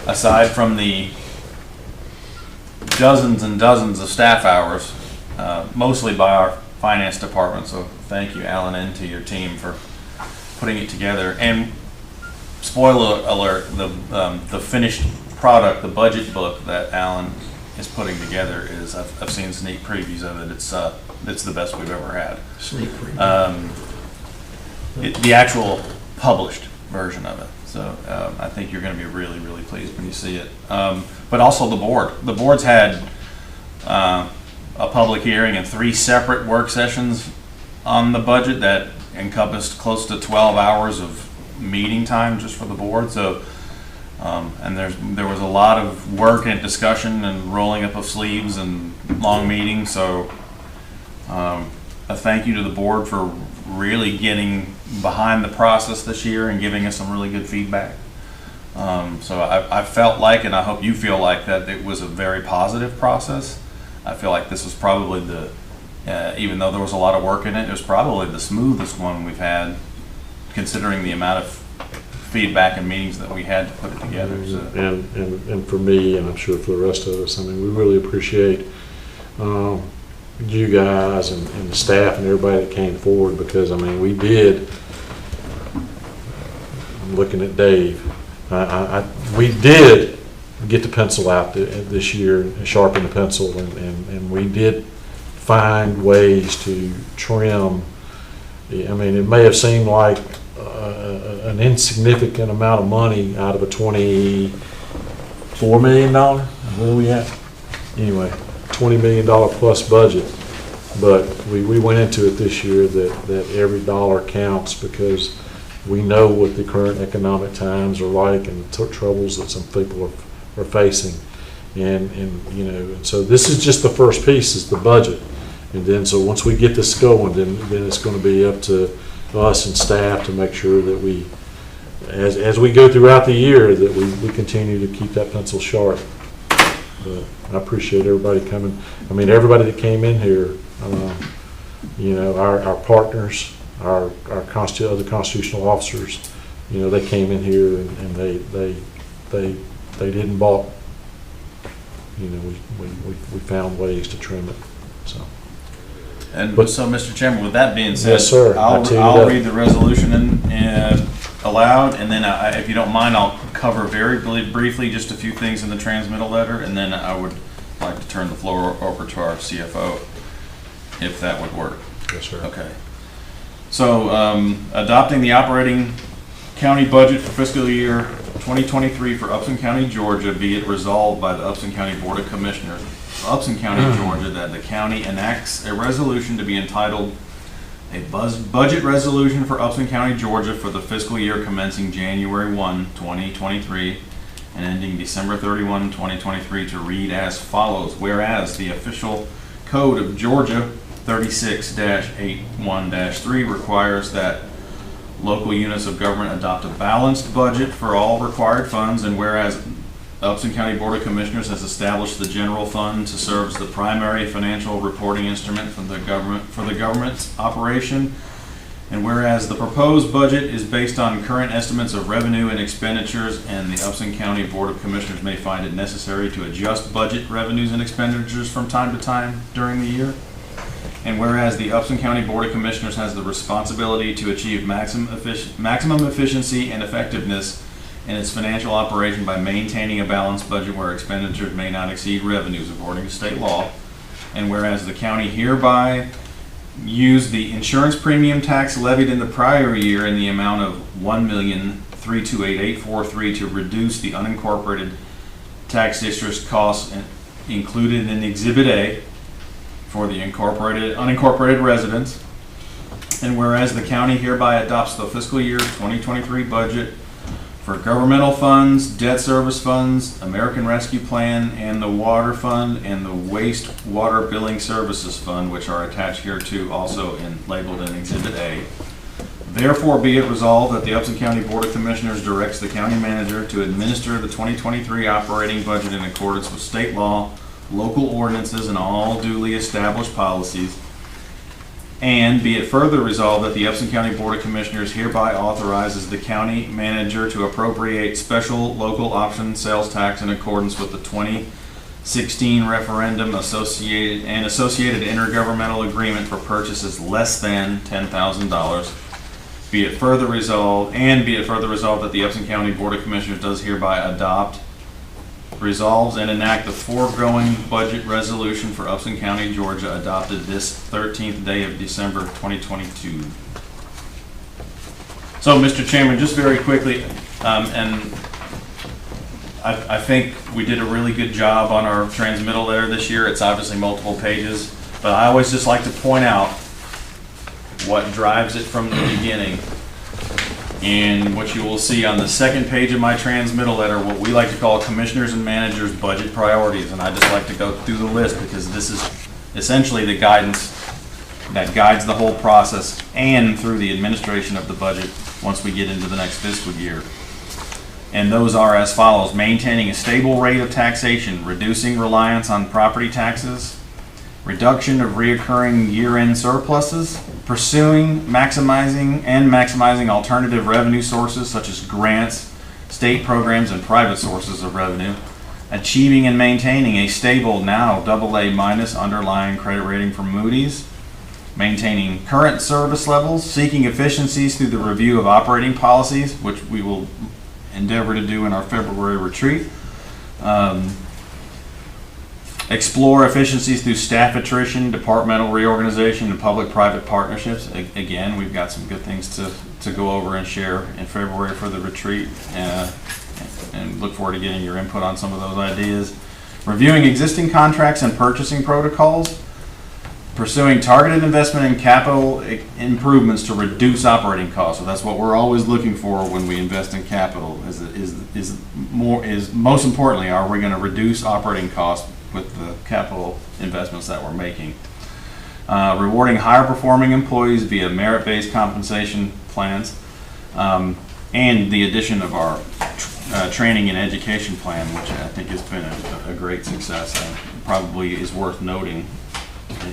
aside from the dozens and dozens of staff hours, mostly by our finance department, so thank you, Alan, and to your team for putting it together. And spoiler alert, the finished product, the budget book that Alan is putting together is, I've seen sneak previews of it. It's the best we've ever had. Sneak preview. The actual published version of it. So I think you're going to be really, really pleased when you see it. But also the board. The board's had a public hearing and 3 separate work sessions on the budget that encompassed close to 12 hours of meeting time just for the board. So, and there was a lot of work and discussion and rolling up of sleeves and long meetings. So, a thank you to the board for really getting behind the process this year and giving us some really good feedback. So I felt like, and I hope you feel like, that it was a very positive process. I feel like this was probably even though there was a lot of work in it, it was probably the smoothest one we've had, considering the amount of feedback and meetings that we had to put it together. So. And for me, and I'm sure for the rest of us, I mean, we really appreciate you guys and the staff and everybody that came forward, because, I mean, we did, I'm looking at Dave, we did get the pencil out this year and sharpen the pencil, and we did find ways to trim. I mean, it may have seemed like an insignificant amount of money out of a $24 million, where are we at? Anyway, $20 million plus budget. But we went into it this year that every dollar counts, because we know what the current economic times are like and the troubles that some people are facing. And you know, so this is just the first piece, is the budget. And then, so once we get this going, then it's going to be up to us and staff to make sure that we, as we go throughout the year, that we continue to keep that pencil sharp. But I appreciate everybody coming. I mean, everybody that came in here, you know, our partners, our other constitutional officers, you know, they came in here and they didn't balk. You know, we found ways to trim it. So. So, Mr. Chairman, with that being said, yes, sir. I'll read the resolution aloud, and then if you don't mind, I'll cover very briefly just a few things in the transmittal letter, and then I would like to turn the floor over to our CFO, if that would work. Yes, sir. Okay. So, adopting the operating county budget for fiscal year 2023 for Upson County, Georgia, be it resolved by the Upson County Board of Commissioners, Upson County, Georgia, that the county enacts a resolution to be entitled a budget resolution for Upson County, Georgia for the fiscal year commencing January 1, 2023 and ending December 31, 2023 to read as follows. Whereas the official code of Georgia 36-81-3 requires that local units of government adopt a balanced budget for all required funds, and whereas Upson County Board of Commissioners has established the general fund to serve as the primary financial reporting instrument for the government's operation, and whereas the proposed budget is based on current estimates of revenue and expenditures, and the Upson County Board of Commissioners may find it necessary to adjust budget revenues and expenditures from time to time during the year. And whereas the Upson County Board of Commissioners has the responsibility to achieve maximum efficiency and effectiveness in its financial operation by maintaining a balanced budget where expenditures may not exceed revenues according to state law. And whereas the county hereby used the insurance premium tax levied in the prior year in the amount of $1,328,843 to reduce the unincorporated tax district costs included in Exhibit A for the unincorporated residents. And whereas the county hereby adopts the fiscal year 2023 budget for governmental funds, debt service funds, American Rescue Plan, and the Water Fund, and the Wastewater Billing Services Fund, which are attached here too, also labeled in Exhibit A. Therefore, be it resolved that the Upson County Board of Commissioners directs the county manager to administer the 2023 operating budget in accordance with state law, local ordinances, and all duly established policies. And be it further resolved that the Upson County Board of Commissioners hereby authorizes the county manager to appropriate special local option sales tax in accordance with the 2016 referendum associated intergovernmental agreement for purchases less than $10,000. Be it further resolved that the Upson County Board of Commissioners does hereby adopt, resolves, and enact the foregoing budget resolution for Upson County, Georgia, adopted this 13th day of December 2022. So, Mr. Chairman, just very quickly, and I think we did a really good job on our transmittal letter this year. It's obviously multiple pages, but I always just like to point out what drives it from the beginning. And what you will see on the second page of my transmittal letter, what we like to call commissioners and managers budget priorities. And I just like to go through the list because this is essentially the guidance that guides the whole process and through the administration of the budget once we get into the next fiscal year. And those are as follows: maintaining a stable rate of taxation, reducing reliance on property taxes, reduction of reoccurring year-end surpluses, pursuing, maximizing alternative revenue sources such as grants, state programs, and private sources of revenue, achieving and maintaining a stable, now AA- underlying credit rating from Moody's, maintaining current service levels, seeking efficiencies through the review of operating policies, which we will endeavor to do in our February retreat, explore efficiencies through staff attrition, departmental reorganization, and public-private partnerships. Again, we've got some good things to go over and share in February for the retreat, and look forward to getting your input on some of those ideas. Reviewing existing contracts and purchasing protocols, pursuing targeted investment in capital improvements to reduce operating costs. So that's what we're always looking for when we invest in capital. Is most importantly, are we going to reduce operating costs with the capital investments that we're making? Rewarding higher performing employees via merit-based compensation plans, and the addition of our training and education plan, which I think has been a great success and probably is worth noting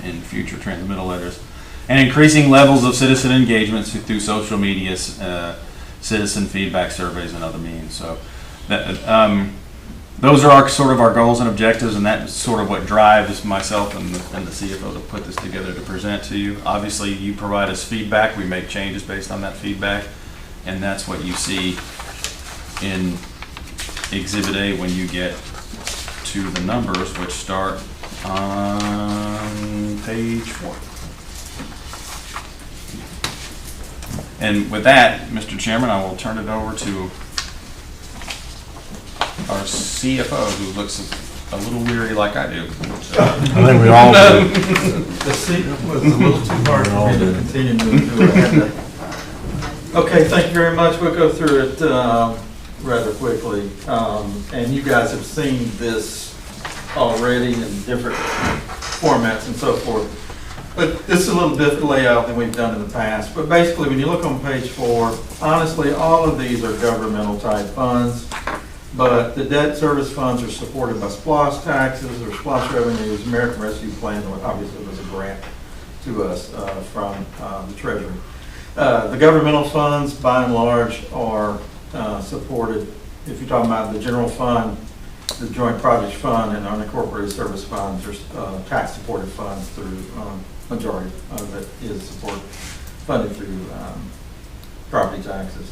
in future transmittal letters. And increasing levels of citizen engagement through social media, citizen feedback surveys, and other means. So that, those are sort of our goals and objectives, and that's sort of what drives myself and the CFO to put this together to present to you. Obviously, you provide us feedback. We make changes based on that feedback, and that's what you see in Exhibit A when you get to the numbers, which start on page 4. And with that, Mr. Chairman, I will turn it over to our CFO, who looks a little weary like I do. So. I think we all do. The seat was a little too hard for me to continue moving through it. Okay, thank you very much. We'll go through it rather quickly. And you guys have seen this already in different formats and so forth. But this is a little different layout than we've done in the past. But basically, when you look on page 4, honestly, all of these are governmental type funds. But the debt service funds are supported by SPLOST taxes or SPLOST revenues. American Rescue Plan obviously was a grant to us from the Treasury. The governmental funds, by and large, are supported. If you're talking about the general fund, the Joint Projects Fund, and unincorporated service funds, are tax-supported funds through majority of it is funded through property taxes.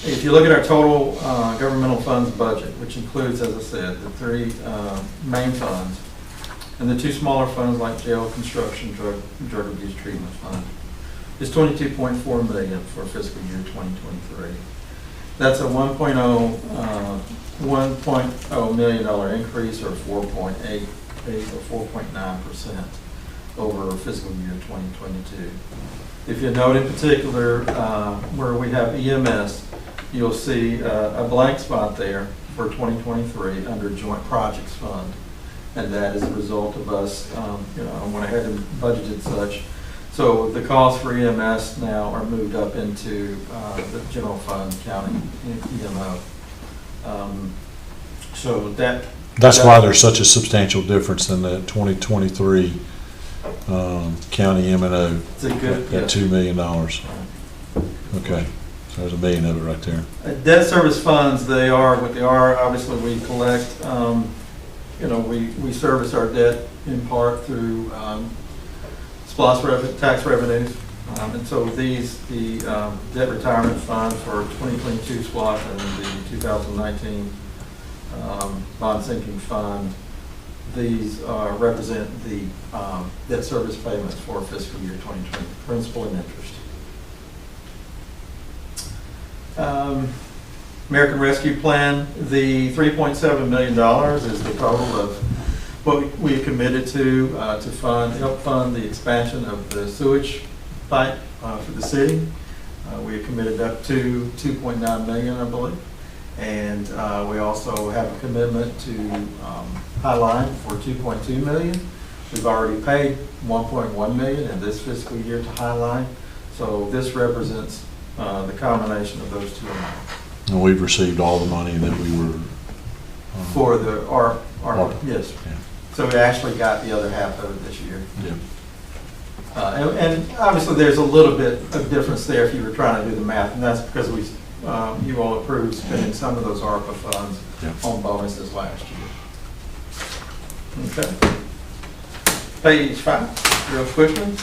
If you look at our total governmental funds budget, which includes, as I said, the 3 main funds and the 2 smaller funds like jail construction, drug abuse treatment fund, is $22.4 million for fiscal year 2023. That's a $1.0 million increase, or 4.8 or 4.9% over fiscal year 2022. If you note in particular where we have EMS, you'll see a blank spot there for 2023 under Joint Projects Fund, and that is a result of us, I went ahead and budgeted such. So the costs for EMS now are moved up into the general fund, county EMO. So that's why there's such a substantial difference in the 2023 county M&O at $2 million. Okay. So there's $1 million of it right there. Debt service funds, they are what they are. Obviously, we collect, we service our debt in part through SPLOST tax revenues. And so the debt retirement fund for 2022 SPLOST and the 2019 bond sinking fund, these represent the debt service payments for fiscal year 2020, principal and interest. American Rescue Plan, the $3.7 million is the total of what we committed to help fund the expansion of the sewage pipe for the city. We have committed up to 2.9 million, I believe. And we also have a commitment to Highline for 2.2 million. We've already paid 1.1 million in this fiscal year to Highline. So this represents the combination of those two amounts. And we've received all the money that we were. For the ARP, yes. Yeah. So we actually got the other half of it this year. Yeah. And obviously, there's a little bit of difference there if you were trying to do the math, and that's because you all approved spending some of those ARPA funds on bonuses last year. Okay. Page 5, real quickly.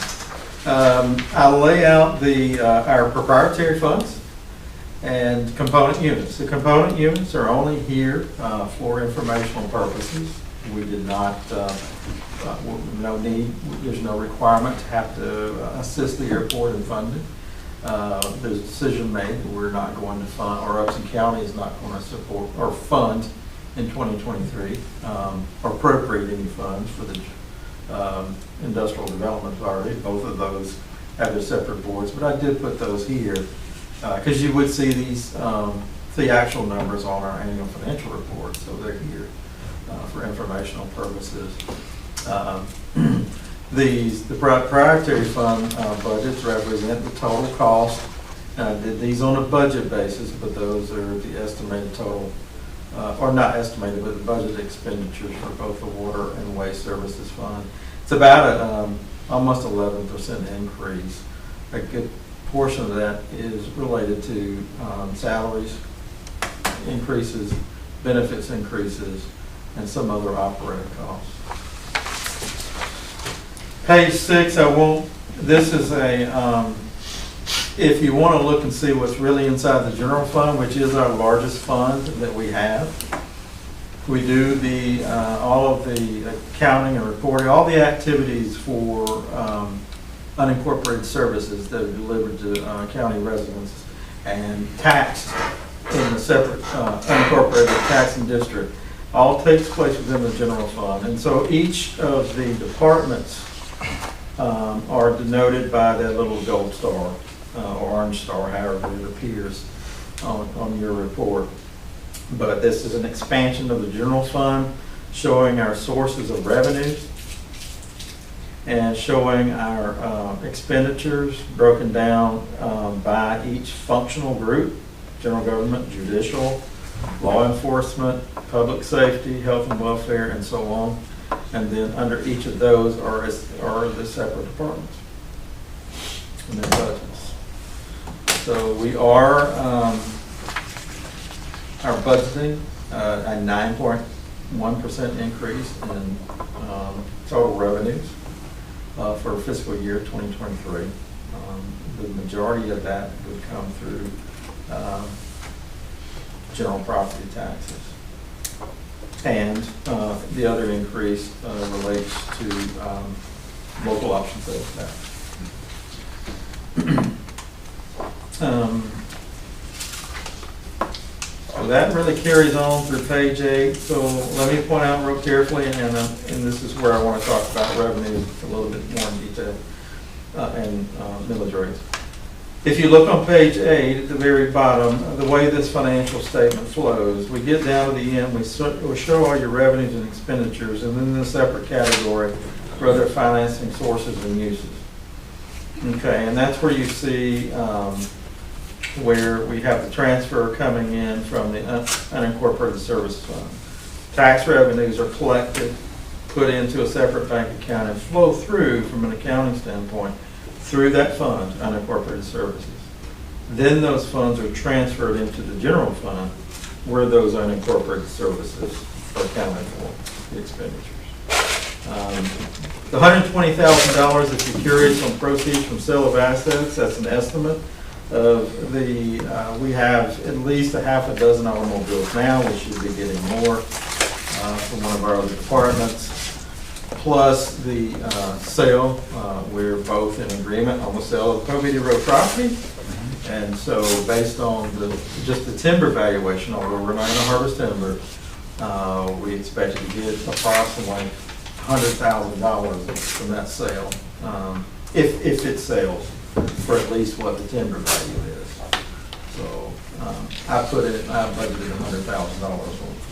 I'll lay out our proprietary funds and component units. The component units are only here for informational purposes. We did not, there's no requirement to have to assist the airport in funding. There's a decision made that we're not going to fund, or Upson County is not going to support or fund in 2023, or appropriate any funds for the Industrial Development Authority. Both of those have their separate boards, but I did put those here because you would see these, the actual numbers on our annual financial report, so they're here for informational purposes. The proprietary fund budgets represent the total cost. I did these on a budget basis, but those are the estimated total, or not estimated, but the budget expenditures for both the water and waste services fund. It's about almost 11% increase. A good portion of that is related to salaries increases, benefits increases, and some other operating costs. Page 6, this is if you want to look and see what's really inside the general fund, which is our largest fund that we have. We do all of the accounting and reporting, all the activities for unincorporated services that are delivered to county residents and taxed in a separate unincorporated taxing district. All takes place within the general fund. And so each of the departments are denoted by that little gold star, or orange star, however it appears on your report. But this is an expansion of the general fund, showing our sources of revenues and showing our expenditures broken down by each functional group: general government, judicial, law enforcement, public safety, health and welfare, and so on. And then under each of those are the separate departments and their budgets. So we are budgeting a 9.1% increase in total revenues for fiscal year 2023. The majority of that would come through general property taxes. And the other increase relates to local option sales tax. So that really carries on through page 8. So let me point out real carefully, and this is where I want to talk about revenue a little bit more in detail and millage rates. If you look on page 8 at the very bottom, the way this financial statement flows, we get down to the end, we show all your revenues and expenditures, and then in a separate category for other financing sources and uses. Okay, and that's where you see where we have the transfer coming in from the unincorporated service fund. Tax revenues are collected, put into a separate bank account, and flow through from an accounting standpoint through that fund, unincorporated services. Then those funds are transferred into the general fund where those unincorporated services are accounted for, the expenditures. The $120,000, if you're curious, on proceeds from sale of assets, that's an estimate of we have at least a half a dozen automobiles now. We should be getting more from one of our other departments. Plus the sale, we're both in agreement on the sale of Covey Road property. And so based on just the timber valuation, although we're not going to harvest timber, we expect to get approximately $100,000 from that sale, if it sells. for at least what the timber value is. So, I budgeted $100,000 on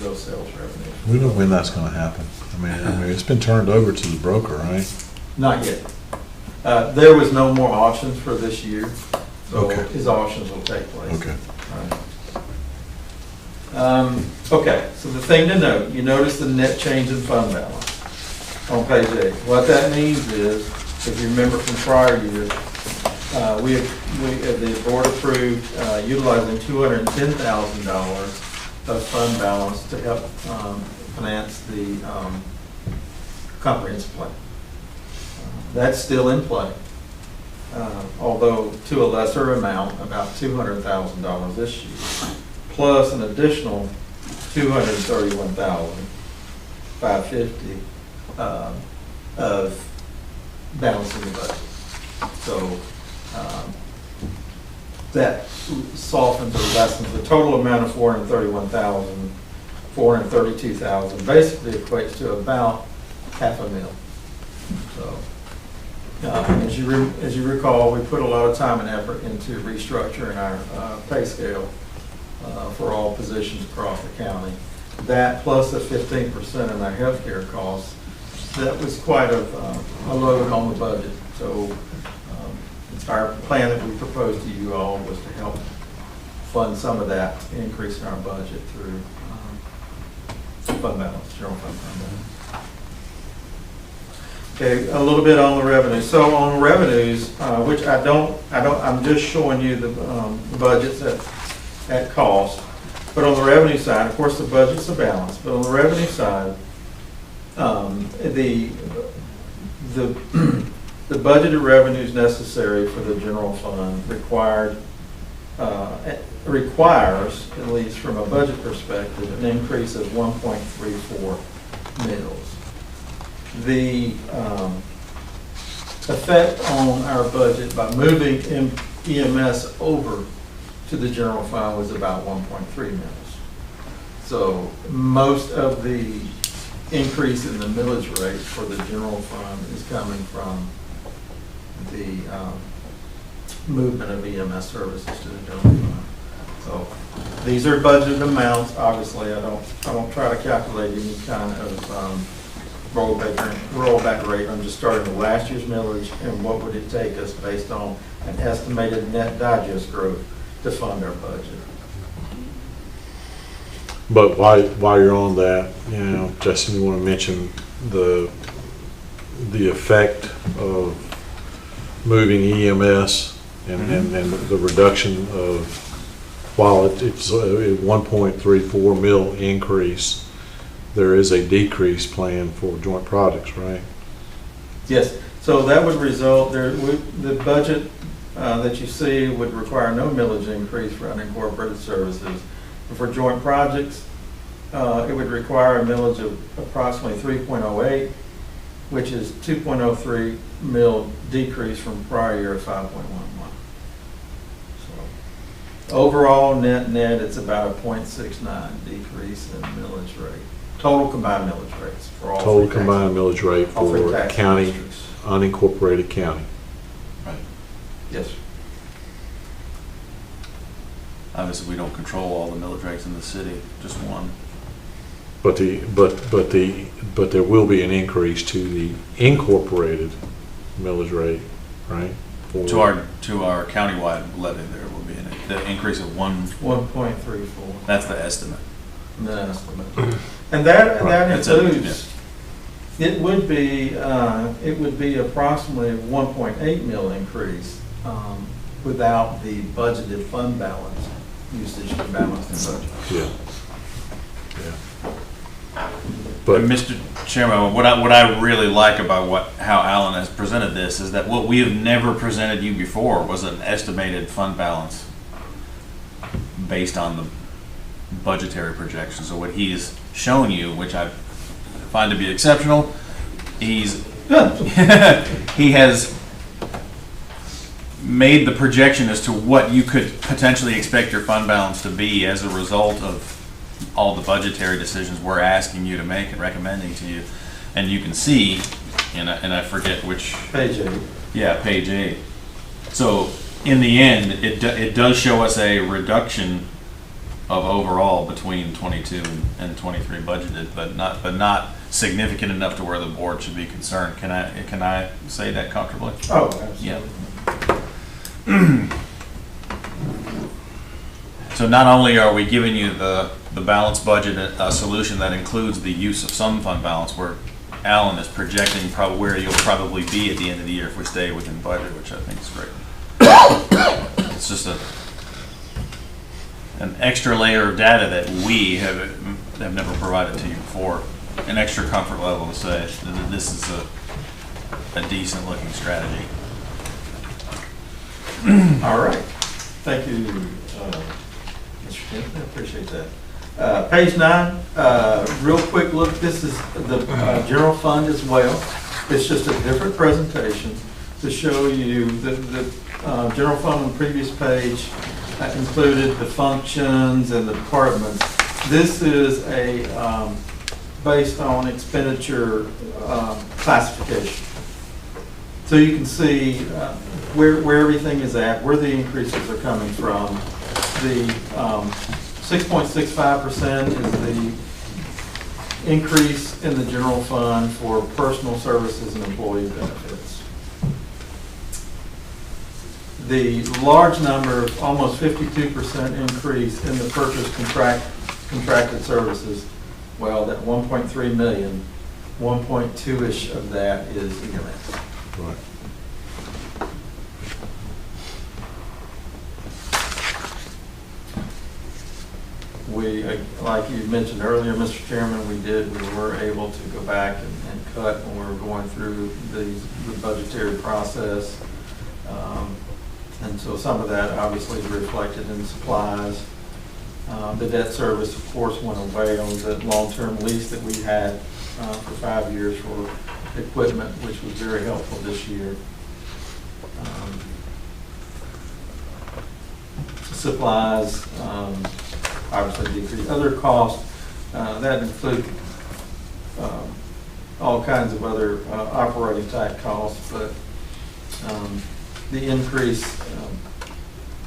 those sales revenue. We don't know when that's gonna happen. I mean, it's been turned over to the broker, right? Not yet. There was no more auctions for this year, so Okay. his auctions will take place. Okay. Okay, so the thing to note, you notice the net change in fund balance on page 8. What that means is, if you remember from prior years, the board approved utilizing $210,000 of fund balance to help finance the comprehensive plan. That's still in play, although to a lesser amount, about $200,000 this year, plus an additional $231,550 of balancing the budget. So that softens or lessens the total amount of $432,000 basically equates to about $500,000. So as you recall, we put a lot of time and effort into restructuring our pay scale for all positions across the county. That plus the 15% in our healthcare costs, that was quite a load on the budget. So our plan that we proposed to you all was to help fund some of that increase in our budget through fund balance, general fund balance. Okay, a little bit on the revenue. So on revenues, which I'm just showing you the budgets at cost. But on the revenue side, of course, the budget's a balance. But on the revenue side, the budgeted revenues necessary for the general fund requires, at least from a budget perspective, an increase of 1.34 mils. The effect on our budget by moving EMS over to the general fund was about 1.3 mils. So most of the increase in the millage rate for the general fund is coming from the movement of EMS services to the general fund. So these are budgeted amounts. Obviously, I don't try to calculate any kind of rollback rate. I'm just starting with last year's millage and what would it take us based on an estimated net digest growth to fund our budget. But while you're on that, Justin, you want to mention the effect of moving EMS and the reduction of, while it's a 1.34 mil increase, there is a decrease plan for joint products, right? Yes, so that would result, the budget that you see would require no millage increase for unincorporated services. For joint projects, it would require a millage of approximately 3.08, which is 2.03 mil decrease from prior year of 5.11. So overall, net, it's about a 0.69 decrease in millage rate. Total combined millage rates for all Total combined millage rate for county, districts. unincorporated county. Right. Yes. Obviously, we don't control all the millage rates in the city, just one. But there will be an increase to the incorporated millage rate, right? To our countywide levy, there will be the increase of 1.34. That's the estimate. The estimate. And that includes, it would be approximately a 1.8 mil increase without the budgeted fund balance usage to balance the budget. Yeah. But Mr. Chairman, what I really like about how Alan has presented this is that what we have never presented you before was an estimated fund balance based on the budgetary projections. So what he's shown you, which I find to be exceptional, he has made the projection as to what you could potentially expect your fund balance to be as a result of all the budgetary decisions we're asking you to make and recommending to you. And you can see, and I forget which. Page 8. Yeah, page 8. So in the end, it does show us a reduction of overall between 22 and 23 budgeted, but not significant enough to where the board should be concerned. Can I say that comfortably? Oh, absolutely. Yeah. So not only are we giving you the balanced budget, a solution that includes the use of some fund balance, where Alan is projecting probably where you'll probably be at the end of the year if we stay within budget, which I think is great. It's just an extra layer of data that we have never provided to you before. An extra comfort level to say that this is a decent looking strategy. All right. Thank you, Mr. Kent. I appreciate that. Page 9, real quick look. This is the general fund as well. It's just a different presentation to show you the general fund on the previous page included the functions and the departments. This is a based on expenditure classification. So you can see where everything is at, where the increases are coming from. The 6.65% is the increase in the general fund for personal services and employee benefits. The large number, almost 52% increase in the purchase contracted services, well, that 1.3 million, 1.2-ish of that is EMS. Right. We, like you mentioned earlier, Mr. Chairman, we were able to go back and cut when we were going through the budgetary process. And so some of that obviously is reflected in supplies. The debt service, of course, went away on the long-term lease that we had for 5 years for equipment, which was very helpful this year. Supplies, obviously decreased. Other costs, that include all kinds of other operating type costs, but the increase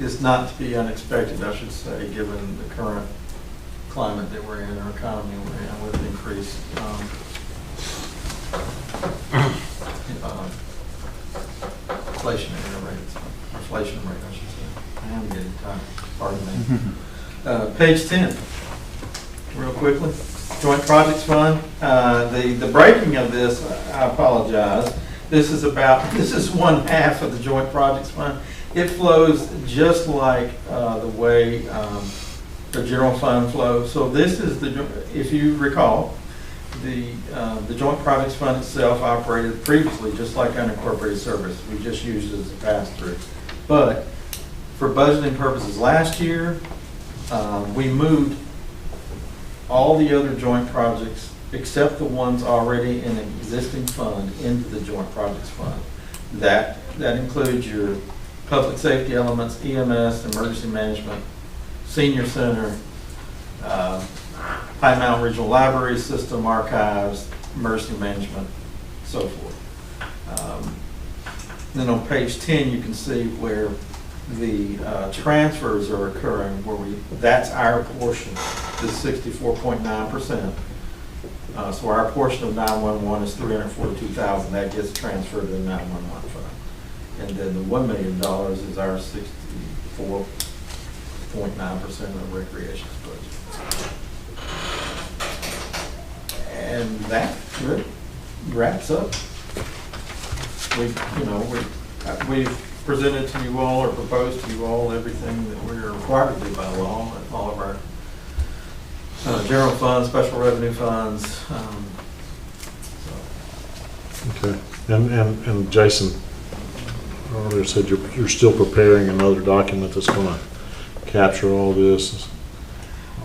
is not to be unexpected, I should say, given the current climate that we're in, our economy we're in, with increased inflationary rates, inflation rate, I should say. I am getting tired, pardon me. Page 10, real quickly. Joint Projects Fund. The breaking of this, I apologize. This is 1/2 of the Joint Projects Fund. It flows just like the way the general fund flows. So this is if you recall, the Joint Projects Fund itself operated previously just like unincorporated service. We just used it as a pass-through. But for budgeting purposes last year, we moved all the other joint projects except the ones already in an existing fund into the Joint Projects Fund. That includes your public safety elements, EMS, emergency management, senior center, High Mountain Regional Library System, archives, emergency management, so forth. Then on page 10, you can see where the transfers are occurring, that's our portion, the 64.9%. So our portion of 911 is $342,000. That gets transferred to the 911 fund. And then the $1 million is our 64.9% of the recreations budget. And that wraps up. We've presented to you all, or proposed to you all, everything that we're required to do by law, and all of our general funds, special revenue funds. Okay. And Jason earlier said you're still preparing another document that's going to capture all this.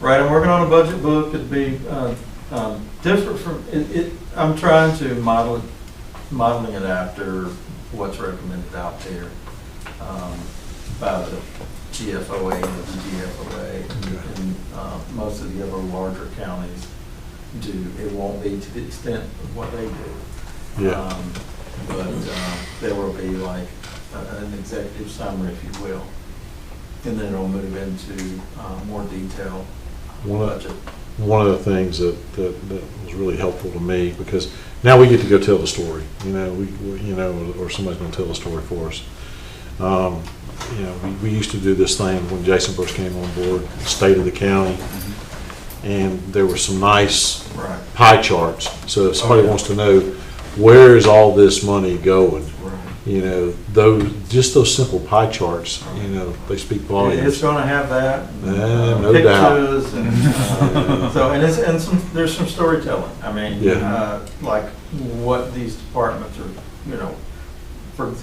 Right, I'm working on a budget book. It'd be different from it. I'm trying to modeling it after what's recommended out there by the GFOA and the GFOA, and most of the other larger counties do. It won't be to the extent of what they do. Yeah. But there will be like an executive summary, if you will. And then it'll move into more detail One of- budget. One of the things that was really helpful to me, because now we get to go tell the story, or somebody's gonna tell the story for us. We used to do this thing when Jason first came on board, State of the County, and there were some nice Right. pie charts. So if somebody wants to know, where is all this money going? Those simple pie charts, they speak It's volumes. gonna have that, No doubt. pictures, and, there's some storytelling. I mean, Yeah. like what these departments are,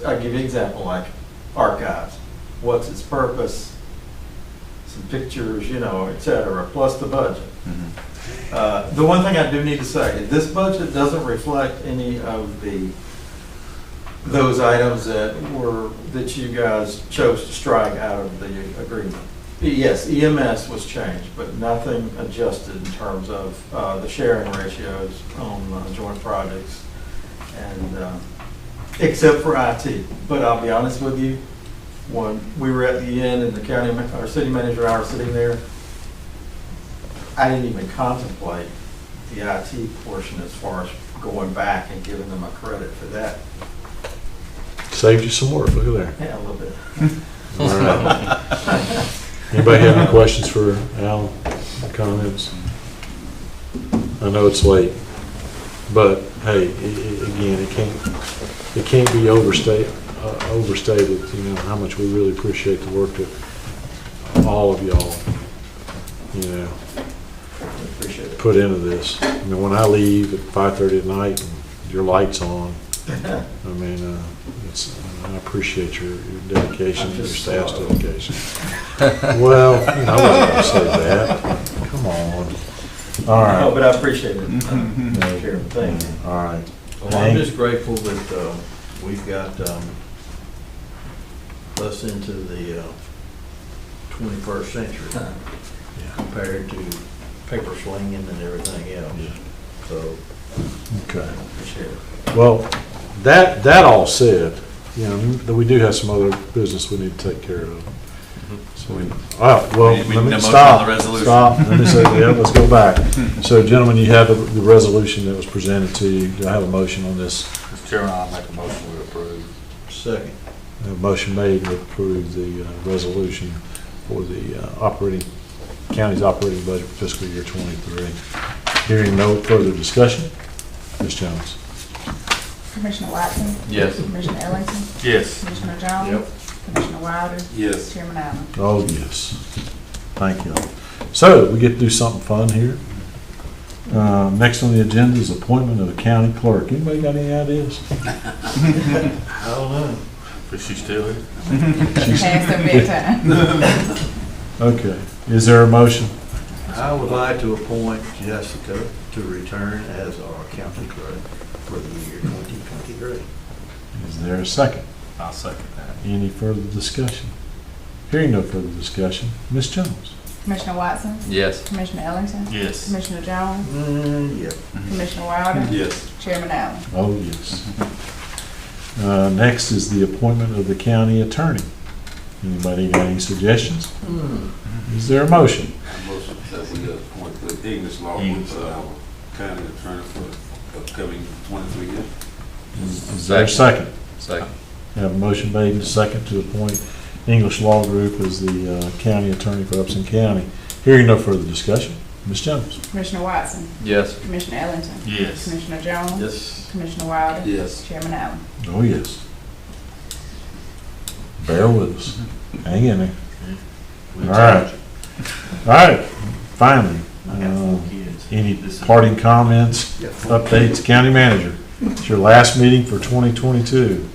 I'll give you an example, like archives. What's its purpose? Some pictures, et cetera, plus the budget. The one thing I do need to say, this budget doesn't reflect any of those items that you guys chose to strike out of the agreement. Yes, EMS was changed, but nothing adjusted in terms of the sharing ratios on joint projects, and except for IT. But I'll be honest with you, when we were at the end and the county, our city manager and I were sitting there, I didn't even contemplate the IT portion as far as going back and giving them a credit for that. Saved you some work, look at there. Yeah, a little bit. All right. Anybody have any questions for Alan, comments? I know it's late, but hey, again, it can't be overstated, how much we really appreciate the work that all of y'all, Appreciate it. put into this. I mean, when I leave at 5:30 at night and your light's on, I appreciate your dedication, your staff's dedication. Well, I wasn't gonna say that. Come on. All right. No, but I appreciate it. Sure, thank you. All right. Well, I'm just grateful that we've got us into the 21st century compared to paper slinging and everything else. So, Okay. Appreciate it. Well, that all said, that we do have some other business we need to take care of. So, all right, well, We need a let me motion stop. on the resolution. Stop. Let me say, let's go back. So, gentlemen, you have the resolution that was presented to you. Do I have a motion on this? Mr. Chairman, I'll make a motion to approve. second. A motion made to approve the resolution for the county's operating budget for fiscal year '23. Hearing no further discussion, Ms. Jones. Commissioner Watson? Yes. Commissioner Ellington? Yes. Commissioner Jones? Yep. Commissioner Wilder? Yes. Chairman Allen? Oh, yes. Thank you. So, we get to do something fun here. Next on the agenda is appointment of a county clerk. Anybody got any ideas? I don't know. Is she still here? Past her bedtime. Okay. Is there a motion? I would like to appoint Jessica to return as our county clerk for the year 2023. Is there a second? I'll second that. Any further discussion? Hearing no further discussion, Ms. Jones. Commissioner Watson? Yes. Commissioner Ellington? Yes. Commissioner Jones? Yep. Commissioner Wilder? Yes. Chairman Allen? Oh, yes. Next is the appointment of the county attorney. Anybody got any suggestions? Is there a motion? I motion that we appoint the English law group our county attorney for upcoming 23 years. Is there a second? Second. Have a motion made and second to appoint English Law Group as the county attorney for Upson County. Hearing no further discussion, Ms. Jones. Commissioner Watson? Yes. Commissioner Ellington? Yes. Commissioner Jones? Yes. Commissioner Wilder? Yes. Chairman Allen? Oh, yes. Bear with us. Hang in there. All right. All right, finally. I got 4 kids. Any parting comments, updates, county manager? It's your last meeting for 2022.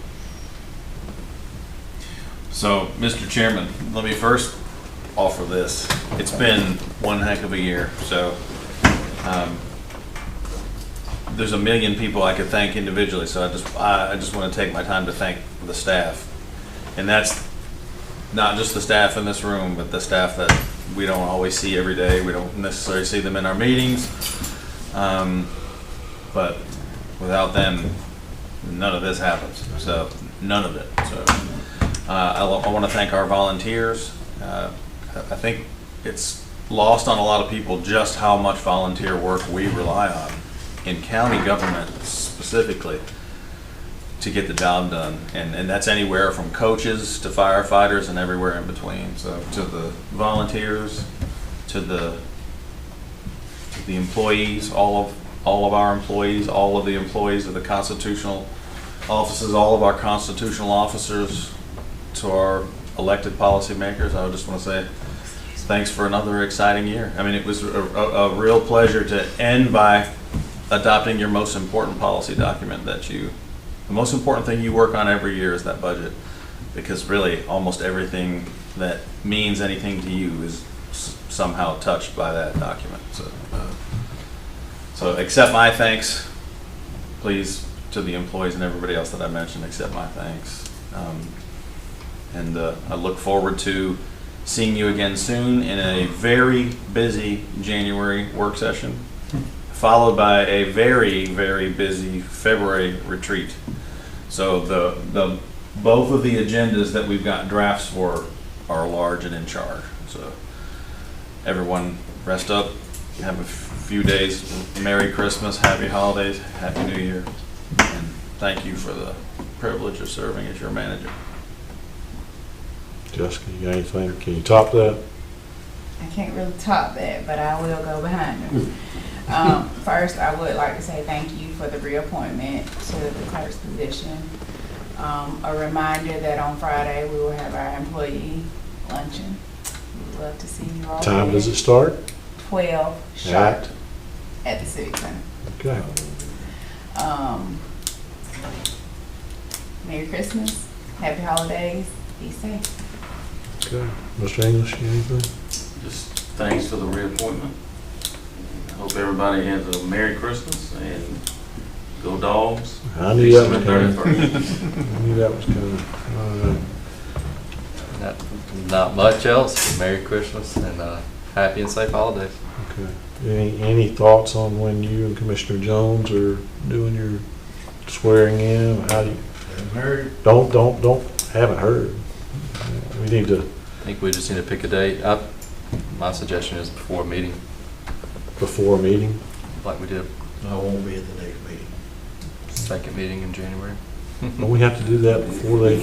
So, Mr. Chairman, let me first offer this. It's been one heck of a year, so there's a million people I could thank individually, so I just want to take my time to thank the staff. And that's not just the staff in this room, but the staff that we don't always see every day. We don't necessarily see them in our meetings. But without them, none of this happens. So, none of it. So I want to thank our volunteers. I think it's lost on a lot of people just how much volunteer work we rely on in county government specifically to get the job done. And that's anywhere from coaches to firefighters and everywhere in between. So to the volunteers, to the employees, all of our employees, all of the employees of the constitutional offices, all of our constitutional officers, to our elected policymakers, I just want to say thanks for another exciting year. I mean, it was a real pleasure to end by adopting your most important policy document the most important thing you work on every year is that budget, because really almost everything that means anything to you is somehow touched by that document. So accept my thanks, please, to the employees and everybody else that I mentioned. Accept my thanks. And I look forward to seeing you again soon in a very busy January work session, followed by a very, very busy February retreat. So the both of the agendas that we've got drafts for are large and in charge. So everyone rest up, have a few days, Merry Christmas, Happy Holidays, Happy New Year, and thank you for the privilege of serving as your manager. Jessica, you got anything? Can you top that? I can't really top that, but I will go behind them. First, I would like to say thank you for the reappointment to the clerk's position. A reminder that on Friday, we will have our employee luncheon. We would love to see you all. Time there. does it start? 12 sharp at the Civic Center. Okay. Merry Christmas, Happy Holidays, be safe. Okay. Mr. English, anything? Just thanks for the reappointment. I hope everybody has a Merry Christmas and go Dogs. I knew that was December coming. 31st. I knew that was coming. All right. Not much else. Merry Christmas and happy and safe holidays. Okay. Any thoughts on when you and Commissioner Jones are doing your swearing in? How do you? Haven't heard. Haven't heard. We need to. I think we just need to pick a date. My suggestion is before a meeting, Before a meeting? like we did I won't be at the next meeting. second meeting in January. Don't we have to do that before we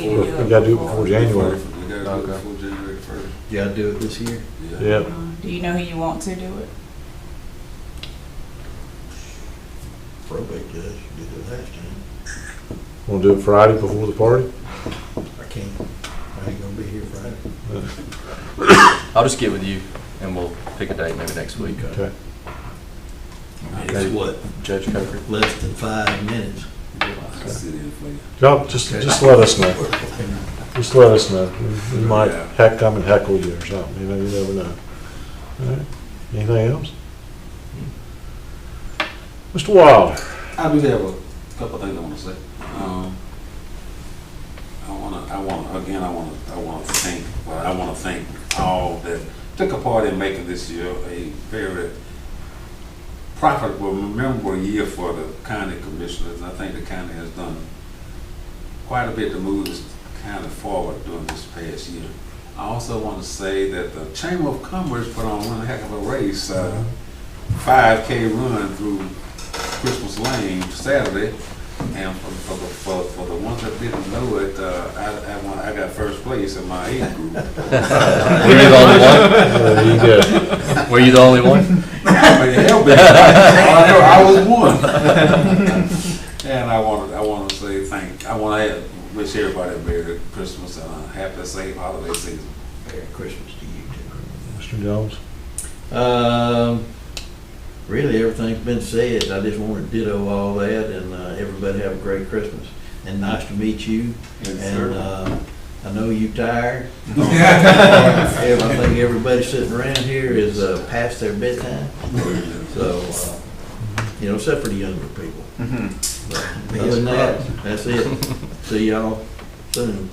gotta do it before January. We gotta do it before January 1st. You gotta do it this year? Yeah. Do you know who you want to do it? Probate judge, you did it last time. Want to do it Friday before the party? I can't, I ain't gonna be here Friday. I'll just get with you and we'll pick a date maybe next week. Okay. It's what, Judge Coker. less than 5 minutes. I'll sit in for you. Y'all, just let us know. Just let us know. We might come and heckle you or something, you never know. All right. Anything else? Mr. Wilder? I do have a couple of things I want to say. I want to thank all that took a part in making this year a very profitable, memorable year for the county commissioners. I think the county has done quite a bit to move this county forward during this past year. I also want to say that the Chamber of Commerce put on one heck of a race, 5K run through Christmas Lane Saturday, and for the ones that didn't know it, I got first place in my age group. Were you the only one? There you go. Were you the only one? I was one. And I want to say I want to wish everybody a Merry Christmas and a happy, safe holiday season. Merry Christmas to you too. Mr. Jones? Really, everything's been said. I just want to ditto all that, and everybody have a great Christmas. And nice to meet you. And I know you're tired. I think everybody sitting around here is past their bedtime. So, except for the younger people. But other than that, that's it. See y'all soon.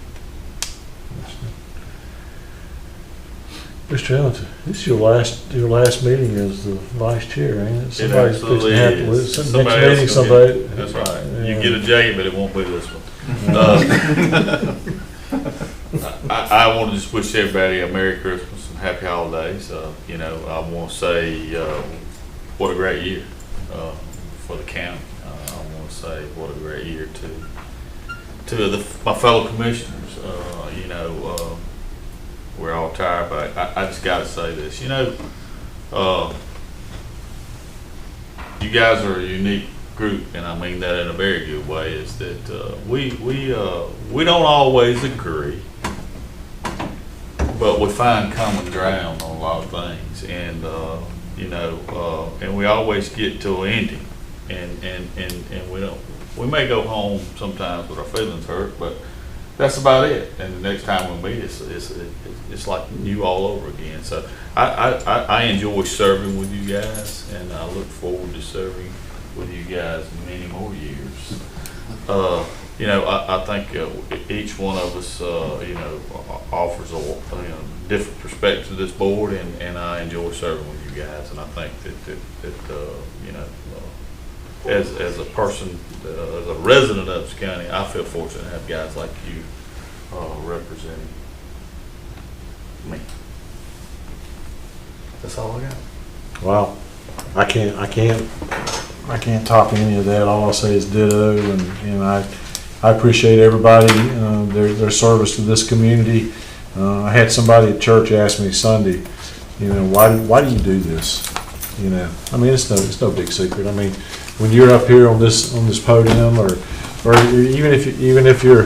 Mr. Ellington, this is your last meeting as the vice chair, ain't it? It absolutely is. Somebody else gonna get- That's right. You get a J, but it won't be this one. I want to just wish everybody a Merry Christmas and Happy Holidays. You know, I want to say what a great year for the county. I want to say what a great year to my fellow commissioners. You know, we're all tired, but I just got to say this. You know, you guys are a unique group, and I mean that in a very good way. Is that we don't always agree, but we find common ground on a lot of things, and you know, and we always get to an ending, and we don't. We may go home sometimes with our feelings hurt, but that's about it. And the next time we meet, it's like new all over again. So I enjoy serving with you guys, and I look forward to serving with you guys many more years. You know, I think each one of us, you know, offers a different perspective to this board, and I enjoy serving with you guys. And I think that you know, as a person, as a resident of Upson County, I feel fortunate to have guys like you representing me. That's all I got. Wow, I can't top any of that. All I'll say is ditto, and I appreciate everybody, their service to this community. I had somebody at church ask me Sunday, you know, why do you do this? You know, I mean, it's no big secret. I mean, when you're up here on this podium, or even if you're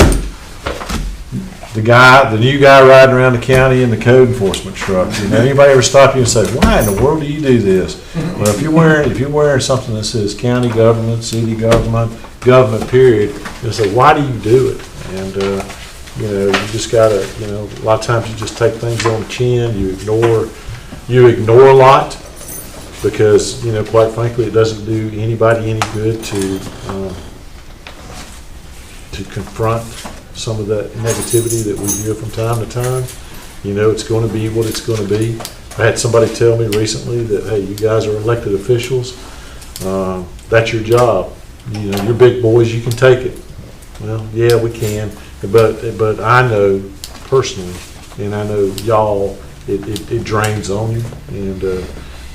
the new guy riding around the county in the code enforcement truck, you know, anybody ever stop you and say, why in the world do you do this? Well, if you're wearing something that says county government, city government period, you say, why do you do it? And you know, you just gotta, you know, a lot of times you just take things on the chin. You ignore a lot, because, you know, quite frankly, it doesn't do anybody any good to confront some of that negativity that we hear from time to time. You know, it's going to be what it's going to be. I had somebody tell me recently that, hey, you guys are elected officials. That's your job. You know, you're big boys, you can take it. Well, yeah, we can. But I know personally, and I know y'all, it drains on you. And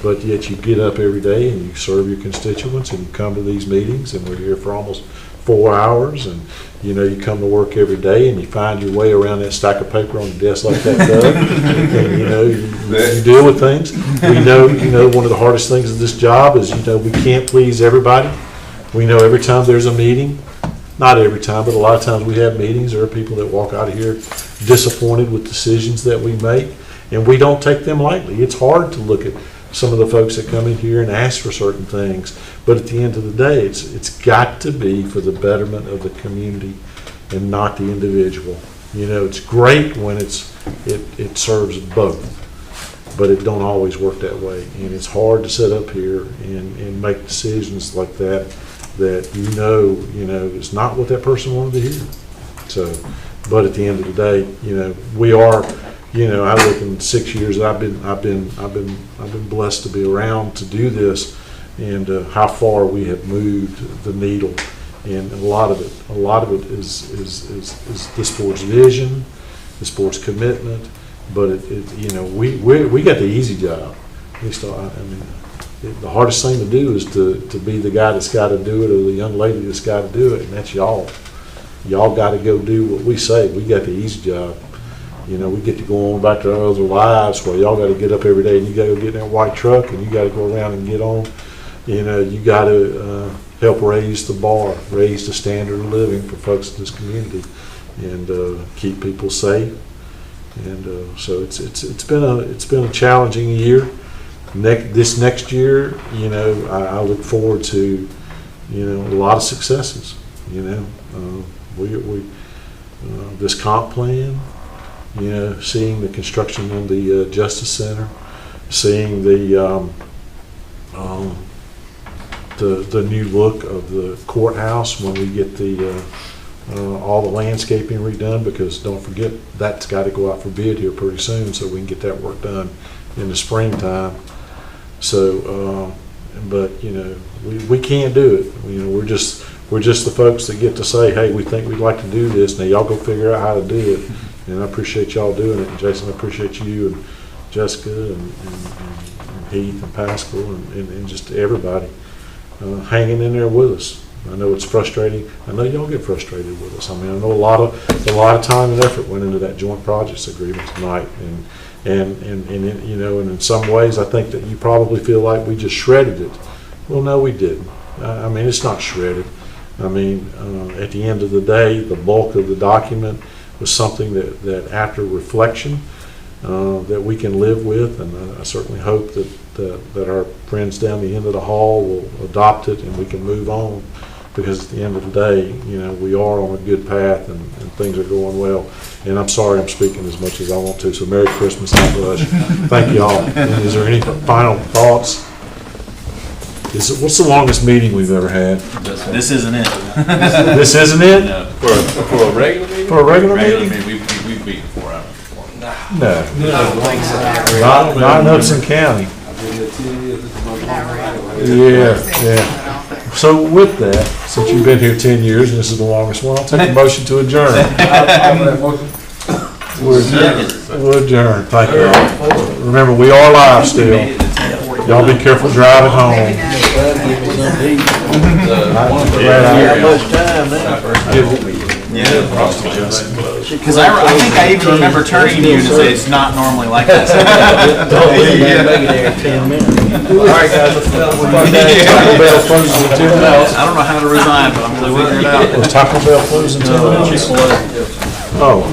but yet you get up every day and you serve your constituents, and you come to these meetings, and we're here for almost 4 hours, and you know, you come to work every day and you find your way around that stack of paper on the desk like that does, and you know, you deal with things. We know, you know, one of the hardest things of this job is, you know, we can't please everybody. We know every time there's a meeting, not every time, but a lot of times we have meetings, there are people that walk out of here disappointed with decisions that we make, and we don't take them lightly. It's hard to look at some of the folks that come in here and ask for certain things, but at the end of the day, it's got to be for the betterment of the community and not the individual. You know, it's great when it serves both, but it don't always work that way, and it's hard to sit up here and make decisions like that you know it's not what that person wanted to hear. So, but at the end of the day, you know, we are. You know, I look in 6 years I've been blessed to be around to do this, and how far we have moved the needle, and a lot of it is this board's vision, this board's commitment, but it you know, we got the easy job. At least I mean, the hardest thing to do is to be the guy that's got to do it, or the young lady that's got to do it, and that's y'all. Y'all got to go do what we say. We got the easy job. You know, we get to go on back to our other lives where y'all got to get up every day and you got to go get in that white truck and you got to go around and get on. You know, you got to help raise the bar, raise the standard of living for folks in this community, and keep people safe. And so it's been a challenging year. This next year, you know, I look forward to, you know, a lot of successes. You know, this comp plan. You know, seeing the construction of the Justice Center, seeing the new look of the courthouse when we get the all the landscaping redone, because don't forget that's got to go out for bid here pretty soon, so we can get that work done in the springtime. So, but you know, we can't do it. You know, we're just the folks that get to say, hey, we think we'd like to do this. Now y'all go figure out how to do it. And I appreciate y'all doing it. And Jason, I appreciate you and Jessica and Heath and Pascal and just everybody hanging in there with us. I know it's frustrating. I know y'all get frustrated with us. I mean, I know a lot of time and effort went into that joint projects agreement tonight, and you know, and in some ways, I think that you probably feel like we just shredded it. Well, no, we didn't. I mean, it's not shredded. I mean, at the end of the day, the bulk of the document was something that after reflection, that we can live with, and I certainly hope that our friends down the end of the hall will adopt it and we can move on, because at the end of the day, you know, we are on a good path and things are going well. And I'm sorry I'm speaking as much as I want to, so Merry Christmas and Rush. Thank you all. And is there any final thoughts? What's the longest meeting we've ever had? This isn't it. This isn't it? No. For a regular meeting? For a regular meeting? We've beaten 4 hours before. No. Not in Hudson County. Yeah. So with that, since you've been here 10 years and this is the longest one, I'll take a motion to adjourn. We're adjourned. Thank you all. Remember, we are live still. Y'all be careful driving home. Because I think I even remember turning to you to say it's not normally like this. Don't leave, you make it there in 10 minutes. All right, guys, let's go. Taco Bell closes in 10 minutes. I don't know how to resign, but I'm going to figure it out. Was Taco Bell closing in 10 minutes? Oh.